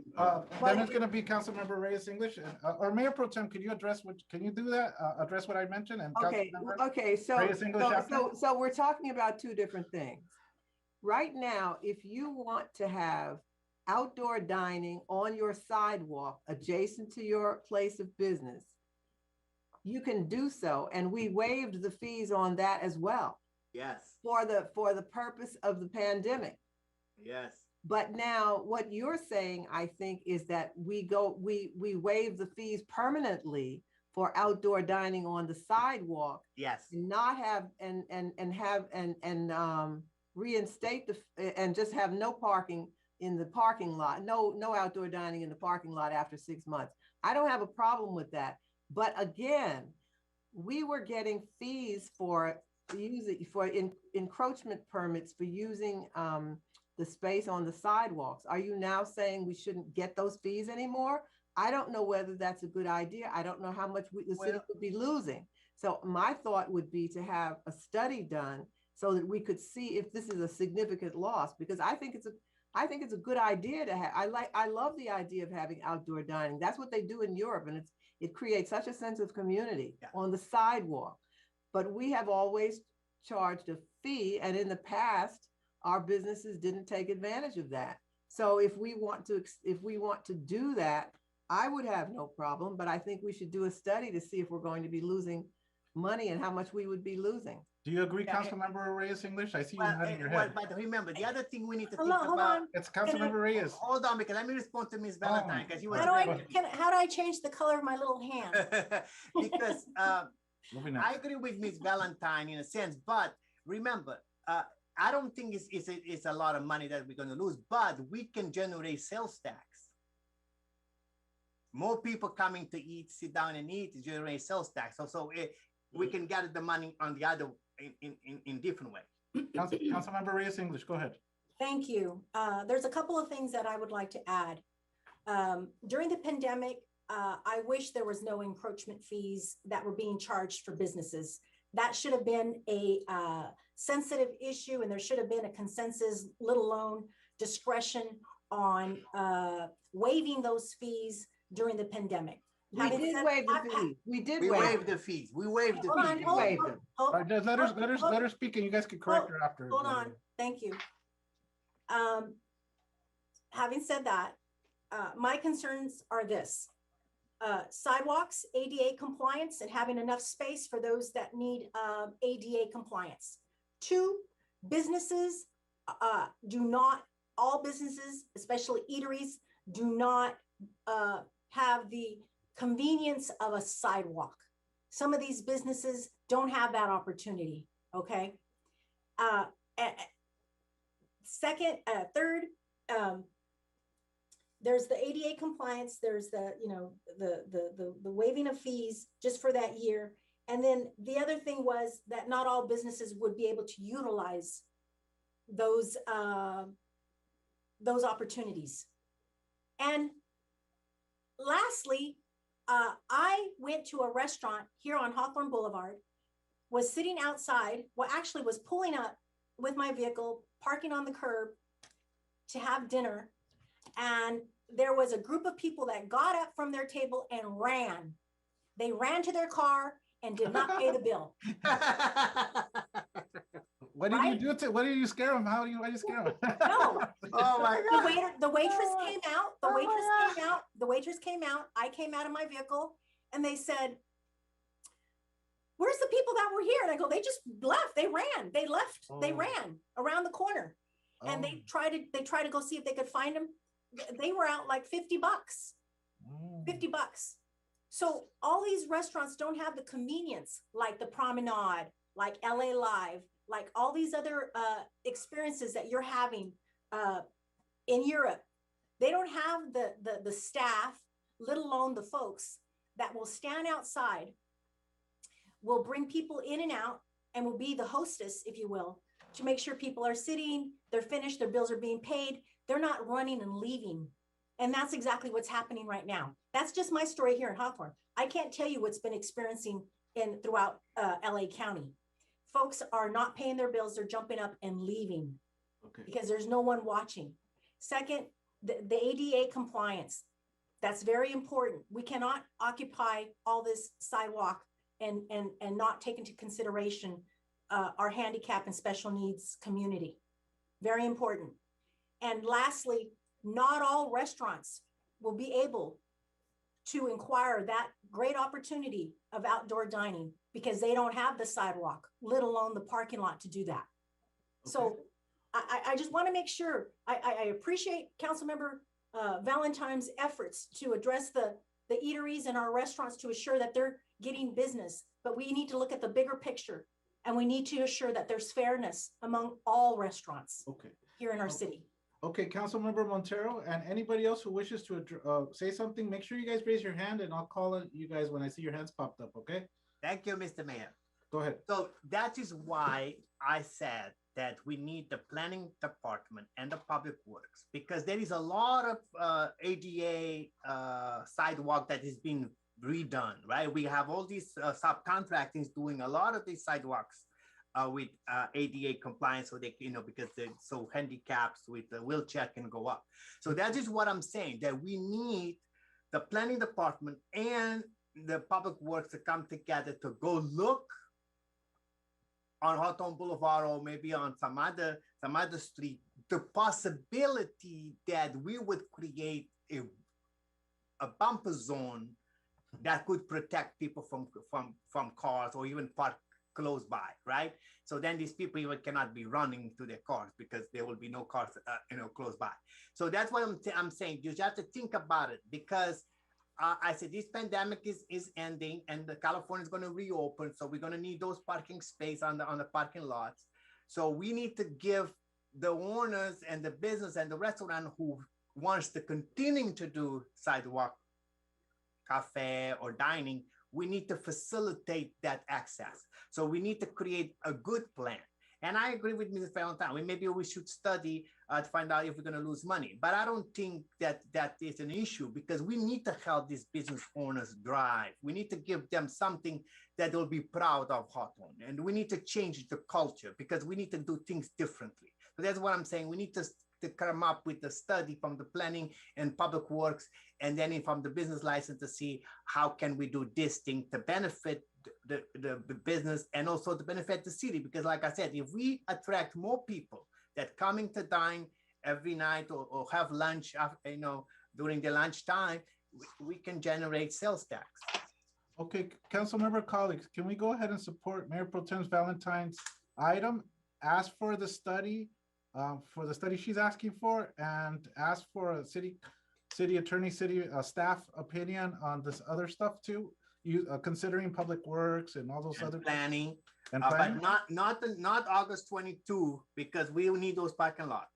Then it's going to be Councilmember Reyes English, or Mayor Pro Tem. Can you address can you do that? Address what I mentioned? And okay. So we're talking about 2 different things. Right now, if you want to have outdoor dining on your sidewalk adjacent to your place of business, you can do so, and we waived the fees on that as well. Yes. For the purpose of the pandemic. Yes. But now what you're saying, I think, is that we waive the fees permanently for outdoor dining on the sidewalk. Yes. And not have reinstate and just have no parking in the parking lot, no outdoor dining in the parking lot after 6 months. I don't have a problem with that. But again, we were getting fees for encroachment permits for using the space on the sidewalks. Are you now saying we shouldn't get those fees anymore? I don't know whether that's a good idea. I don't know how much the city would be losing. So my thought would be to have a study done so that we could see if this is a significant loss, because I think it's a good idea to have. I love the idea of having outdoor dining. That's what they do in Europe, and it creates such a sense of community on the sidewalk. But we have always charged a fee, and in the past, our businesses didn't take advantage of that. So if we want to do that, I would have no problem, but I think we should do a study to see if we're going to be losing money and how much we would be losing. Do you agree, Councilmember Reyes English? I see you nodding your head. But remember, the other thing we need to Hold think on, hold about. on. It's Councilmember Reyes. Hold on, because let me respond to Ms. Valentine, because you was. How do I change the color of my little hand? Because I agree with Ms. Valentine in a sense, but remember, I don't think it's a lot of money that we're going to lose, but we can generate sales tax. More people coming to eat, sit down and eat, generate sales tax. So we can get the money on the other in different way. Councilmember Reyes English, go ahead. Thank you. There's a couple of things that I would like to add. During the pandemic, I wish there was no encroachment fees that were being charged for businesses. That should have been a sensitive issue, and there should have been a consensus, let alone discretion on waiving those fees during the pandemic. We did waive the fees. We waived the fees. We waived the fees. Let her speak, and you guys can correct her after. Hold on. Thank you. Having said that, my concerns are this. Sidewalks, ADA compliance, and having enough space for those that need ADA compliance. 2, businesses all businesses, especially eateries, do not have the convenience of a sidewalk. Some of these businesses don't have that opportunity, okay? Third, there's the ADA compliance, there's the waiving of fees just for that year. And then the other thing was that not all businesses would be able to utilize those opportunities. And lastly, I went to a restaurant here on Hawthorne Boulevard, was sitting outside, actually was pulling up with my vehicle, parking on the curb to have dinner. And there was a group of people that got up from their table and ran. They ran to their car and did not pay the bill. What did you do what did you scare them? Why did you scare them? No. Oh my God. The waitress came out. The waitress came out. I came out of my vehicle and they said, "Where's the people that were here?" And I go, "They just left. They ran. They left. They ran around the corner." And they tried to go see if they could find them. They were out like $50. $50. So all these restaurants don't have the convenience like the Promenade, like LA Live, like all these other experiences that you're having in Europe. They don't have the staff, let alone the folks that will stand outside, will bring people in and out, and will be the hostess, if you will, to make sure people are sitting, they're finished, their bills are being paid, they're not running and leaving. And that's exactly what's happening right now. That's just my story here in Hawthorne. I can't tell you what's been experiencing throughout LA County. Folks are not paying their bills, they're jumping up and leaving because there's no one watching. Second, the ADA compliance, that's very important. We cannot occupy all this sidewalk and not take into consideration our handicap and special needs community. Very important. And lastly, not all restaurants will be able to inquire that great opportunity of outdoor dining because they don't have the sidewalk, let alone the parking lot to do that. Okay. So I just want to make sure, I appreciate Councilmember Valentine's efforts to address the eateries and our restaurants to assure that they're getting business, but we need to look at the bigger picture and we need to assure that there's fairness among all restaurants here in our city. Okay, Councilmember Montero, and anybody else who wishes to say something, make sure you guys raise your hand and I'll call on you guys when I see your hands popped up, okay? Thank you, Mr. Mayor. Go ahead. So that is why I said that we need the planning department and the public works, because there is a lot of ADA sidewalk that is being redone, right? We have all these subcontractors doing a lot of these sidewalks with ADA compliance, so they, because they're so handicaps with the wheelchair can go up. So that is what I'm saying, that we need the planning department and the public works to come together to go look on Hawthorne Boulevard or maybe on some other street, the possibility that we would create a bumper zone that could protect people from cars or even park close by, right? So then these people even cannot be running to their cars because there will be no cars, close by. So that's what I'm saying. You just have to think about it, because I said this pandemic is ending and California is going to reopen. So we're going to need those parking space on the parking lots. So we need to give the owners and the business and the restaurant who wants to continue to do sidewalk, cafe or dining, we need to facilitate that access. So we need to create a good plan. And I agree with Mrs. Valentine. Maybe we should study to find out if we're going to lose money. But I don't think that is an issue, because we need to help these business owners drive. We need to give them something that they'll be proud of Hawthorne. And we need to change the culture, because we need to do things differently. So that's what I'm saying. We need to come up with a study from the planning and public works, and then from the business license to see how can we do this thing to benefit the business and also to benefit the city. Because like I said, if we attract more people that coming to dine every night or have lunch, during the lunchtime, we can generate sales tax. Okay, council member colleagues, can we go ahead and support Mayor Pro Tem Valentine's item? Ask for the study she's asking for, and ask for a city attorney, staff opinion on this other stuff too. Considering public works and all those other planning, and planning? But not August 22, because we will need those parking lots.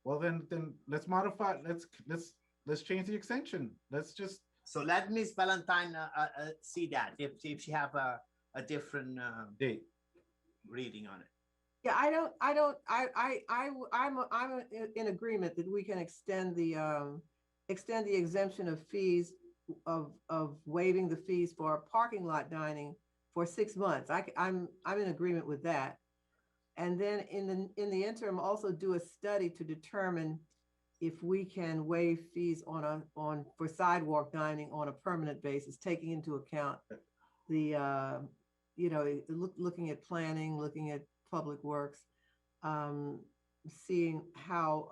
Well, then let's modify. Let's change the extension. Let's just. So let Ms. Valentine see that if she have a different date reading on it. Yeah, I'm in agreement that we can extend the exemption of fees of waiving the fees for parking lot dining for 6 months. I'm in agreement with that. And then in the interim, also do a study to determine if we can waive fees for sidewalk dining on a permanent basis, taking into account the looking at planning, looking at public works, seeing how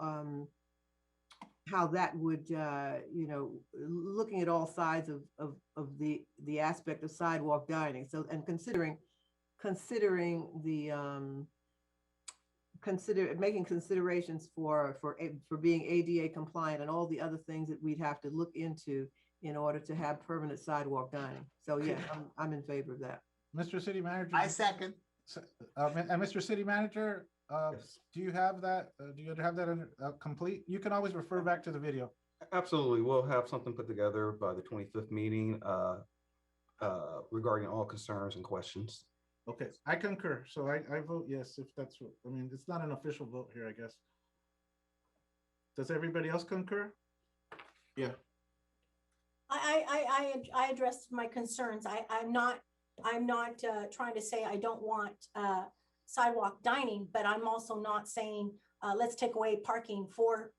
that would, looking at all sides of the aspect of sidewalk dining. So, and considering making considerations for being ADA compliant and all the other things that we'd have to look into in order to have permanent sidewalk dining. So yeah, I'm in favor of that. Mr. City Manager. I second. And Mr. City Manager, yes. Do you have that? Do you have that complete? You can always refer back to the video. Absolutely. We'll have something put together by the 25th meeting regarding all concerns and questions. Okay, I concur. So I vote yes, if that's what, it's not an official vote here, I guess. Does everybody else concur? Yeah. I addressed my concerns. I'm not trying to say I don't want sidewalk dining, but I'm also not saying let's take away parking for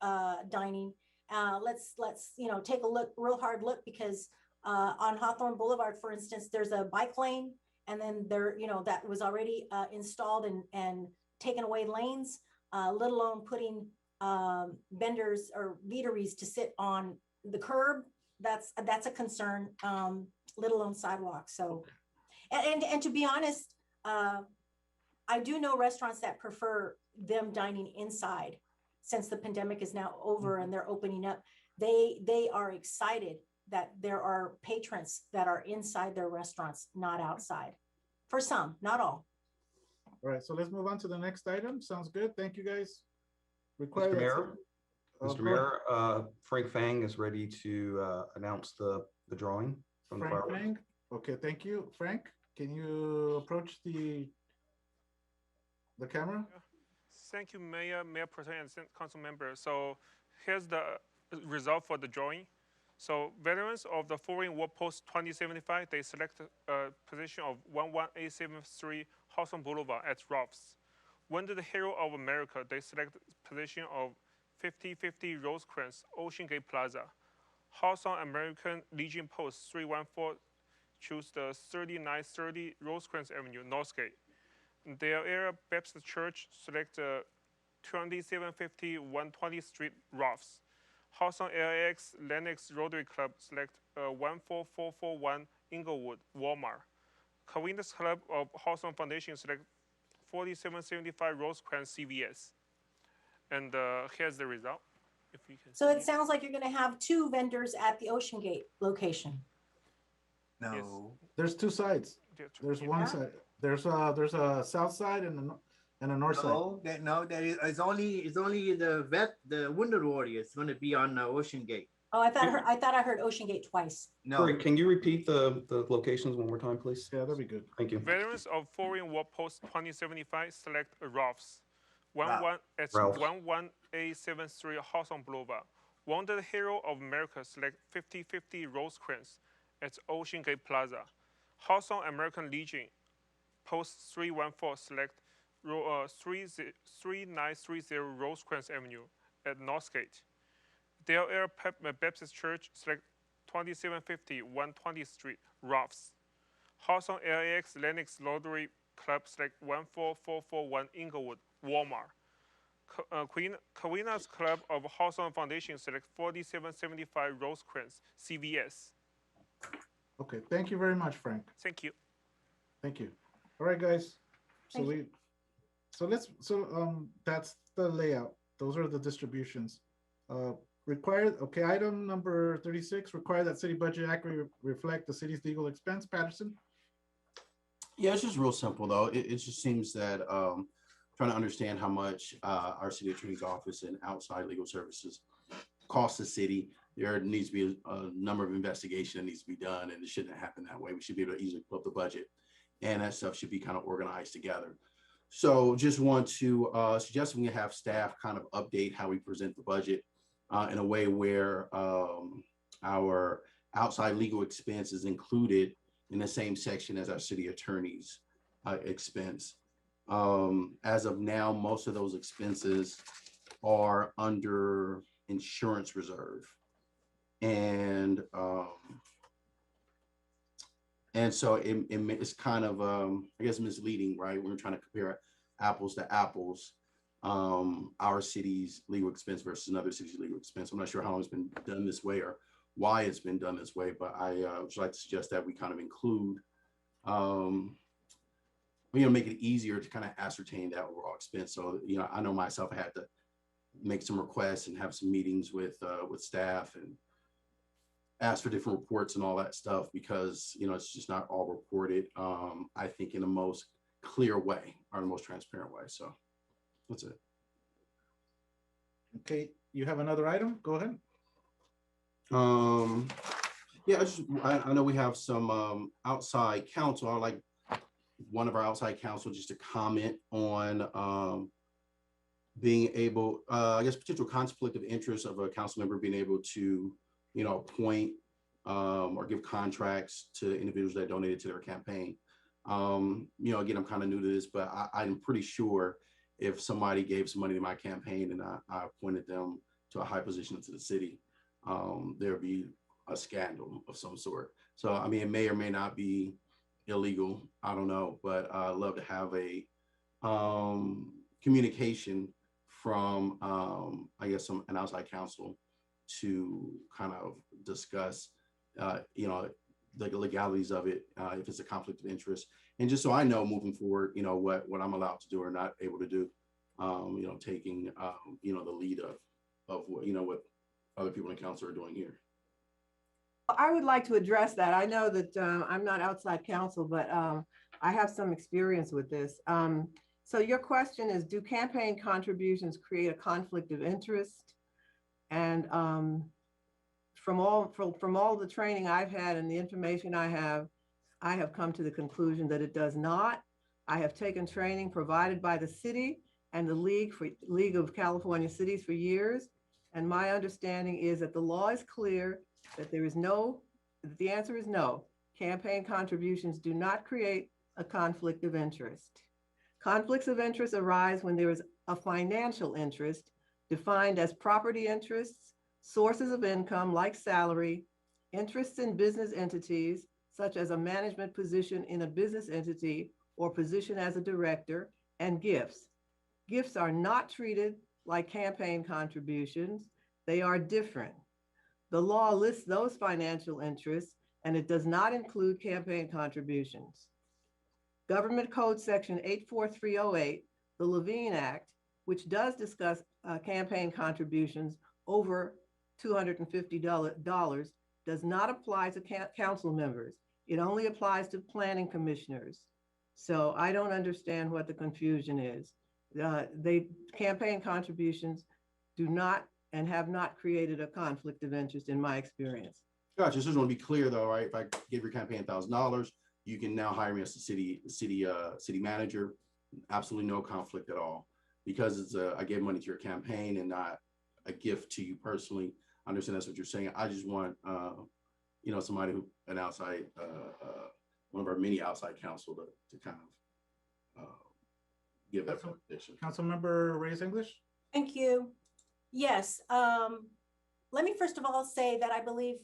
dining. Let's take a real hard look, because on Hawthorne Boulevard, for instance, there's a bike lane, and then that was already installed and taken away lanes, let alone putting vendors or eateries to sit on the curb. That's a concern, let alone sidewalks. So. And to be honest, I do know restaurants that prefer them dining inside, since the pandemic is now over and they're opening up. They are excited that there are patrons that are inside their restaurants, not outside. For some, not all. All right, so let's move on to the next item. Sounds good. Thank you, guys. Mr. Mayor, Frank Fang is ready to announce the drawing from Frank Fang. Okay, thank you, Frank. can you approach the camera? Thank you, Mayor, Mayor Pro Tem, and Council Member. So here's the result for the drawing. So veterans of the Foreign War Post 2075, they select a position of 11873 Hawthorne Boulevard at Rolfs. Wounded Hero of America, they select position of 5050 Rosecrans, Ocean Gate Plaza. Hawthorne American Legion Post 314, choose the 3930 Rosecrans Avenue, Northgate. Their area Baptist Church, select 2750 120th Street, Rolfs. Hawthorne LAX Lennox Rotary Club, select 14441 Inglewood, Walmart. Covina's Club of Hawthorne Foundation, select 4775 Rosecrans, CVS. And here's the result. If you can So see it sounds like you're gonna have two vendors at the Ocean Gate location. No. Yes. There's two sides. There's one side. There's a south side and a north side. It's only the Wounded Warriors going to be on Ocean Gate. Oh, I thought I heard Ocean Gate twice. No. Corey, can you repeat the locations one more time, please? Yeah, that'd be good. Thank you. Veterans of Foreign War Post 2075, select Rolfs. It's Ralphs. 11873 Hawthorne Boulevard. Wounded Hero of America, select 5050 Rosecrans at Ocean Gate Plaza. Hawthorne American Legion, Post 314, select 3930 Rosecrans Avenue at Northgate. Del Air Baptist Church, select 2750 120th Street, Rolfs. Hawthorne LAX Lennox Rotary Club, select 14441 Inglewood, Walmart. Covina's Club of Hawthorne Foundation, select 4775 Rosecrans, CVS. Okay, thank you very much, Frank. Thank you. Thank you. All right, guys. So Thank that's the layout. Those are the distributions. Required, okay, item number 36, require that city budget accurately reflect the city's legal expense. Patterson? Yeah, it's just real simple though. It just seems that trying to understand how much our city attorney's office and outside legal services cost the city. There needs to be a number of investigations that needs to be done, and it shouldn't happen that way. We should be able to easily pull up the budget, and that stuff should be kind of organized together. So just want to suggest we can have staff kind of update how we present the budget in a way where our outside legal expense is included in the same section as our city attorney's expense. As of now, most of those expenses are under insurance reserve. And so it's kind of, I guess, misleading, right? We're trying to compare apples to apples, our city's legal expense versus another city's legal expense. I'm not sure how long it's been done this way or why it's been done this way, but I would like to suggest that we kind of include, make it easier to kind of ascertain that overall expense. So, I know myself, I had to make some requests and have some meetings with staff and ask for different reports and all that stuff because, it's just not all reported, I think, in the most clear way or the most transparent way. So that's it. Okay, you have another item? Go ahead. Yeah, I know we have some outside counsel. I'd like one of our outside counsel just to comment on being able, I guess, potential conflict of interest of a council member being able to, appoint or give contracts to individuals that donated to their campaign. Again, I'm kind of new to this, but I'm pretty sure if somebody gave some money to my campaign and I appointed them to a high position into the city, there'd be a scandal of some sort. So, I mean, it may or may not be illegal. I don't know, but I'd love to have a communication from, I guess, an outside counsel to kind of discuss, the legalities of it, if it's a conflict of interest, and just so I know moving forward, what I'm allowed to do or not able to do, taking, the lead of what other people in council are doing here. I would like to address that. I know that I'm not outside counsel, but I have some experience with this. So your question is, do campaign contributions create a conflict of interest? And from all the training I've had and the information I have, I have come to the conclusion that it does not. I have taken training provided by the city and the League of California Cities for years. And my understanding is that the law is clear, that the answer is no. Campaign contributions do not create a conflict of interest. Conflicts of interest arise when there is a financial interest defined as property interests, sources of income like salary, interests in business entities, such as a management position in a business entity or position as a director, and gifts. Gifts are not treated like campaign contributions. They are different. The law lists those financial interests, and it does not include campaign contributions. Government Code Section 84308, the Levine Act, which does discuss campaign contributions over $250, does not apply to council members. It only applies to planning commissioners. So I don't understand what the confusion is. Campaign contributions do not and have not created a conflict of interest in my experience. Gotcha. Just want to be clear though, right? If I give your campaign $1,000, you can now hire me as the city manager. Absolutely no conflict at all, because it's I gave money to your campaign and not a gift to you personally. I understand that's what you're saying. I just want somebody an outside one of our many outside counsel to kind of give that recommendation. Councilmember Reyes English. Thank you. Yes. Let me first of all say that I believe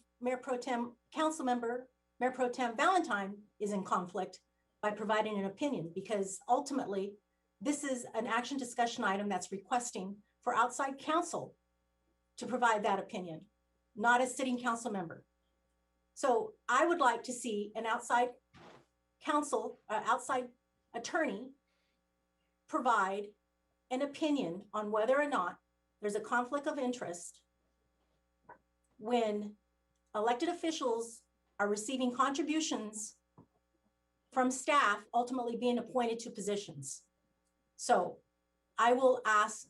Councilmember Mayor Pro Tem Valentine is in conflict by providing an opinion, because ultimately this is an action discussion item that's requesting for outside counsel to provide that opinion, not a sitting council member. So I would like to see an outside counsel, outside attorney provide an opinion on whether or not there's a conflict of interest when elected officials are receiving contributions from staff ultimately being appointed to positions. So I will ask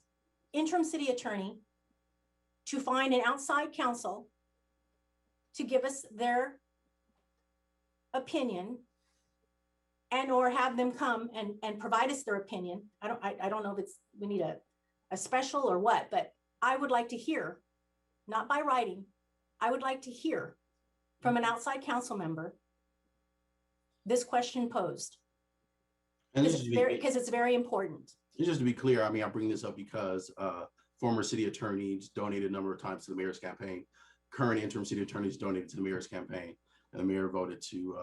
interim city attorney to find an outside counsel to give us their opinion, and or have them come and provide us their opinion. I don't know if we need a special or what, but I would like to hear, not by writing, I would like to hear from an outside council member this question posed. Because it's very important. Just to be clear, I mean, I bring this up because former city attorneys donated a number of times to the mayor's campaign. Current interim city attorneys donated to the mayor's campaign, and the mayor voted to,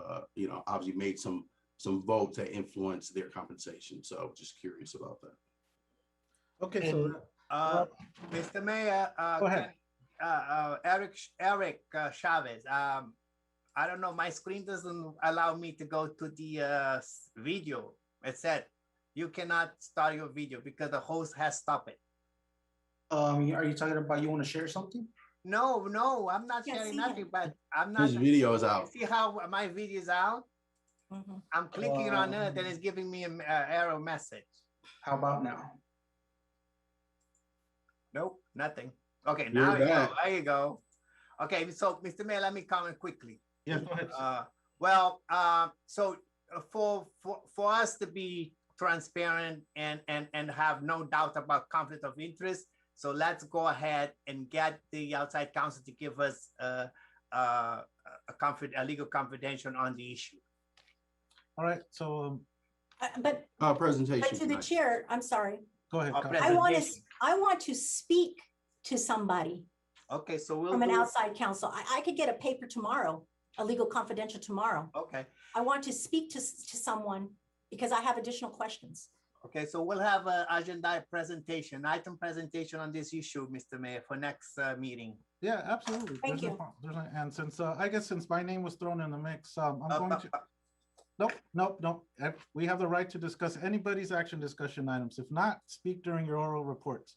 obviously made some votes that influence their compensation. So just curious about that. Okay, so Mr. Mayor, go ahead. Eric Chavez. I don't know, my screen doesn't allow me to go to the video. It said you cannot start your video because the host has stopped it. Are you talking about you want to share something? No, I'm not sharing nothing, but I'm not. His video is out. See how my video is out? Mm-hmm. I'm clicking on it, and it's giving me an error message. How about now? Nope, nothing. Okay, now there you go. Okay, so Mr. Mayor, let me comment quickly. Yeah, go ahead. So for us to be transparent and have no doubt about conflict of interest, so let's go ahead and get the outside counsel to give us a legal confidential on the issue. All right, so but presentation. But to the chair, I'm sorry. Go ahead. I want to speak to somebody. Okay, so from an outside counsel. I could get a paper tomorrow, a legal confidential tomorrow. Okay. I want to speak to someone because I have additional questions. Okay, so we'll have an agenda presentation, item presentation on this issue, Mr. Mayor, for next meeting. Yeah, absolutely. Thank you. And since I guess since my name was thrown in the mix, I'm going to. Nope. We have the right to discuss anybody's action discussion items. If not, speak during your oral reports.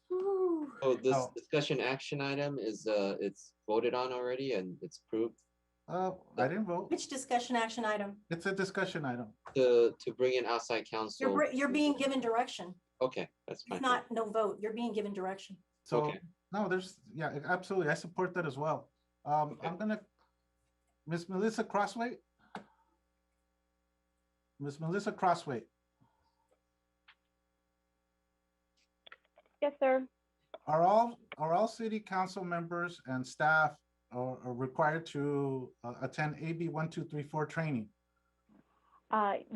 So this discussion action item is it's voted on already and it's approved. I didn't vote. Which discussion action item? It's a discussion item. To bring in outside counsel. You're being given direction. Okay, that's fine. It's not no vote. You're being given direction. So okay. No, absolutely. I support that as well. Okay. I'm gonna, Miss Melissa Crossway. Ms. Melissa Crossway. Yes, sir. Are all city council members and staff are required to attend AB 1234 training?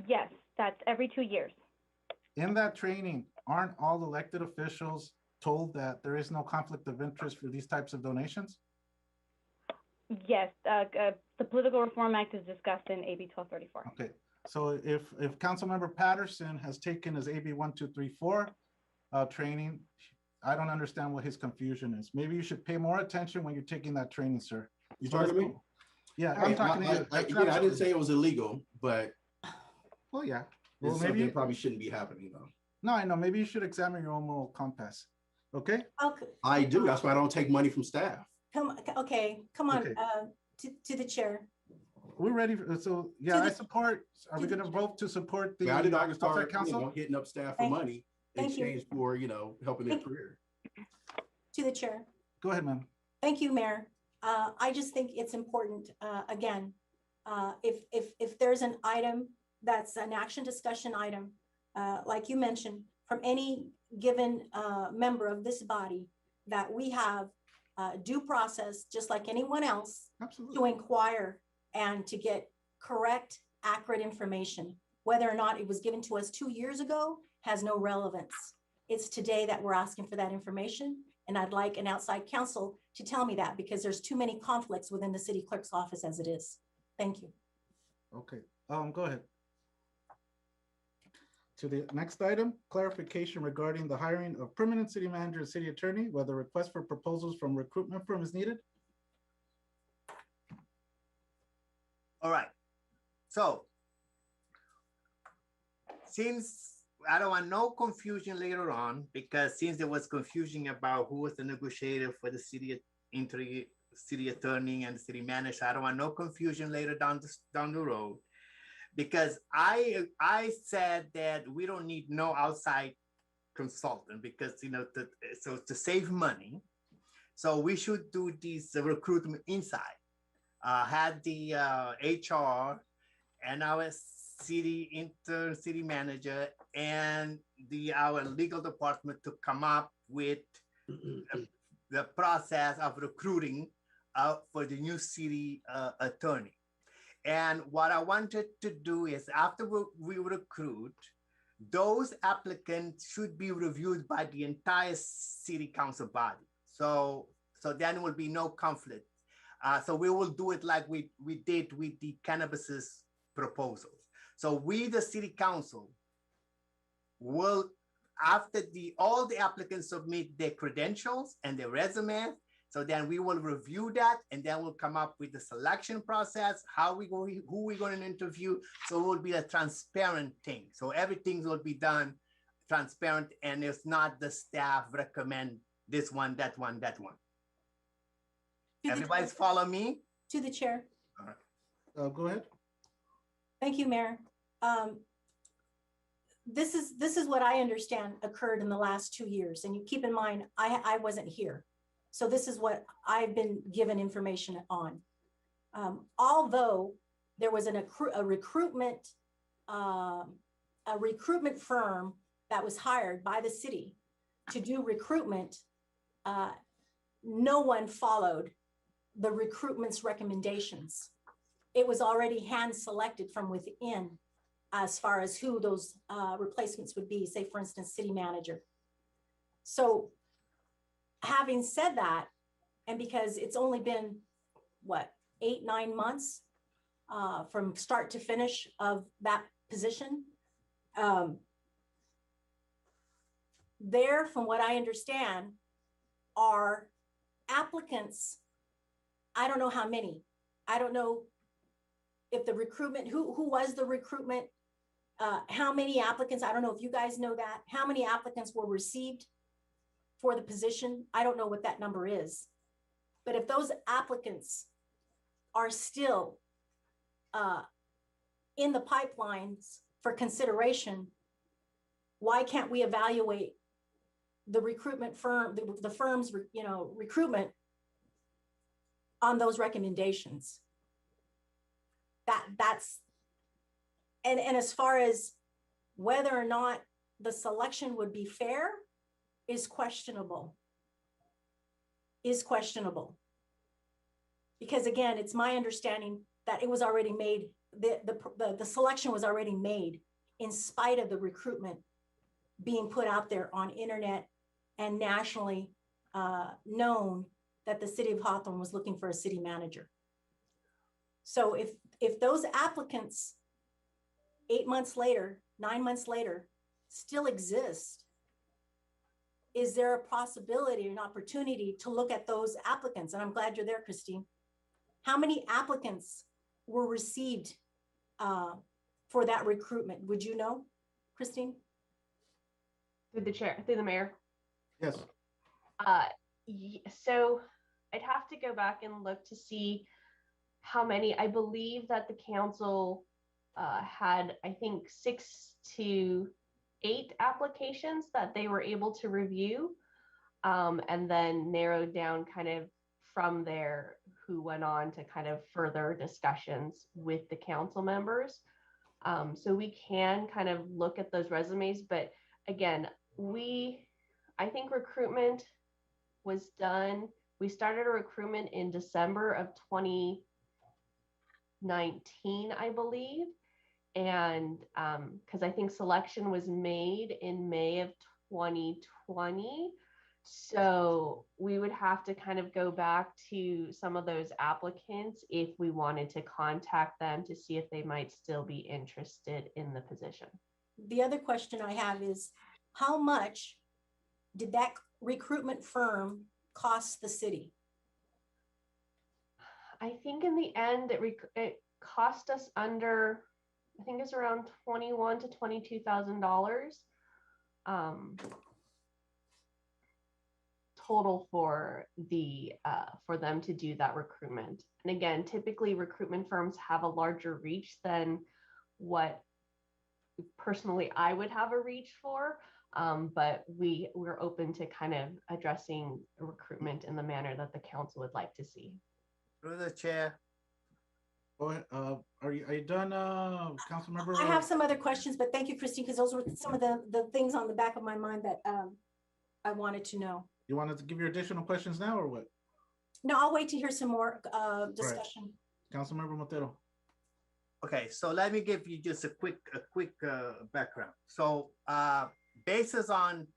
Yes, that's every 2 years. In that training, aren't all elected officials told that there is no conflict of interest for these types of donations? Yes, the Political Reform Act is discussed in AB 1234. Okay, so if Councilmember Patterson has taken his AB 1234 training, I don't understand what his confusion is. Maybe you should pay more attention when you're taking that training, sir. You talking to me? Yeah, I'm talking to you. Again, I didn't say it was illegal, but well, yeah. Well, Well, maybe maybe it probably shouldn't be happening though. no, I know. Maybe you should examine your own moral compass. Okay. Okay. I do. That's why I don't take money from staff. Come on, Okay. to the chair. We're ready. So yeah, I support. Are we going to vote to support the? Yeah, I did not outside start council? hitting up staff for money in thank you. exchange for helping their career. To the chair. Go ahead, ma'am. Thank you, Mayor. I just think it's important, again, if there's an item that's an action discussion item, like you mentioned, from any given member of this body, that we have due process, just like anyone else, to inquire and to get correct, accurate information. Whether or not it was given to us 2 years ago has no relevance. It's today that we're asking for that information. And I'd like an outside counsel to tell me that, because there's too many conflicts within the city clerk's office as it is. Thank you. Okay. Go ahead. To the next item, clarification regarding the hiring of permanent city manager and city attorney, whether request for proposals from recruitment firm is needed. All right. So since I don't want no confusion later on, because since there was confusion about who was the negotiator for the city attorney and the city manager, I don't want no confusion later down the road, because I said that we don't need no outside consultant, because to save money, so we should do this recruitment inside. Had the HR and our city manager and our legal department to come up with the process of recruiting for the new city attorney. And what I wanted to do is, after we recruit, those applicants should be reviewed by the entire city council body. So then there will be no conflict. So we will do it like we did with the cannabis proposals. So we, the city council, will, after all the applicants submit their credentials and their resume, so then we will review that, and then we'll come up with the selection process, who we're going to interview. So it will be a transparent thing. So everything will be done transparent, and it's not the staff recommend this one, that one, that one. Everybody's follow me? To the chair. All right. Go ahead. Thank you, Mayor. This is what I understand occurred in the last 2 years. And you keep in mind, I wasn't here. So this is what I've been given information on. Although there was a recruitment firm that was hired by the city to do recruitment, no one followed the recruitment's recommendations. It was already hand selected from within as far as who those replacements would be, say, for instance, city manager. So having said that, and because it's only been, what, 8-9 months from start to finish of that position, there, from what I understand, are applicants. I don't know how many. I don't know if the recruitment, who was the recruitment, how many applicants, I don't know if you guys know that, how many applicants were received for the position. I don't know what that number is. But if those applicants are still in the pipelines for consideration, why can't we evaluate the recruitment firm, the firm's recruitment on those recommendations? And as far as whether or not the selection would be fair is questionable. Because again, it's my understanding that it was already made, the selection was already made in spite of the recruitment being put out there on internet and nationally known that the city of Hawthorne was looking for a city manager. So if those applicants 8 months later, 9 months later, still exist, is there a possibility, an opportunity to look at those applicants? And I'm glad you're there, Christine. How many applicants were received for that recruitment? Would you know, Christine? Through the mayor. Yes. So I'd have to go back and look to see how many. I believe that the council had, I think, 6 to 8 applications that they were able to review, and then narrowed down kind of from there who went on to kind of further discussions with the council members. So we can kind of look at those resumes, but again, I think recruitment was done. We started a recruitment in December of 2019, I believe. And because I think selection was made in May of 2020. So we would have to kind of go back to some of those applicants if we wanted to contact them to see if they might still be interested in the position. The other question I have is, how much did that recruitment firm cost the city? I think in the end, it cost us under, I think it's around $21,000 to $22,000 total for them to do that recruitment. And again, typically recruitment firms have a larger reach than what personally I would have a reach for. But we're open to kind of addressing recruitment in the manner that the council would like to see. Through the chair. Go ahead. Are you done, council member? I have some other questions, but thank you, Christine, because those were some of the things on the back of my mind that I wanted to know. You wanted to give your additional questions now or what? No, I'll wait to hear some more discussion. Right. Councilmember Montero. Okay, so let me give you just a quick background. So basis on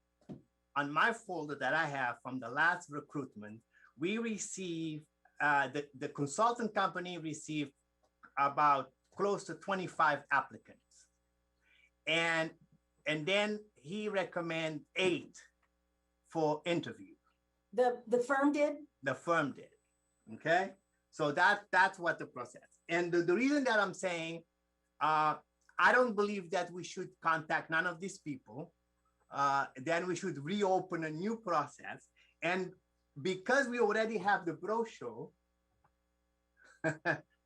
my folder that I have from the last recruitment, we received, the consultant company received about close to 25 applicants. And then he recommended 8 for interview. The firm did? The firm did, okay? So that's what the process. And the reason that I'm saying, I don't believe that we should contact none of these people. Then we should reopen a new process. And because we already have the brochure,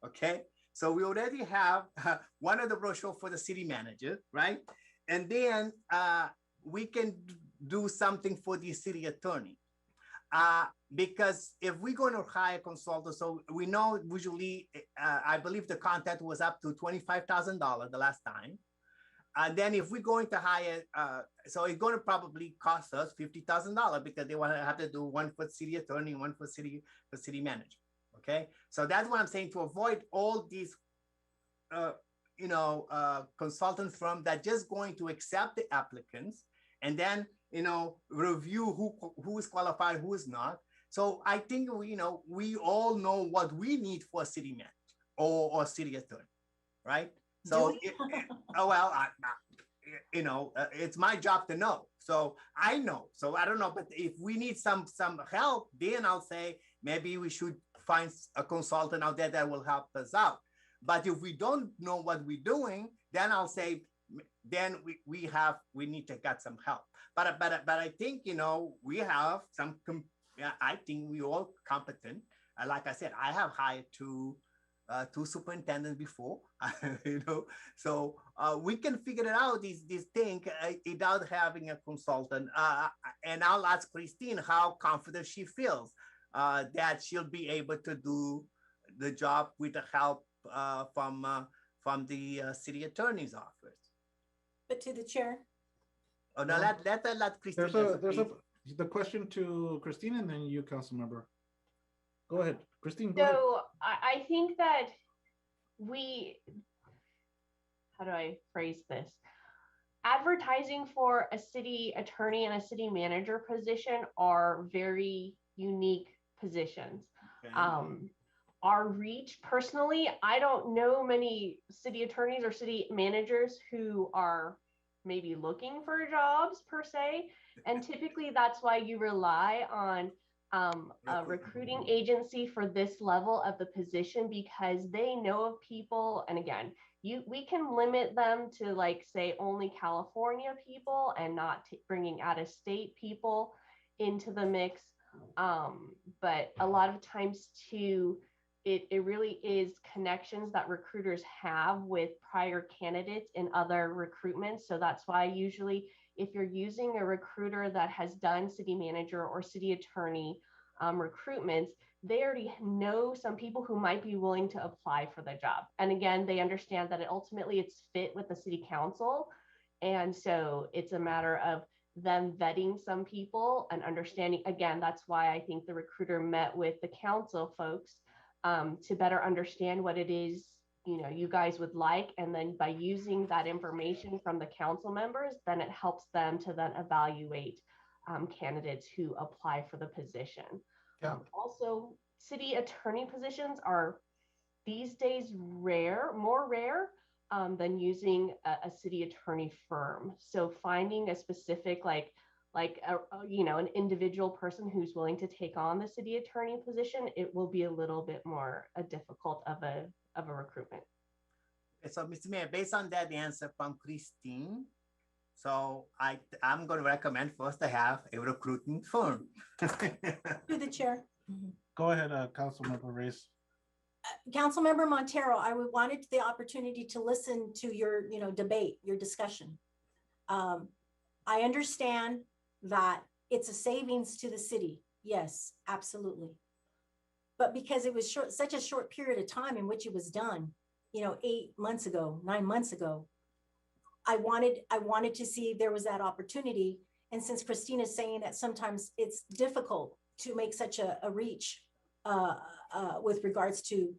okay? So we already have one of the brochure for the city manager, right? And then we can do something for the city attorney. Because if we're going to hire consultants, so we know usually, I believe the contract was up to $25,000 the last time. And then if we're going to hire, so it's going to probably cost us $50,000 because they want to have to do one for city attorney, one for city manager. Okay, so that's what I'm saying, to avoid all these, consultant firms that just going to accept the applicants and then review who is qualified, who is not. So I think we all know what we need for a city manager or city attorney, right? So it's my job to know. So I know. So I don't know, but if we need some help, then I'll say maybe we should find a consultant out there that will help us out. But if we don't know what we're doing, then I'll say then we need to get some help. But I think we have some. I think we all competent. Like I said, I have hired two superintendents before. So we can figure it out. This thing without having a consultant. And I'll ask Christine how confident she feels that she'll be able to do the job with the help from from the city attorney's office. But to the chair. Oh, no, let Christine. There's the question to Christine and then you, council member. Go ahead, Christine. Go ahead. So I think that how do I phrase this? Advertising for a city attorney and a city manager position are very unique positions. Okay. Our reach, personally, I don't know many city attorneys or city managers who are maybe looking for jobs per se. And typically that's why you rely on a recruiting agency for this level of the position, because they know of people. And again, we can limit them to, like, say, only California people and not bringing out of state people into the mix. But a lot of times too, it really is connections that recruiters have with prior candidates in other recruitments. So that's why usually if you're using a recruiter that has done city manager or city attorney recruitments, they already know some people who might be willing to apply for the job. And again, they understand that ultimately it's fit with the city council. And so it's a matter of them vetting some people and understanding. Again, that's why I think the recruiter met with the council folks to better understand what it is, you guys would like. And then by using that information from the council members, then it helps them to then evaluate candidates who apply for the position. Yeah. Also, city attorney positions are these days more rare than using a city attorney firm. So finding a specific an individual person who's willing to take on the city attorney position, it will be a little bit more difficult of a recruitment. So, Mr. Mayor, based on that answer from Christine, so I'm going to recommend first to have a recruiting firm. To the chair. Go ahead, Councilmember Reyes. Councilmember Montero, I wanted the opportunity to listen to your, debate, your discussion. I understand that it's a savings to the city. Yes, absolutely. But because it was such a short period of time in which it was done, 8 months ago, 9 months ago, I wanted to see if there was that opportunity. And since Christine is saying that sometimes it's difficult to make such a reach with regards to,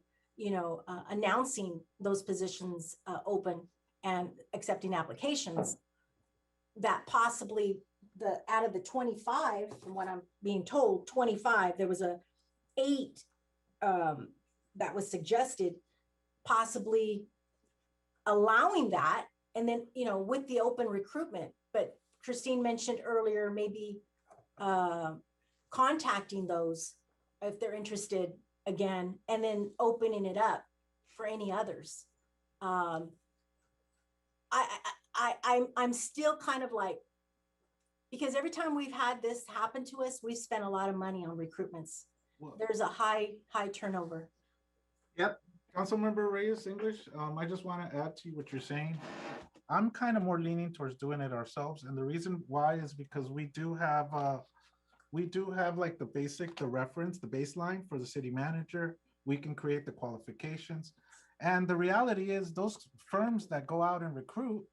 announcing those positions open and accepting applications, that possibly out of the 25, from what I'm being told, 25, there was 8 that was suggested, possibly allowing that. And then, with the open recruitment, but Christine mentioned earlier, maybe contacting those if they're interested again, and then opening it up for any others. I'm still kind of like, because every time we've had this happen to us, we've spent a lot of money on recruitments. There's a high turnover. Yep. Councilmember Reyes English, I just want to add to what you're saying. I'm kind of more leaning towards doing it ourselves. And the reason why is because we do have like the reference, the baseline for the city manager. We can create the qualifications. And the reality is those firms that go out and recruit,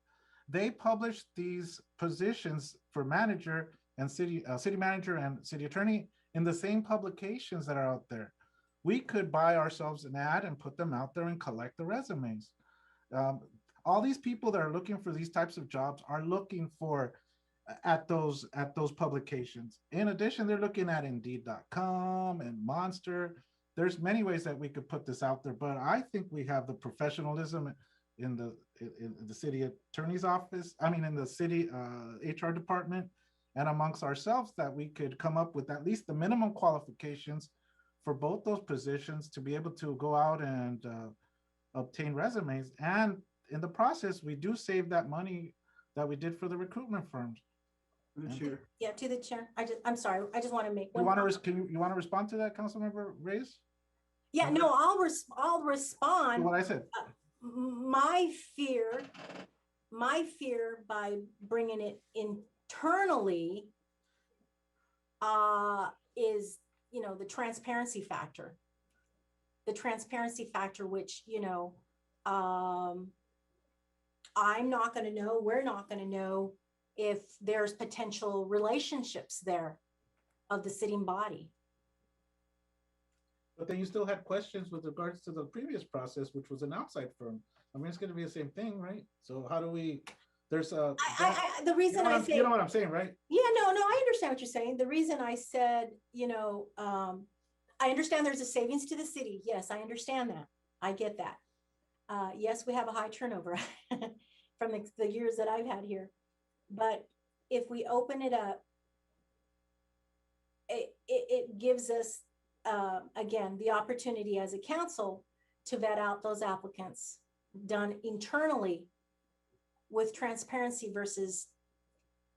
they publish these positions for manager and city manager and city attorney in the same publications that are out there. We could buy ourselves an ad and put them out there and collect the resumes. All these people that are looking for these types of jobs are looking for at those publications. In addition, they're looking at Indeed.com and Monster. There's many ways that we could put this out there, but I think we have the professionalism in the city attorney's office. I mean, in the city HR department and amongst ourselves, that we could come up with at least the minimum qualifications for both those positions to be able to go out and obtain resumes. And in the process, we do save that money that we did for the recruitment firms. Sure. Yeah, to the chair. I'm sorry. I just want to make you want to respond to that, Councilmember Reyes? Yeah, no, I'll respond. To what I said. My fear by bringing it internally is, the transparency factor. The transparency factor, which, I'm not going to know, we're not going to know if there's potential relationships there of the sitting body. But then you still had questions with regards to the previous process, which was an outside firm. I mean, it's going to be the same thing, right? So how do we, there's a, the reason I say, you know what I'm saying, right? Yeah, no, I understand what you're saying. The reason I said, you know, I understand there's a savings to the city. Yes, I understand that. I get that. Yes, we have a high turnover from the years that I've had here. But if we open it up, it gives us, again, the opportunity as a council to vet out those applicants done internally with transparency versus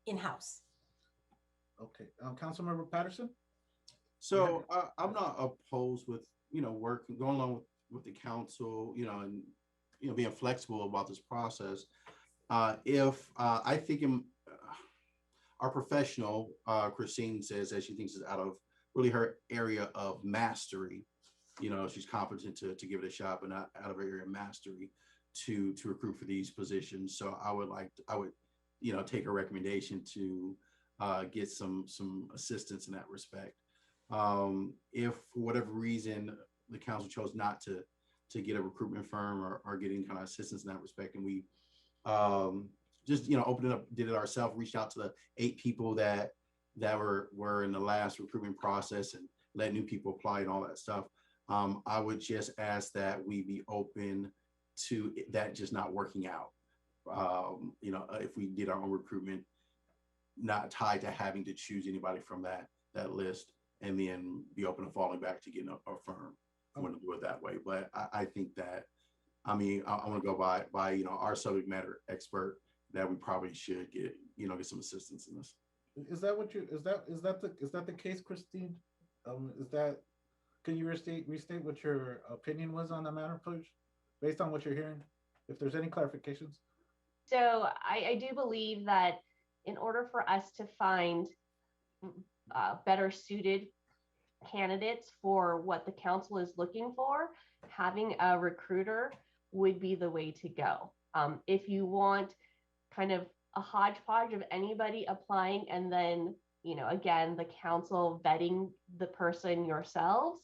in-house. Okay, Councilmember Patterson? So I'm not opposed with, you know, working, going along with the council, you know, and, you know, being flexible about this process. If I think our professional, Christine says that she thinks is out of really her area of mastery, you know, she's competent to give it a shot, but not out of her area of mastery to recruit for these positions. So I would, you know, take a recommendation to get some assistance in that respect. If for whatever reason the council chose not to get a recruitment firm or getting kind of assistance in that respect, and we just, you know, opened it up, did it ourselves, reached out to the 8 people that were in the last recruitment process and let new people apply and all that stuff. I would just ask that we be open to that just not working out. You know, if we did our own recruitment, not tied to having to choose anybody from that list, and then be open to falling back to getting a firm. I want to do it that way. But I think that, I mean, I want to go by, you know, our subject matter expert, that we probably should get, you know, get some assistance in this. Is that what you, is that the case, Christine? Can you restate what your opinion was on the matter, please, based on what you're hearing, if there's any clarifications? So I do believe that in order for us to find better suited candidates for what the council is looking for, having a recruiter would be the way to go. If you want kind of a hodgepodge of anybody applying, and then, you know, again, the council vetting the person yourselves,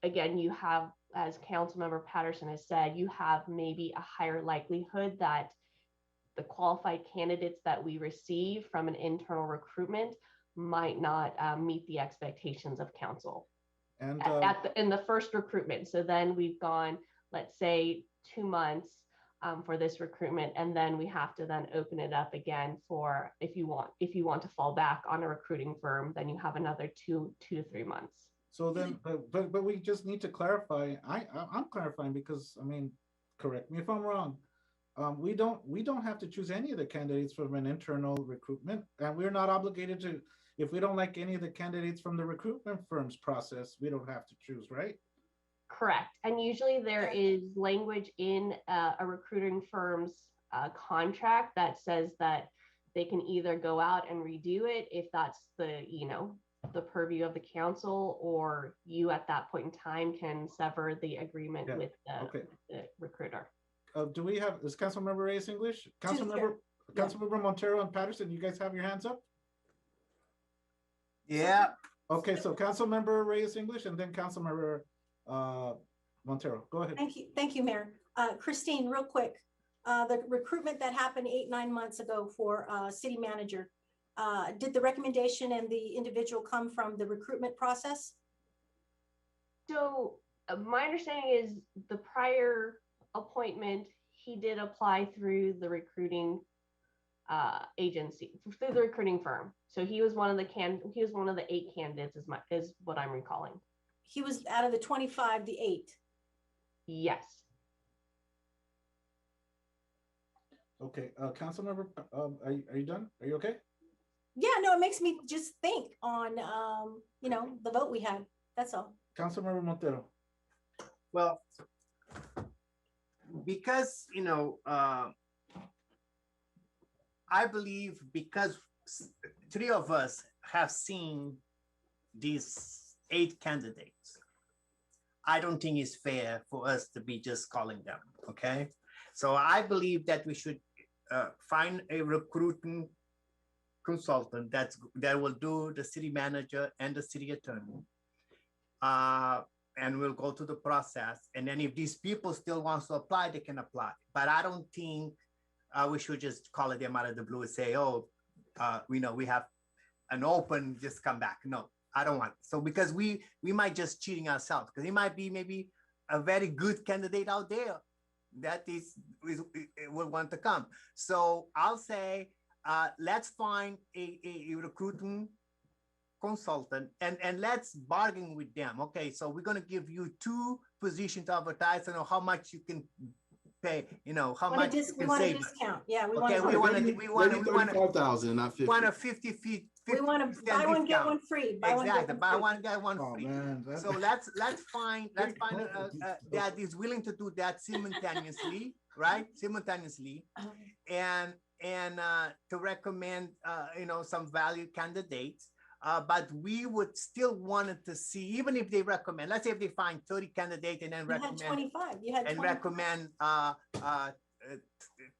again, you have, as Councilmember Patterson has said, you have maybe a higher likelihood that the qualified candidates that we receive from an internal recruitment might not meet the expectations of council and in the first recruitment. So then we've gone, let's say, 2 months for this recruitment, and then we have to then open it up again for, if you want to fall back on a recruiting firm, then you have another 2 to 3 months. So then, but we just need to clarify. I'm clarifying because, I mean, correct me if I'm wrong. We don't have to choose any of the candidates from an internal recruitment, and we're not obligated to. If we don't like any of the candidates from the recruitment firm's process, we don't have to choose, right? Correct. And usually there is language in a recruiting firm's contract that says that they can either go out and redo it if that's the, you know, the purview of the council, or you at that point in time can sever the agreement with the recruiter. Do we have, is Councilmember Reyes English? Councilmember Montero and Patterson, you guys have your hands up? Yeah. Okay, so Councilmember Reyes English and then Councilmember Montero. Go ahead. Thank you, Mayor. Christine, real quick. The recruitment that happened 8-9 months ago for city manager, did the recommendation and the individual come from the recruitment process? So my understanding is the prior appointment, he did apply through the recruiting agency, through the recruiting firm. So he was one of the 8 candidates, is what I'm recalling. He was out of the 25, the 8. Yes. Okay, Councilmember, are you done? Are you okay? Yeah, no, it makes me just think on, you know, the vote we had. That's all. Councilmember Montero. Well, because, you know, I believe because 3 of us have seen these 8 candidates, I don't think it's fair for us to be just calling them, okay? So I believe that we should find a recruiting consultant that will do the city manager and the city attorney. And we'll go through the process. And then if these people still want to apply, they can apply. But I don't think we should just call them out of the blue and say, oh, we know we have an open, just come back. No, I don't want it. So because we might just cheating ourselves, because it might be maybe a very good candidate out there that will want to come. So I'll say, let's find a recruiting consultant and let's bargain with them. Okay, so we're going to give you 2 positions to advertise. I know how much you can pay, how much you can save. Discount. Yeah, we want 35,000, not 50. We want a 50 feet. We want to buy one, get one free. Exactly, buy one, get one free. Man, so let's find that is willing to do that simultaneously, right? Simultaneously, and to recommend some value candidates. But we would still wanted to see, even if they recommend, let's say if they find 30 candidates and then recommend 25. You had 25. Recommend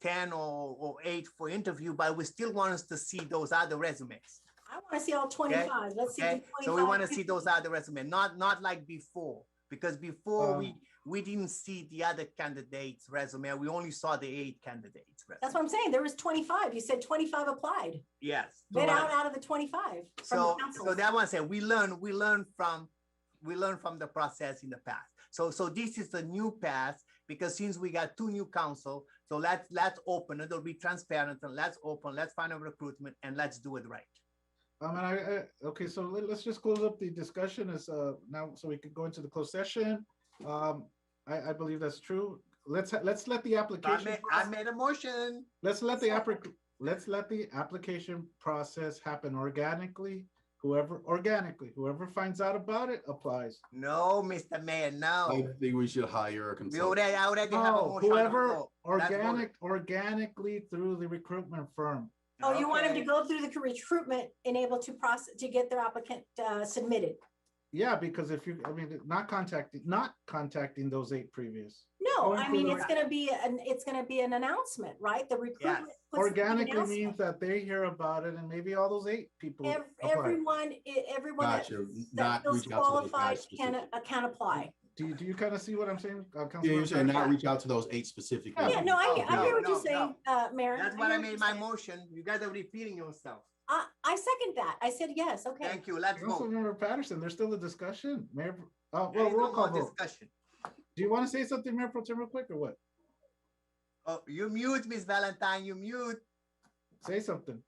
10 or 8 for interview, but we still want us to see those other resumes. I want to see all 25. Okay? Let's see. Okay? So we want to see those other resumes, not like before, because before we didn't see the other candidates' resume. We only saw the 8 candidates' resume. That's what I'm saying. There was 25. You said 25 applied. Yes. Bid out of the 25. So that one said we learn from the process in the past. So this is the new path, because since we got 2 new council, so let's open it. It'll be transparent, and let's find a recruitment and let's do it right. Okay, so let's just close up the discussion now, so we could go into the closed session. I believe that's true. Let's let the application. I made a motion. Let's let the application process happen organically. Whoever finds out about it applies. No, Mr. Mayor, no. I think we should hire a consultant. I already have a motion. Whoever organically through the recruitment firm. Oh, you want them to go through the recruitment and able to process to get their applicant submitted? Yeah, because not contacting those 8 previous. No, I mean it's gonna be an announcement, right? The recruitment organically means that they hear about it, and maybe all those 8 people. Everyone that feels qualified can apply. Do you kind of see what I'm saying? Yeah, you're saying not reach out to those 8 specific. Yeah, no, I hear what you're saying, Mayor. That's what I made my motion. You guys are repeating yourself. I second that. I said yes. Okay. Thank you. Let's vote. Councilmember Patterson, there's still a discussion. Mayor, roll call vote. Discussion. Do you want to say something, Mayor Pro Tem, real quick, or what? Oh, you mute, Miss Valentine. You mute. Say something.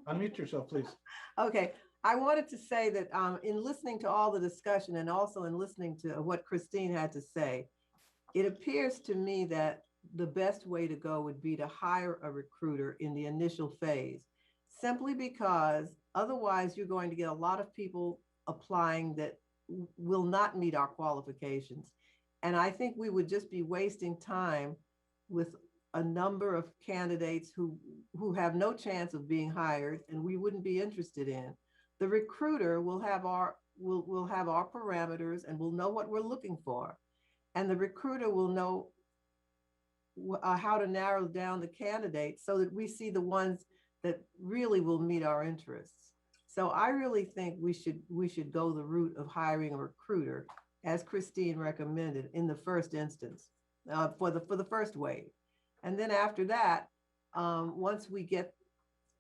Unmute yourself, please. Okay. I wanted to say that in listening to all the discussion and also in listening to what Christine had to say, it appears to me that the best way to go would be to hire a recruiter in the initial phase, simply because otherwise you're going to get a lot of people applying that will not meet our qualifications. And I think we would just be wasting time with a number of candidates who have no chance of being hired and we wouldn't be interested in. The recruiter will have our parameters and will know what we're looking for. And the recruiter will know how to narrow down the candidates so that we see the ones that really will meet our interests. So I really think we should go the route of hiring a recruiter, as Christine recommended in the first instance, for the first wave. And then after that, once we get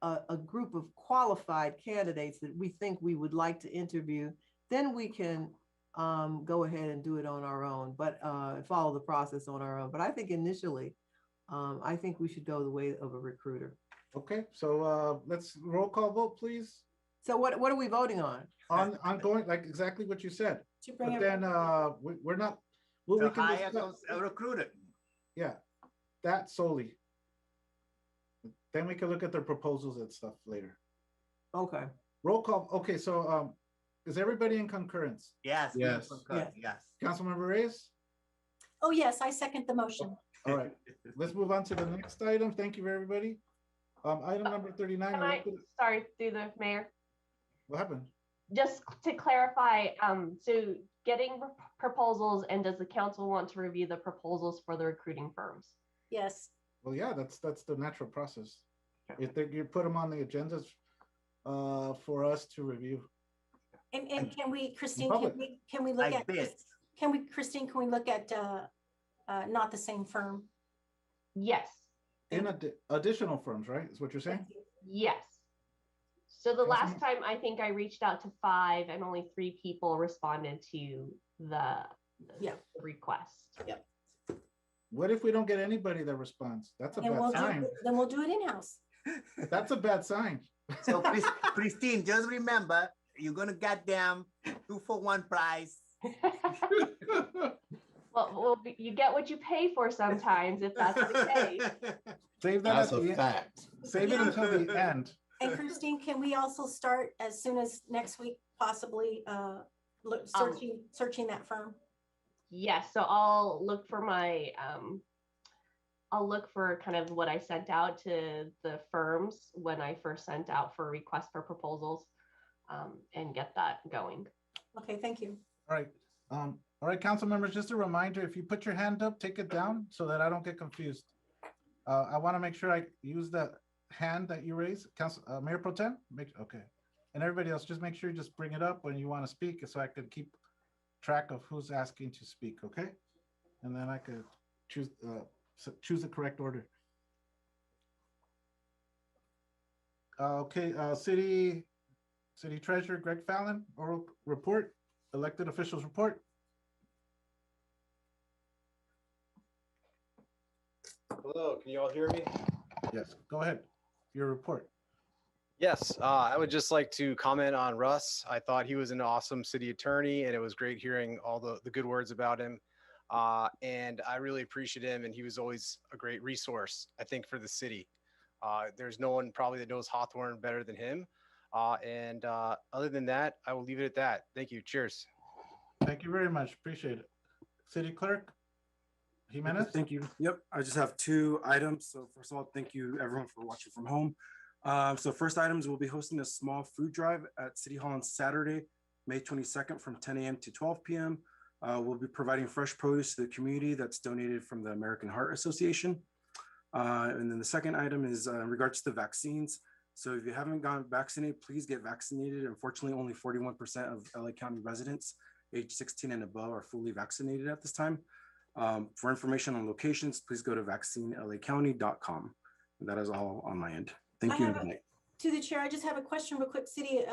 a group of qualified candidates that we think we would like to interview, then we can go ahead and do it on our own, but follow the process on our own. But I think initially, I think we should go the way of a recruiter. Okay, so let's roll call vote, please. So what are we voting on? On going, like exactly what you said. But then we're not. We can hire a recruiter. Yeah, that solely. Then we can look at their proposals and stuff later. Okay. Roll call. Okay, so is everybody in concurrence? Yes. Yes. Yes. Councilmember Reyes? Oh, yes, I second the motion. All right, let's move on to the next item. Thank you, everybody. Item number 39. Sorry, through the mayor. What happened? just to clarify, so getting proposals, and does the council want to review the proposals for the recruiting firms? Yes. Well, yeah, that's the natural process. If you put them on the agendas for us to review. And can we, Christine, public. can we look Like at, this. Christine, can we look at not the same firm? Yes. In additional firms, right? Is what you're saying? Yes. So the last time I think I reached out to 5 and only 3 people responded to the request. Yep. What if we don't get anybody that responds? That's a And bad sign. then we'll do it in-house. That's a bad sign. So Christine, just remember, you're gonna goddamn 2-for-1 price. Well, you get what you pay for sometimes, if that's the case. Save that That's at a the fact. Save it until the end. And Christine, can we also start as soon as next week, possibly searching that firm? Yes, so I'll look for my I'll look for kind of what I sent out to the firms when I first sent out for requests for proposals, and get that going. Okay, thank you. All right. All right, council members, just a reminder, if you put your hand up, take it down so that I don't get confused. I want to make sure I use the hand that you raise, Council Mayor Pro Tem. Okay. And everybody else, just make sure you just bring it up when you want to speak so I can keep track of who's asking to speak, okay? And then I could choose the correct order. Okay, City Treasurer Greg Fallon, oral report, elected officials report. Hello, can you all hear me? Yes, go ahead. Your report. Yes, I would just like to comment on Russ. I thought he was an awesome city attorney, and it was great hearing all the good words about him. And I really appreciate him, and he was always a great resource, I think, for the city. There's no one probably that knows Hawthorne better than him. Other than that, I will leave it at that. Thank you. Cheers. Thank you very much. Appreciate it. City Clerk Jimenez. Thank you. Yep, I just have 2 items. So first of all, thank you everyone for watching from home. So first items, we'll be hosting a small food drive at City Hall on Saturday, May 22nd from 10 a.m. to 12 p.m. We'll be providing fresh produce to the community that's donated from the American Heart Association. And then the second item is in regards to vaccines. So if you haven't gotten vaccinated, please get vaccinated. Unfortunately, only 41% of LA County residents age 16 and above are fully vaccinated at this time. For information on locations, please go to vaccinelacounty.com. And that is all on my end. Thank you. And good night. To the chair, I just have a question real quick, City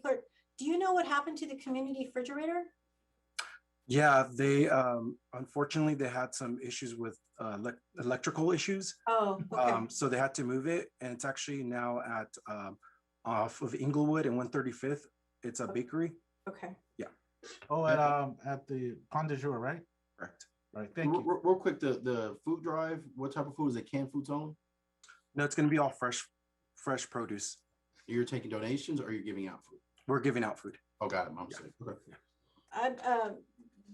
Clerk. Do you know what happened to the community refrigerator? Yeah, they unfortunately they had some issues with electrical issues. Oh, okay. So they had to move it, and it's actually now at off of Inglewood and 135th. It's a bakery. Okay. Yeah. Oh, at the Pont de Jour, right? Correct. Right. Thank you. Real quick, the food drive. What type of food is it? Canned food zone? No, it's going to be all fresh produce. You're taking donations, or you're giving out food? We're giving out food. Oh, got it. I'm sorry. Okay.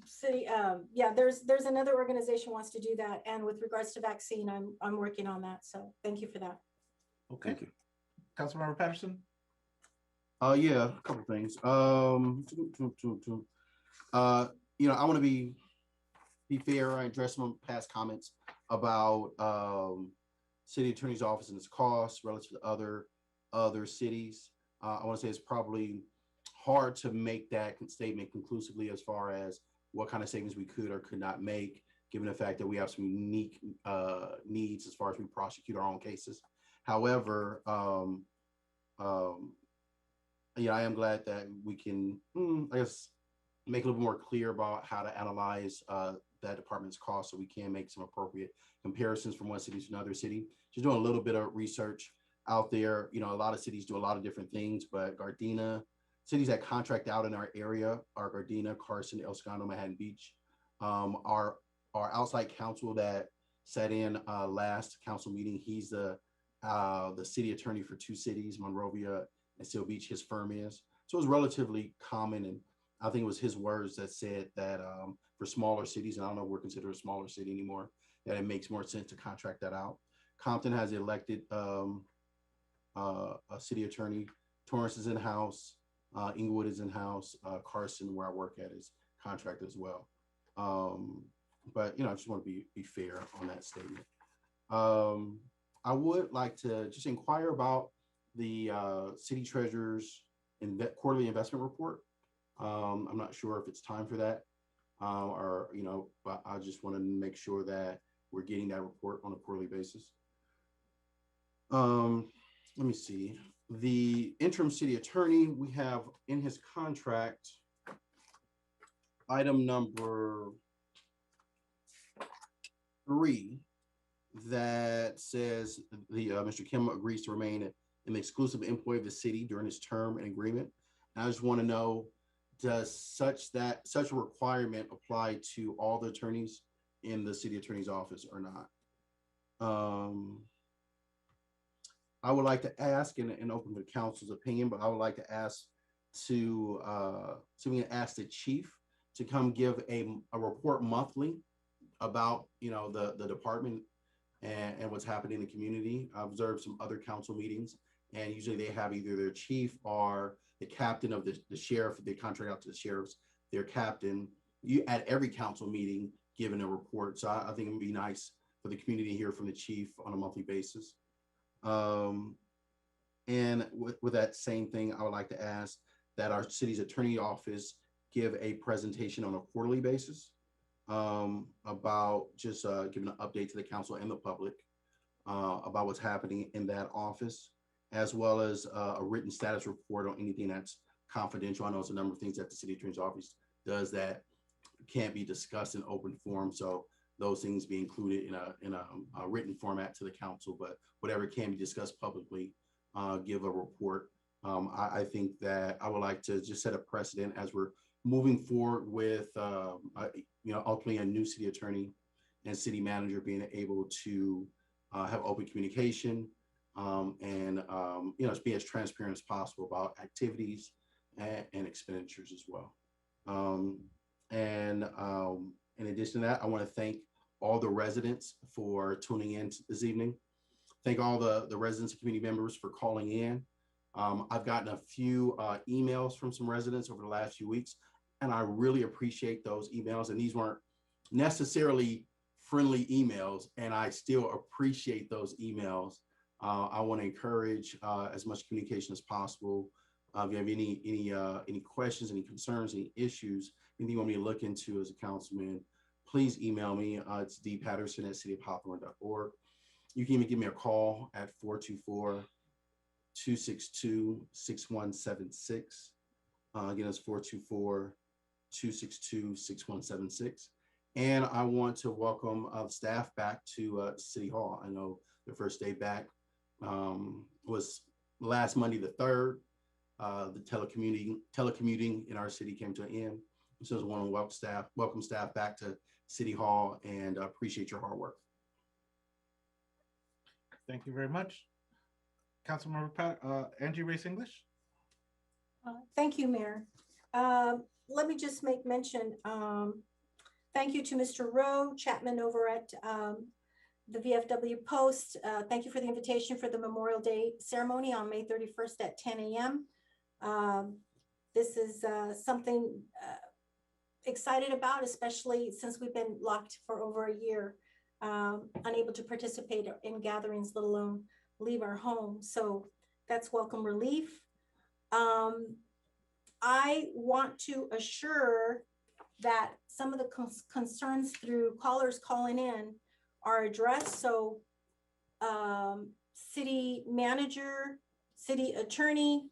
City, yeah, there's another organization wants to do that, and with regards to vaccine, I'm working on that. So thank you for that. Okay. Thank you. Councilmember Patterson. Yeah, a couple things. I want to be fair. I addressed some past comments about city attorney's office and its costs relative to other cities. I want to say it's probably hard to make that statement conclusively as far as what kind of savings we could or could not make, given the fact that we have some unique needs as far as we prosecute our own cases. However, I am glad that we can, I guess, make a little more clear about how to analyze that department's cost so we can make some appropriate comparisons from one city to another city. Just doing a little bit of research out there. A lot of cities do a lot of different things, but Gardena, cities that contract out in our area are Gardena, Carson, El Segundo, Manhattan Beach. Our outside counsel that sat in last council meeting, he's the city attorney for 2 cities, Monrovia and Seal Beach, his firm is. So it was relatively common, and I think it was his words that said that for smaller cities, and I don't know if we're considered a smaller city anymore, that it makes more sense to contract that out. Compton has elected a city attorney. Torrance is in-house. Inglewood is in-house. Carson, where I work at, is contract as well. But I just want to be fair on that statement. I would like to just inquire about the city treasurer's quarterly investment report. I'm not sure if it's time for that, but I just want to make sure that we're getting that report on a quarterly basis. Let me see. The interim city attorney, we have in his contract, item number 3, that says Mr. Kim agrees to remain an exclusive employee of the city during his term and agreement. And I just want to know, does such a requirement apply to all the attorneys in the city attorney's office or not? I would like to ask, and open to council's opinion, but I would like to ask ask the chief to come give a report monthly about the department and what's happening in the community. I observed some other council meetings, and usually they have either their chief or the captain of the sheriff. They contract out to the sheriffs, their captain, at every council meeting giving a report. So I think it would be nice for the community to hear from the chief on a monthly basis. And with that same thing, I would like to ask that our city's attorney office give a presentation on a quarterly basis about just giving an update to the council and the public about what's happening in that office, as well as a written status report on anything that's confidential. I know it's a number of things that the city attorney's office does that can't be discussed in open forum. So those things be included in a written format to the council, but whatever can be discussed publicly, give a report. I think that I would like to just set a precedent as we're moving forward with, ultimately a new city attorney and city manager being able to have open communication and be as transparent as possible about activities and expenditures as well. In addition to that, I want to thank all the residents for tuning in this evening. Thank all the residents and community members for calling in. I've gotten a few emails from some residents over the last few weeks, and I really appreciate those emails. And these weren't necessarily friendly emails, and I still appreciate those emails. I want to encourage as much communication as possible. If you have any questions, any concerns, any issues, anything you want me to look into as a councilman, please email me. It's dpatterson@cityofhawthorne.org. You can even give me a call at 424-262-6176. Again, it's 424-262-6176. And I want to welcome staff back to City Hall. I know the first day back was last Monday, the 3rd. The telecommuting in our city came to an end. So I want to welcome staff back to City Hall and appreciate your hard work. Thank you very much. Councilmember Angie Race English. Thank you, Mayor. Let me just make mention. Thank you to Mr. Rowe Chapman over at the VFW Post. Thank you for the invitation for the Memorial Day ceremony on May 31st at 10 a.m. This is something excited about, especially since we've been locked for over a year, unable to participate in gatherings, let alone leave our home. So that's welcome relief. I want to assure that some of the concerns through callers calling in are addressed. So city manager, city attorney,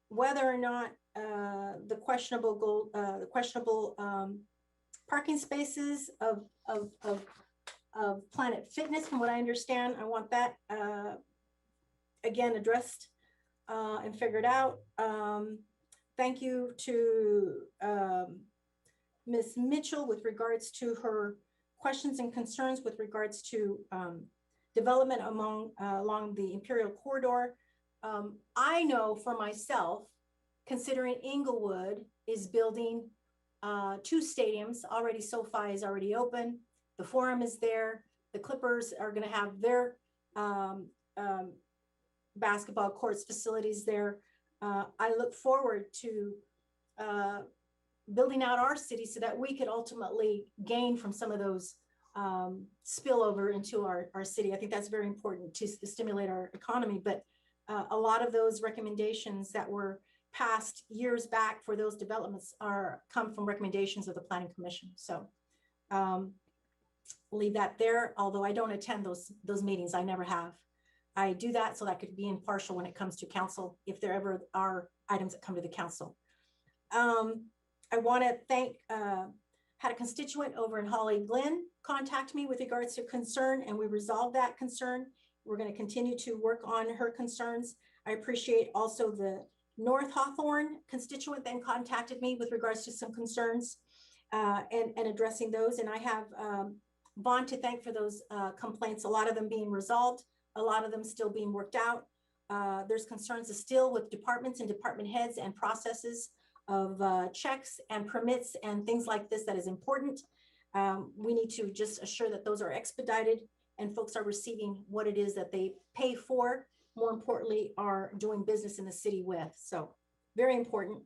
whether or not the questionable parking spaces of Planet Fitness, from what I understand, I want that again addressed and figured out. Thank you to Ms. Mitchell with regards to her questions and concerns with regards to development along the Imperial Corridor. I know for myself, considering Inglewood is building 2 stadiums already, SoFi is already open, the Forum is there, the Clippers are going to have their basketball courts facilities there. I look forward to building out our city so that we could ultimately gain from some of those spillover into our city. I think that's very important to stimulate our economy. But a lot of those recommendations that were passed years back for those developments come from recommendations of the Planning Commission. So leave that there. Although I don't attend those meetings, I never have. I do that so that I could be impartial when it comes to council, if there ever are items that come to the council. I want to thank, had a constituent over in Holly Glen contact me with regards to concern, and we resolved that concern. We're going to continue to work on her concerns. I appreciate also the North Hawthorne constituent then contacted me with regards to some concerns and addressing those. And I have Vaughn to thank for those complaints, a lot of them being resolved, a lot of them still being worked out. There's concerns still with departments and department heads and processes of checks and permits and things like this that is important. We need to just assure that those are expedited and folks are receiving what it is that they pay for. More importantly, are doing business in the city with. So very important.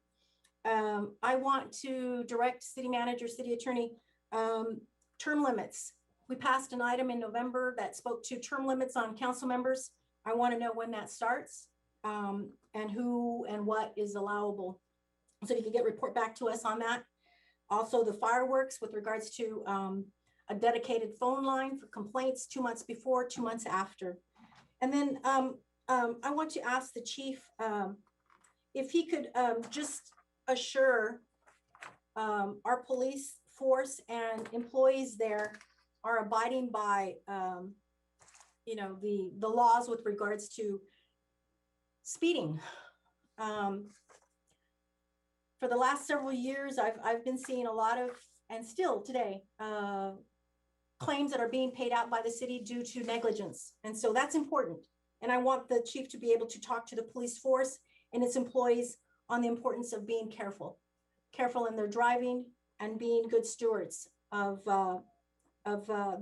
I want to direct city manager, city attorney, term limits. We passed an item in November that spoke to term limits on council members. I want to know when that starts and who and what is allowable. So you can get report back to us on that. Also the fireworks with regards to a dedicated phone line for complaints 2 months before, 2 months after. And then I want to ask the chief if he could just assure our police force and employees there are abiding by you know, the laws with regards to speeding. For the last several years, I've been seeing a lot of, and still today, claims that are being paid out by the city due to negligence. And so that's important. And I want the chief to be able to talk to the police force and its employees on the importance of being careful in their driving and being good stewards of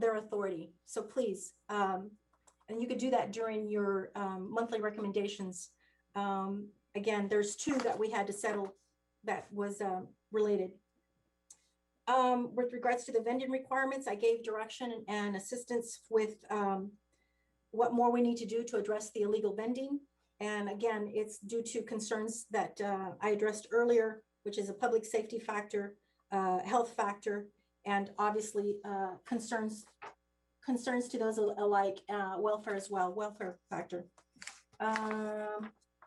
their authority. So please, and you could do that during your monthly recommendations. Again, there's 2 that we had to settle that was related. With regards to the vending requirements, I gave direction and assistance with what more we need to do to address the illegal vending. And again, it's due to concerns that I addressed earlier, which is a public safety factor, health factor, and obviously concerns to those alike, welfare as well, welfare factor.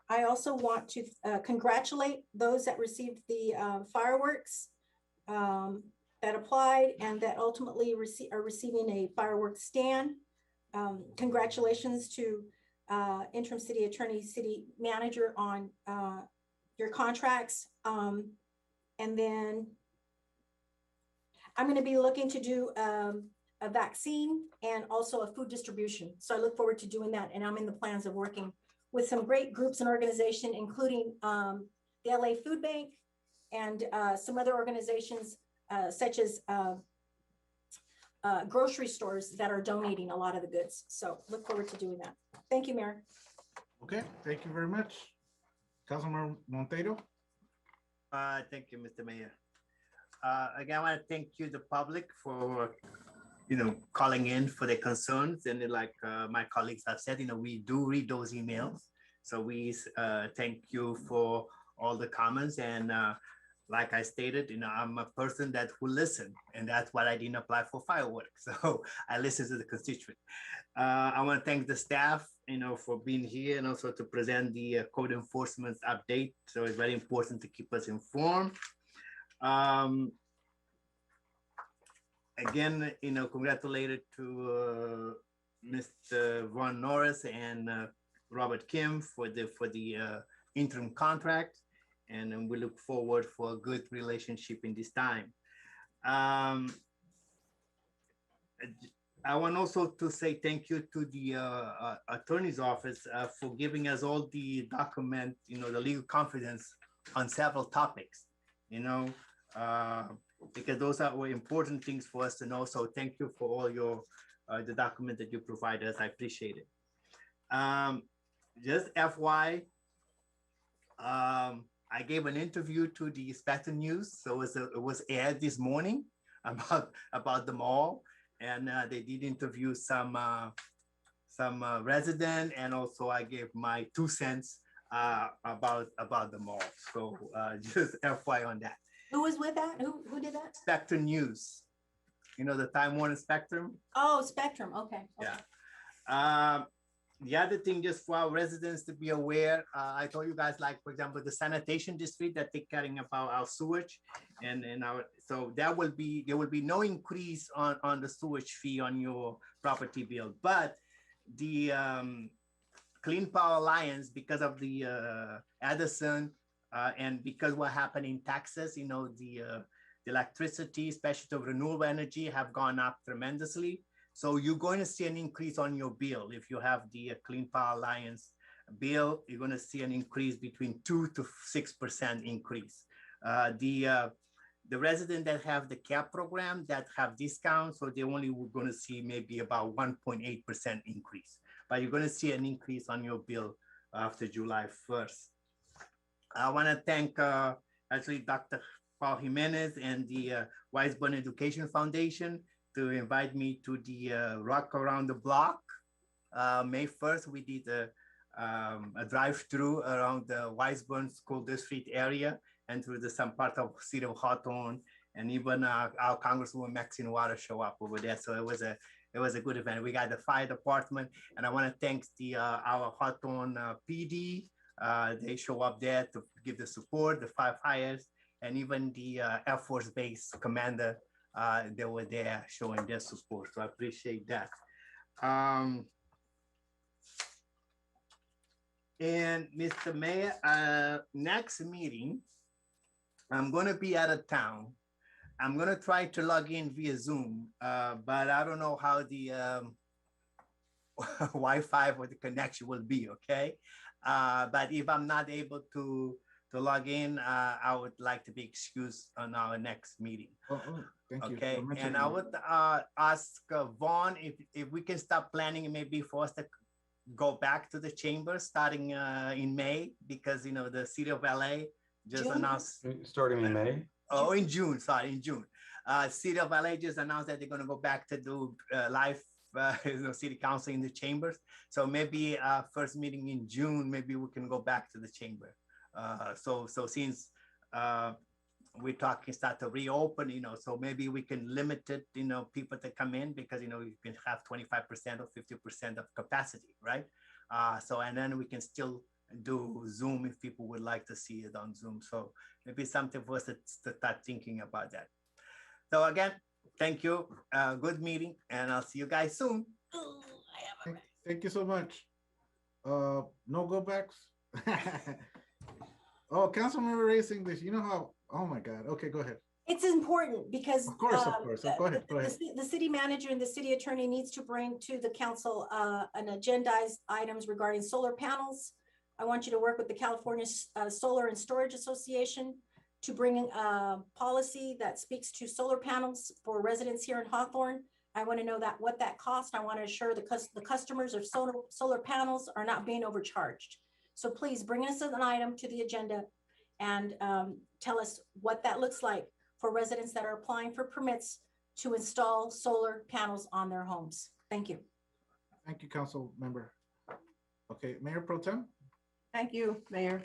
I also want to congratulate those that received the fireworks that applied and that ultimately are receiving a fireworks stand. Congratulations to interim city attorney, city manager on your contracts. And then I'm going to be looking to do a vaccine and also a food distribution. So I look forward to doing that. And I'm in the plans of working with some great groups and organizations, including the LA Food Bank and some other organizations such as grocery stores that are donating a lot of the goods. So look forward to doing that. Thank you, Mayor. Okay, thank you very much. Councilman Monteiro. Thank you, Mr. Mayor. Again, I want to thank you, the public, for calling in for their concerns. And like my colleagues have said, we do read those emails. So we thank you for all the comments. And like I stated, I'm a person that will listen, and that's why I didn't apply for fireworks. So I listen to the constituent. I want to thank the staff, for being here and also to present the code enforcement update. So it's very important to keep us informed. Again, congratulated to Mr. Ron Norris and Robert Kim for the interim contract, and we look forward for a good relationship in this time. I want also to say thank you to the attorney's office for giving us all the document, the legal confidence on several topics, because those are important things for us to know. So thank you for all your the document that you provide us. I appreciate it. Just FY, I gave an interview to the Spectrum News, so it was aired this morning about the mall, and they did interview some resident, and also I gave my 2 cents about the mall. So just FYI on that. Who was with that? Who did that? Spectrum News, you know, the Time Warner Spectrum. Oh, Spectrum. Okay. Yeah. The other thing, just for our residents to be aware, I told you guys, like, for example, the sanitation district that take caring about our sewage, and so there will be no increase on the sewage fee on your property bill, but the Clean Power Alliance, because of the Edison and because what happened in Texas, you know, the electricity, especially the renewable energy, have gone up tremendously. So you're going to see an increase on your bill. If you have the Clean Power Alliance bill, you're going to see an increase between 2 to 6% increase. The residents that have the CAP program that have discounts, so they only were going to see maybe about 1.8% increase. But you're going to see an increase on your bill after July 1st. I want to thank actually Dr. Paul Jimenez and the Weisborn Education Foundation to invite me to the Rock Around the Block. May 1st, we did a drive-through around the Weisborn School District area and through some part of City of Hawthorne, and even our Congresswoman Maxine Waters show up over there. So it was a good event. We got the fire department, and I want to thank our Hawthorne PD. They show up there to give the support, the firefighters, and even the Air Force Base commander. They were there showing their support. So I appreciate that. And Mr. Mayor, next meeting, I'm going to be out of town. I'm going to try to log in via Zoom, but I don't know how the Wi-Fi or the connection will be, okay? But if I'm not able to log in, I would like to be excused on our next meeting. Thank you. Okay, and I would ask Vaughn if we can start planning maybe for us to go back to the chamber starting in May, because, you know, the City of LA just announced. Starting in May? Oh, in June, sorry, in June. City of LA just announced that they're going to go back to do live city council in the chambers. So maybe first meeting in June, maybe we can go back to the chamber. So since we're talking start to reopen, you know, so maybe we can limit it, you know, people to come in, because, you know, you can have 25% or 50% of capacity, right? So, and then we can still do Zoom if people would like to see it on Zoom. So maybe something for us to start thinking about that. So again, thank you. Good meeting, and I'll see you guys soon. Thank you so much. No go backs. Oh, Councilmember Reyes English, you know how, oh my God. Okay, go ahead. It's important because of course. Go ahead. The city manager and the city attorney needs to bring to the council an agendized items regarding solar panels. I want you to work with the California Solar and Storage Association to bring a policy that speaks to solar panels for residents here in Hawthorne. I want to know what that costs. I want to assure the customers of solar panels are not being overcharged. So please bring us an item to the agenda and tell us what that looks like for residents that are applying for permits to install solar panels on their homes. Thank you. Thank you, Council Member. Okay, Mayor Pro Tem. Thank you, Mayor.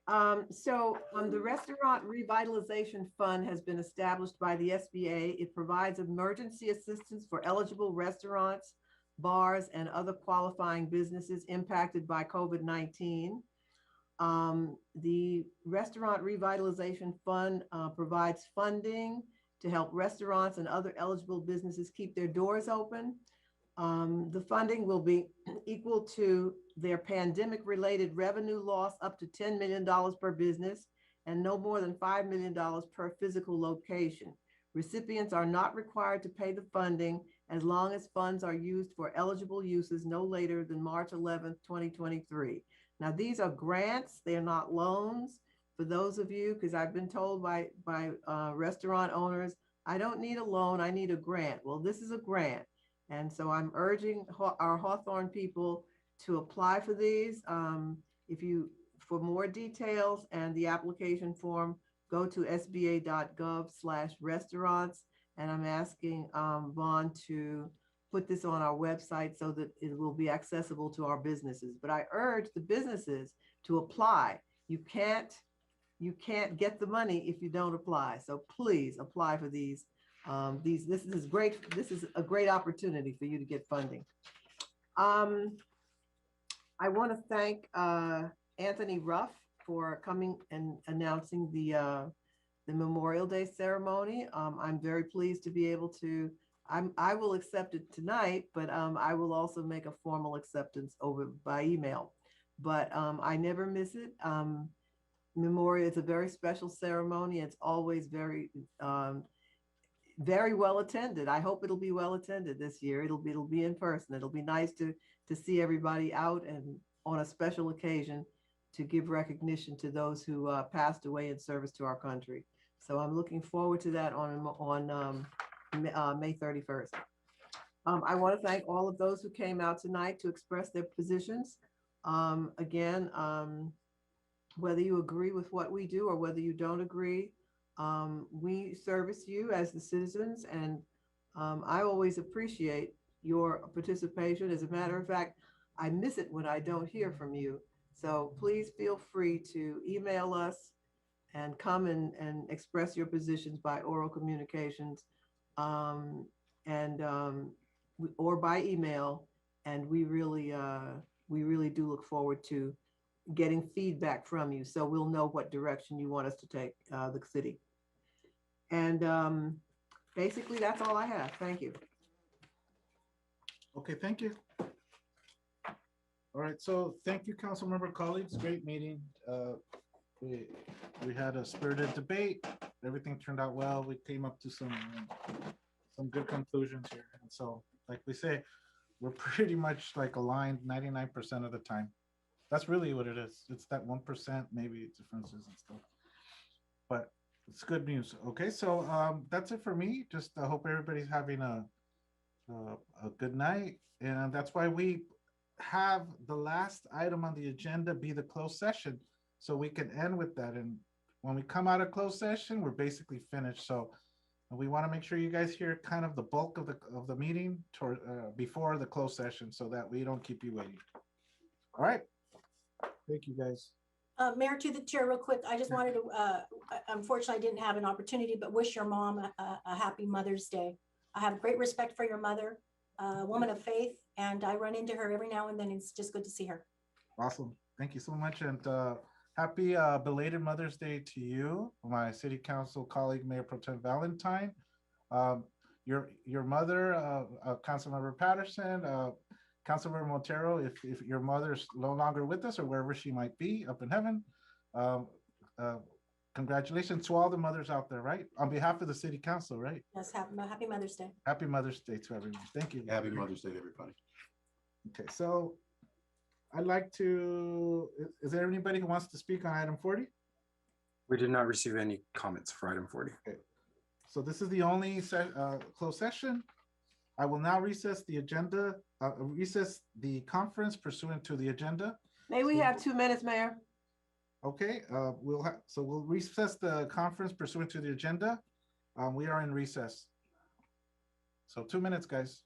The Restaurant Revitalization Fund has been established by the SBA. It provides emergency assistance for eligible restaurants, bars, and other qualifying businesses impacted by COVID-19. The Restaurant Revitalization Fund provides funding to help restaurants and other eligible businesses keep their doors open. The funding will be equal to their pandemic-related revenue loss up to $10 million per business and no more than $5 million per physical location. Recipients are not required to pay the funding as long as funds are used for eligible uses no later than March 11th, 2023. Now, these are grants, they're not loans. For those of you, because I've been told by restaurant owners, I don't need a loan, I need a grant. Well, this is a grant. And so I'm urging our Hawthorne people to apply for these. If you For more details and the application form, go to sba.gov/restaurants. And I'm asking Vaughn to put this on our website so that it will be accessible to our businesses. But I urge the businesses to apply. You can't get the money if you don't apply. So please apply for these. This is great. This is a great opportunity for you to get funding. I want to thank Anthony Ruff for coming and announcing the Memorial Day ceremony. I'm very pleased to be able to, I will accept it tonight, but I will also make a formal acceptance over by email. But I never miss it. Memorial is a very special ceremony. It's always very, very well attended. I hope it'll be well attended this year. It'll be in person. It'll be nice to see everybody out and on a special occasion to give recognition to those who passed away in service to our country. So I'm looking forward to that on May 31st. I want to thank all of those who came out tonight to express their positions. Again, whether you agree with what we do or whether you don't agree, we service you as the citizens, and I always appreciate your participation. As a matter of fact, I miss it when I don't hear from you. So please feel free to email us and come and express your positions by oral communications or by email. And we really do look forward to getting feedback from you, so we'll know what direction you want us to take the city. And basically, that's all I have. Thank you. Okay, thank you. All right, so thank you, council member colleagues. Great meeting. We had a spirited debate. Everything turned out well. We came up to some good conclusions here. And so, like we say, we're pretty much like aligned 99% of the time. That's really what it is. It's that 1%, maybe differences and stuff, but it's good news. Okay, so that's it for me. Just I hope everybody's having a good night, and that's why we have the last item on the agenda be the closed session, so we can end with that. And when we come out of closed session, we're basically finished. So we want to make sure you guys hear kind of the bulk of the meeting before the closed session, so that we don't keep you waiting. All right. Thank you, guys. Mayor, to the chair, real quick, I just wanted to, unfortunately, I didn't have an opportunity, but wish your mom a happy Mother's Day. I have great respect for your mother, a woman of faith, and I run into her every now and then. It's just good to see her. Awesome. Thank you so much. And happy belated Mother's Day to you, my city council colleague, Mayor Pro Tem Valentine. Your mother, Councilmember Patterson, Councilmember Montero, if your mother's no longer with us or wherever she might be up in heaven, congratulations to all the mothers out there, right? On behalf of the city council, right? Yes, happy Mother's Day. Happy Mother's Day to everyone. Thank you. Happy Mother's Day to everybody. Okay, so I'd like to, is there anybody who wants to speak on item 40? We did not receive any comments for item 40. Okay, so this is the only closed session. I will now recess the agenda, recess the conference pursuant to the agenda. May we have 2 minutes, Mayor? Okay, we'll recess the conference pursuant to the agenda. We are in recess. So 2 minutes, guys.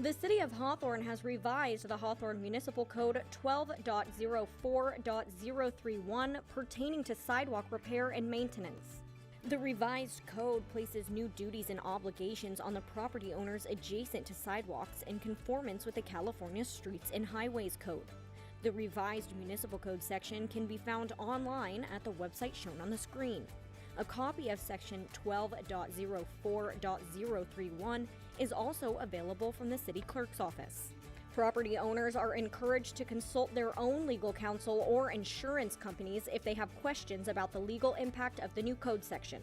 The City of Hawthorne has revised the Hawthorne Municipal Code 12.04.031 pertaining to sidewalk repair and maintenance. The revised code places new duties and obligations on the property owners adjacent to sidewalks in conformance with the California Streets and Highways Code. The revised municipal code section can be found online at the website shown on the screen. A copy of section 12.04.031 is also available from the city clerk's office. Property owners are encouraged to consult their own legal counsel or insurance companies if they have questions about the legal impact of the new code section.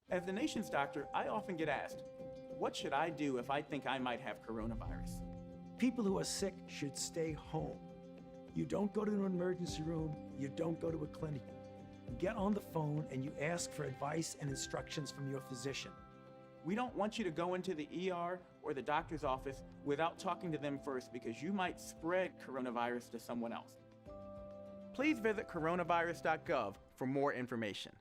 As the nation's doctor, I often get asked, what should I do if I think I might have coronavirus? People who are sick should stay home. You don't go to an emergency room, you don't go to a clinic. You get on the phone and you ask for advice and instructions from your physician. We don't want you to go into the ER or the doctor's office without talking to them first because you might spread coronavirus to someone else. Please visit coronavirus.gov for more information.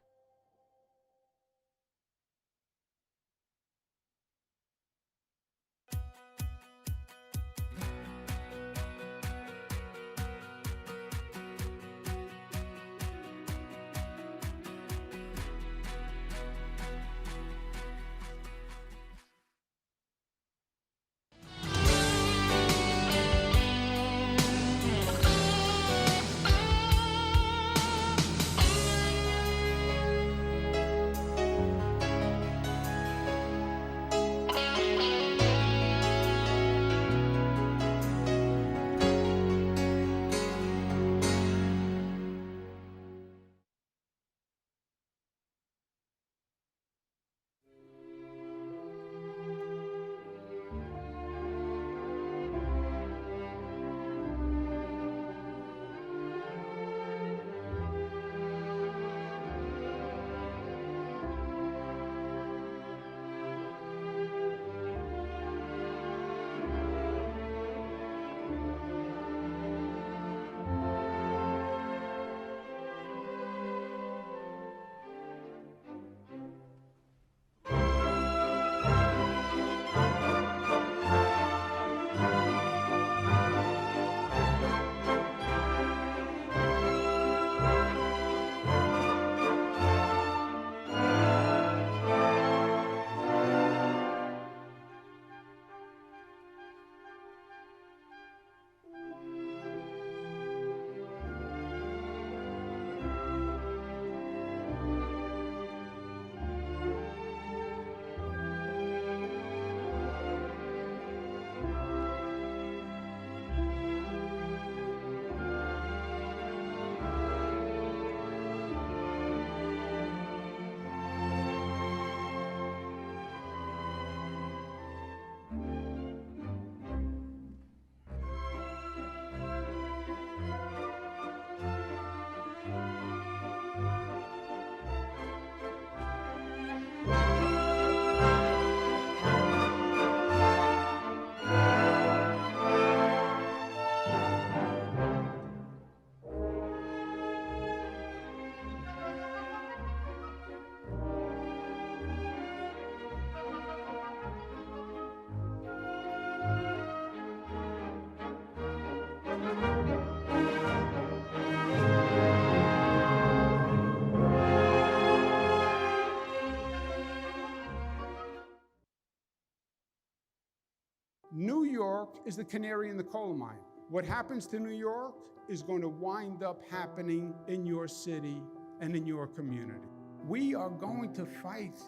New York is the canary in the coal mine. What happens to New York is going to wind up happening in your city and in your community. We are going to fight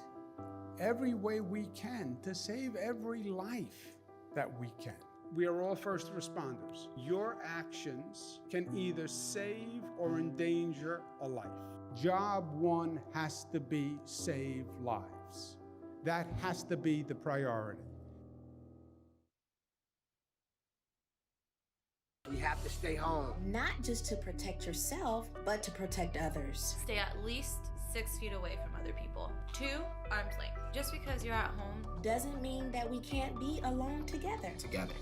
every way we can to save every life that we can. We are all first responders. Your actions can either save or endanger a life. Job one has to be save lives. That has to be the priority. We have to stay home. Not just to protect yourself, but to protect others. Stay at least 6 feet away from other people. 2, arm's length. Just because you're at home doesn't mean that we can't be alone together. Together.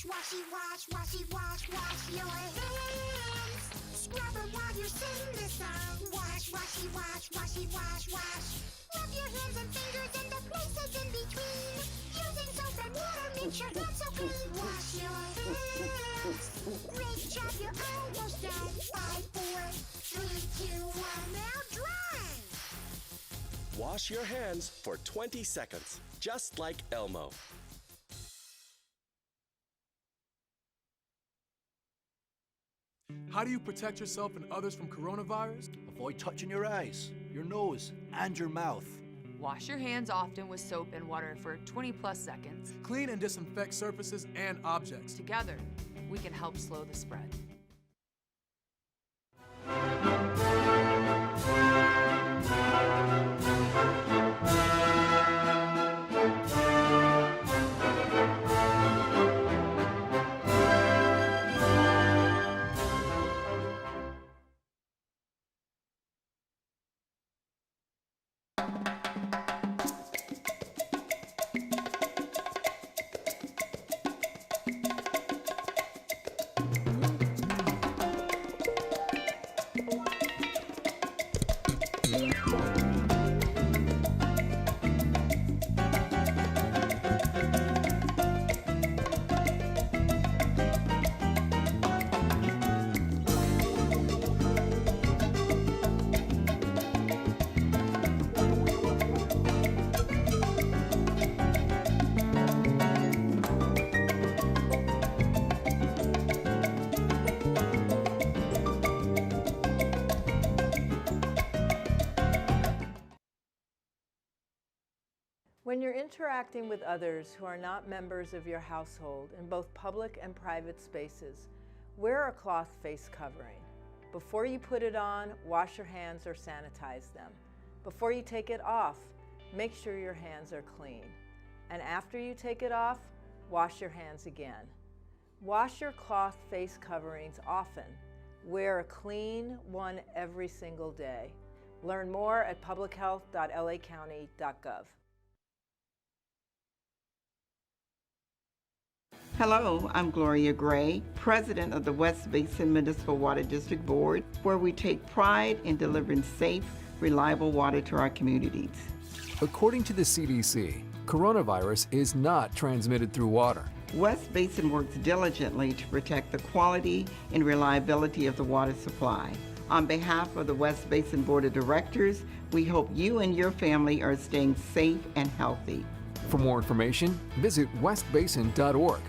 washy, wash your hands. Scrub them while you sing this song. Wash, washy, wash. Rub your hands and fingers and the places in between. Using soap and water makes your hands so clean. Wash your hands. Great job, you're almost done. 5, 4, 3, 2, 1, now dry. Wash your hands for 20 seconds, just like Elmo. How do you protect yourself and others from coronavirus? Avoid touching your eyes, your nose, and your mouth. Wash your hands often with soap and water for 20+ seconds. Clean and disinfect surfaces and objects. Together, we can help slow the spread. When you're interacting with others who are not members of your household in both public and private spaces, wear a cloth face covering. Before you put it on, wash your hands or sanitize them. Before you take it off, make sure your hands are clean. And after you take it off, wash your hands again. Wash your cloth face coverings often. Wear a clean one every single day. Learn more at publichealth.lacounty.gov. Hello, I'm Gloria Gray, President of the West Basin Municipal Water District Board, where we take pride in delivering safe, reliable water to our communities. According to the CDC, coronavirus is not transmitted through water. West Basin works diligently to protect the quality and reliability of the water supply. On behalf of the West Basin Board of Directors, we hope you and your family are staying safe and healthy. For more information, visit westbasin.org.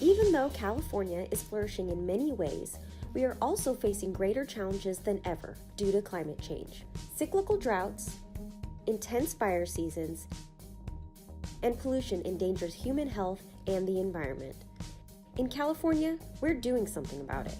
Even though California is flourishing in many ways, we are also facing greater challenges than ever due to climate change. Cyclical droughts, intense fire seasons, and pollution endangers human health and the environment. In California, we're doing something about it.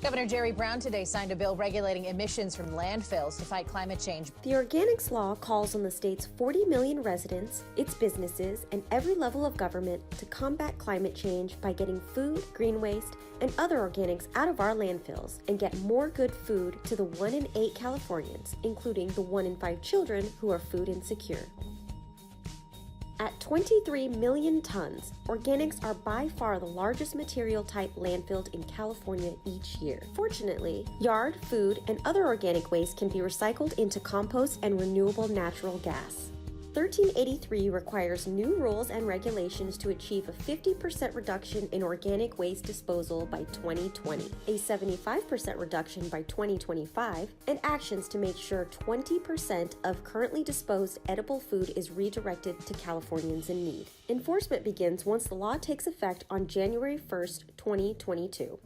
Governor Jerry Brown today signed a bill regulating emissions from landfills to fight climate change. The Organics Law calls on the state's 40 million residents, its businesses, and every level of government to combat climate change by getting food, green waste, and other organics out of our landfills and get more good food to the 1 in 8 Californians, including the 1 in 5 children who are food insecure. At 23 million tons, organics are by far the largest material type landfilled in California each year. Fortunately, yard, food, and other organic waste can be recycled into compost and renewable natural gas. 1383 requires new rules and regulations to achieve a 50% reduction in organic waste disposal by 2020, a 75% reduction by 2025, and actions to make sure 20% of currently disposed edible food is redirected to Californians in need. Enforcement begins once the law takes effect on January 1st, 2022.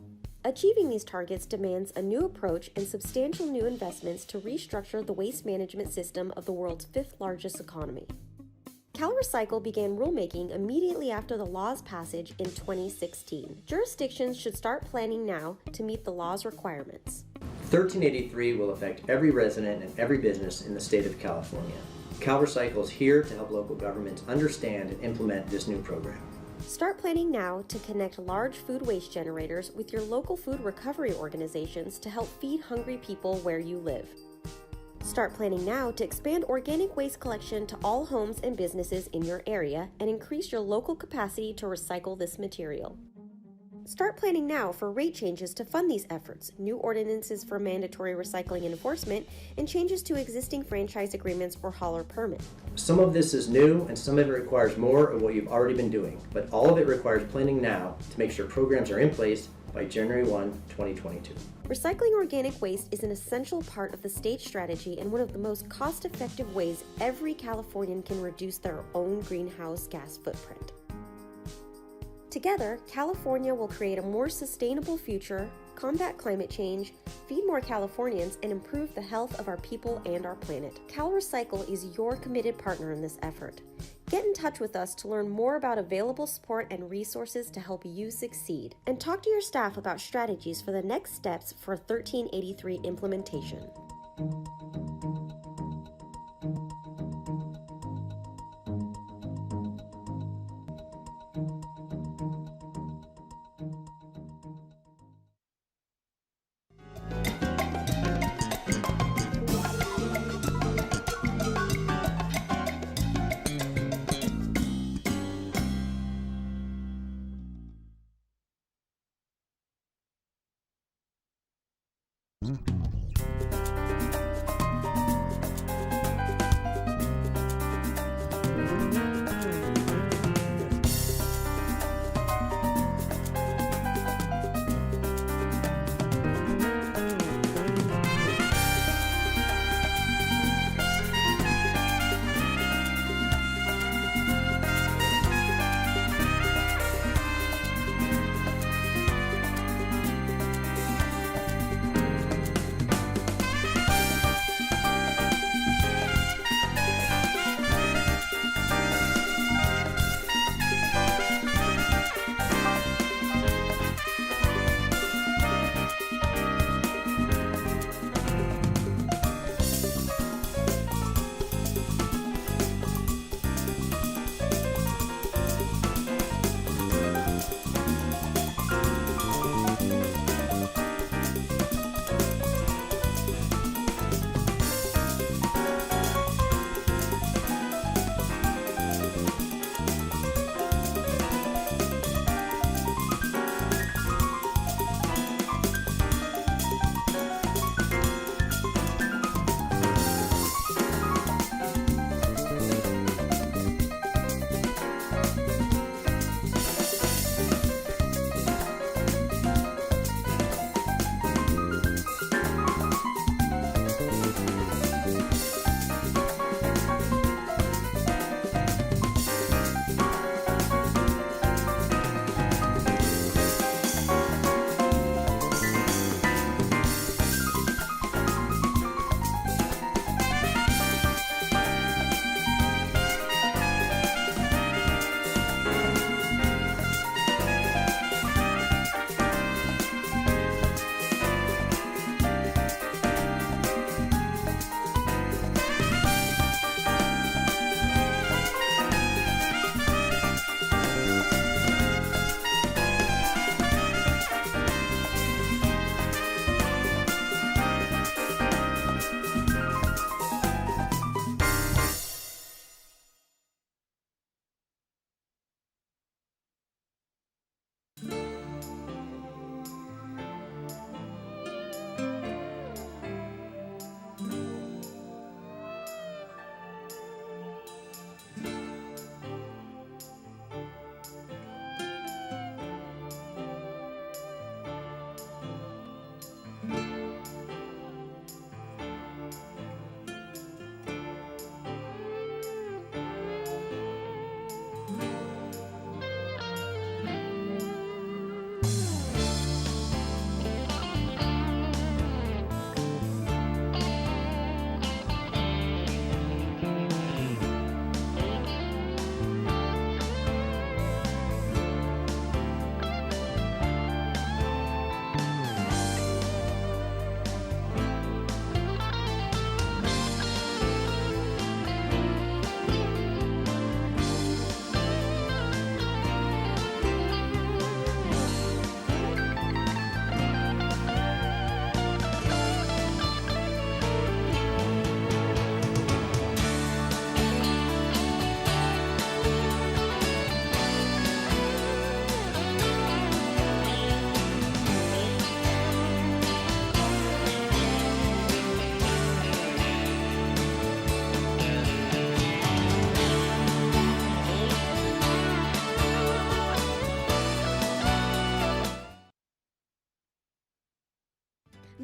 Achieving these targets demands a new approach and substantial new investments to restructure the waste management system of the world's fifth largest economy. CalRecycle began rulemaking immediately after the law's passage in 2016. Jurisdictions should start planning now to meet the law's requirements. 1383 will affect every resident and every business in the state of California. CalRecycle is here to help local governments understand and implement this new program. Start planning now to connect large food waste generators with your local food recovery organizations to help feed hungry people where you live. Start planning now to expand organic waste collection to all homes and businesses in your area and increase your local capacity to recycle this material. Start planning now for rate changes to fund these efforts, new ordinances for mandatory recycling enforcement, and changes to existing franchise agreements or hauler permit. Some of this is new and some of it requires more of what you've already been doing, but all of it requires planning now to make sure programs are in place by January 1, 2022. Recycling organic waste is an essential part of the state strategy and one of the most cost-effective ways every Californian can reduce their own greenhouse gas footprint. Together, California will create a more sustainable future, combat climate change, feed more Californians, and improve the health of our people and our planet. CalRecycle is your committed partner in this effort. Get in touch with us to learn more about available support and resources to help you succeed. And talk to your staff about strategies for the next steps for 1383 implementation.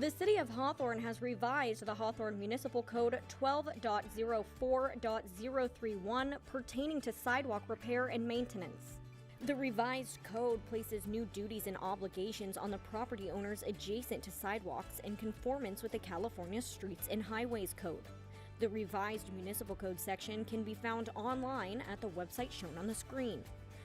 The City of Hawthorne has revised the Hawthorne Municipal Code 12.04.031 pertaining to sidewalk repair and maintenance. The revised code places new duties and obligations on the property owners adjacent to sidewalks in conformance with the California Streets and Highways Code. The revised municipal code section can be found online at the website shown on the screen.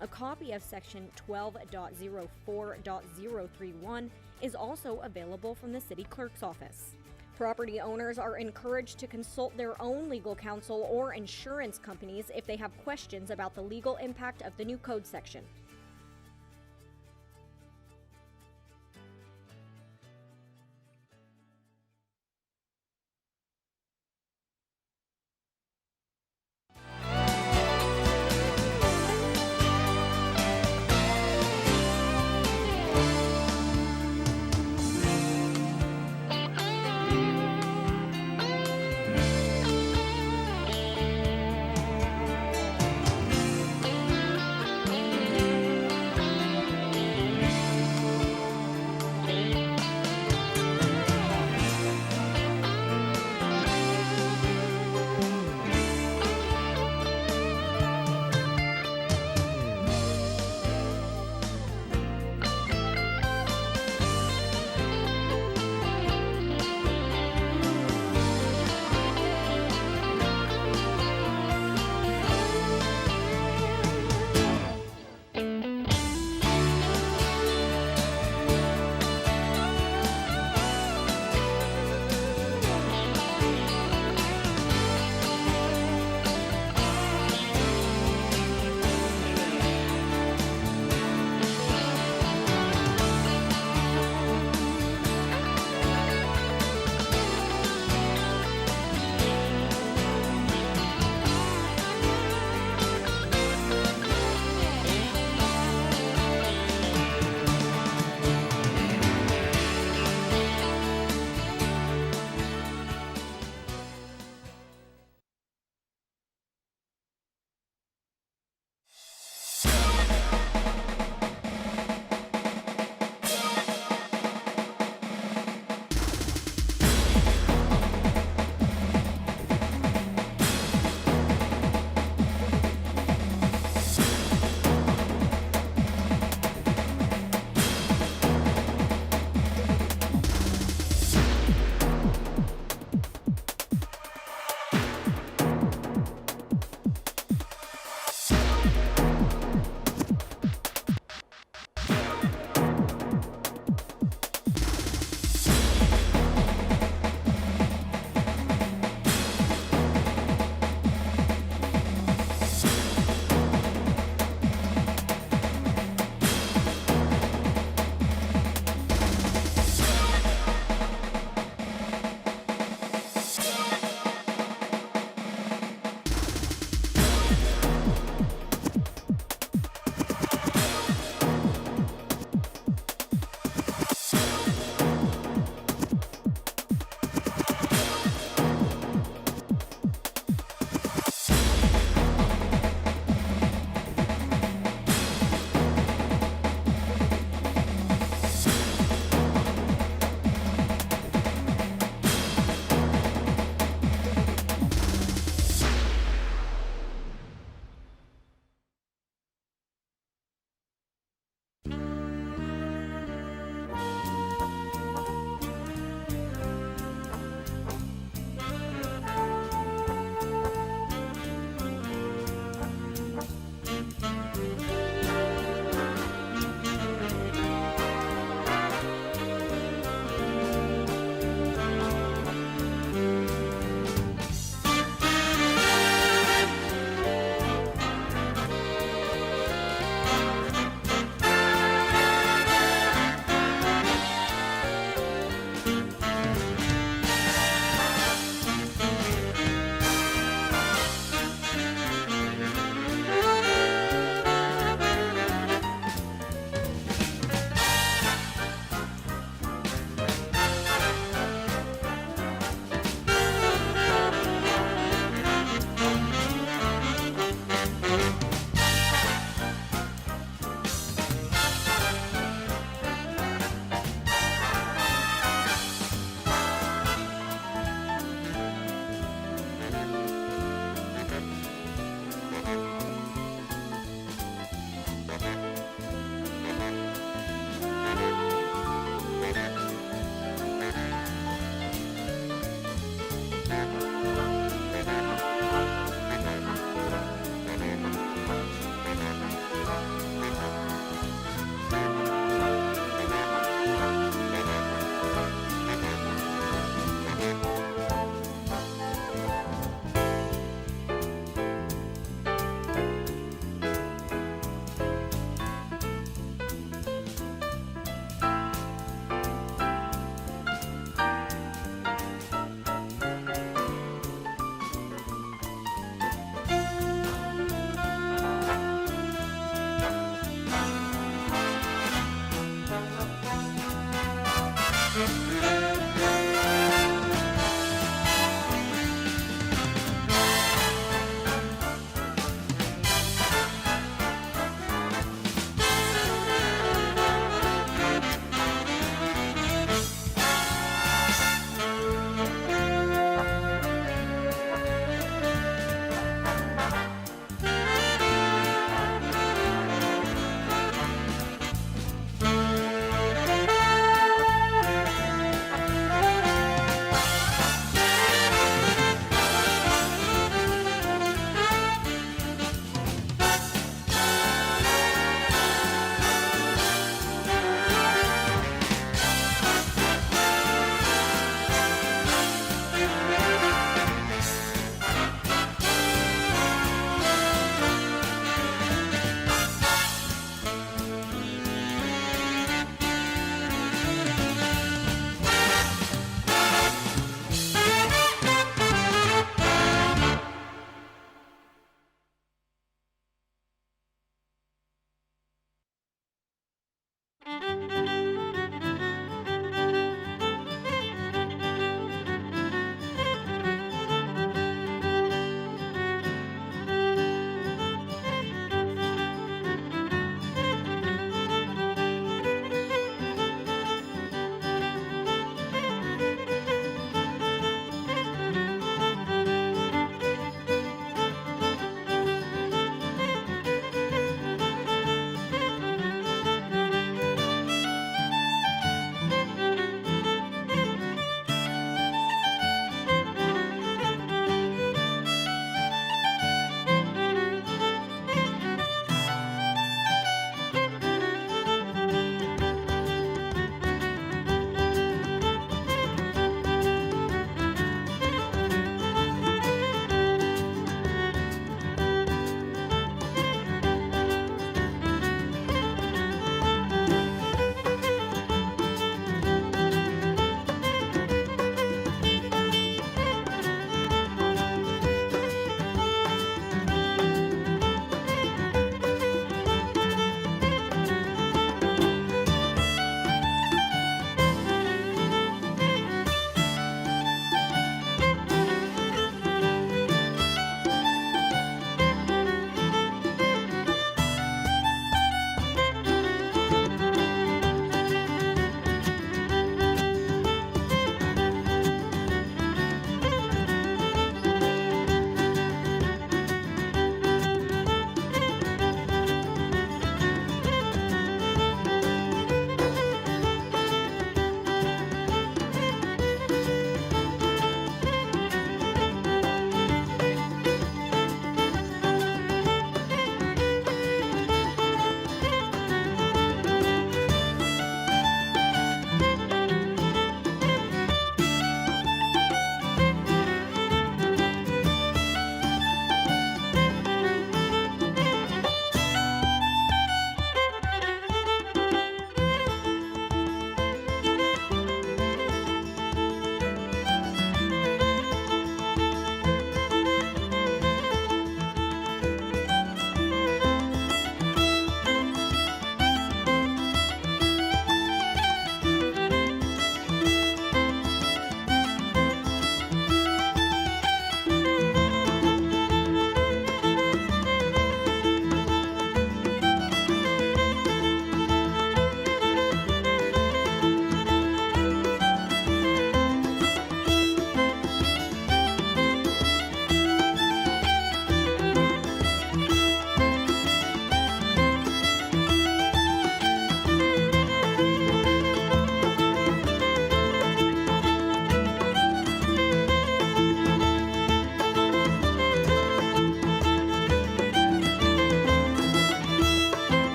A copy of section 12.04.031 is also available from the city clerk's office. Property owners are encouraged to consult their own legal counsel or insurance companies if they have questions about the legal impact of the new code section.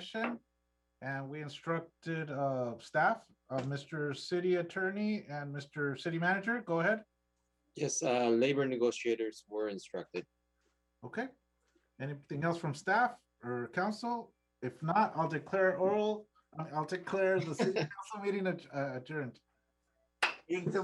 session, and we instructed staff, Mr. City Attorney and Mr. City Manager. Go ahead. Yes, labor negotiators were instructed. Okay. Anything else from staff or council? If not, I'll declare the city council meeting adjourned. Into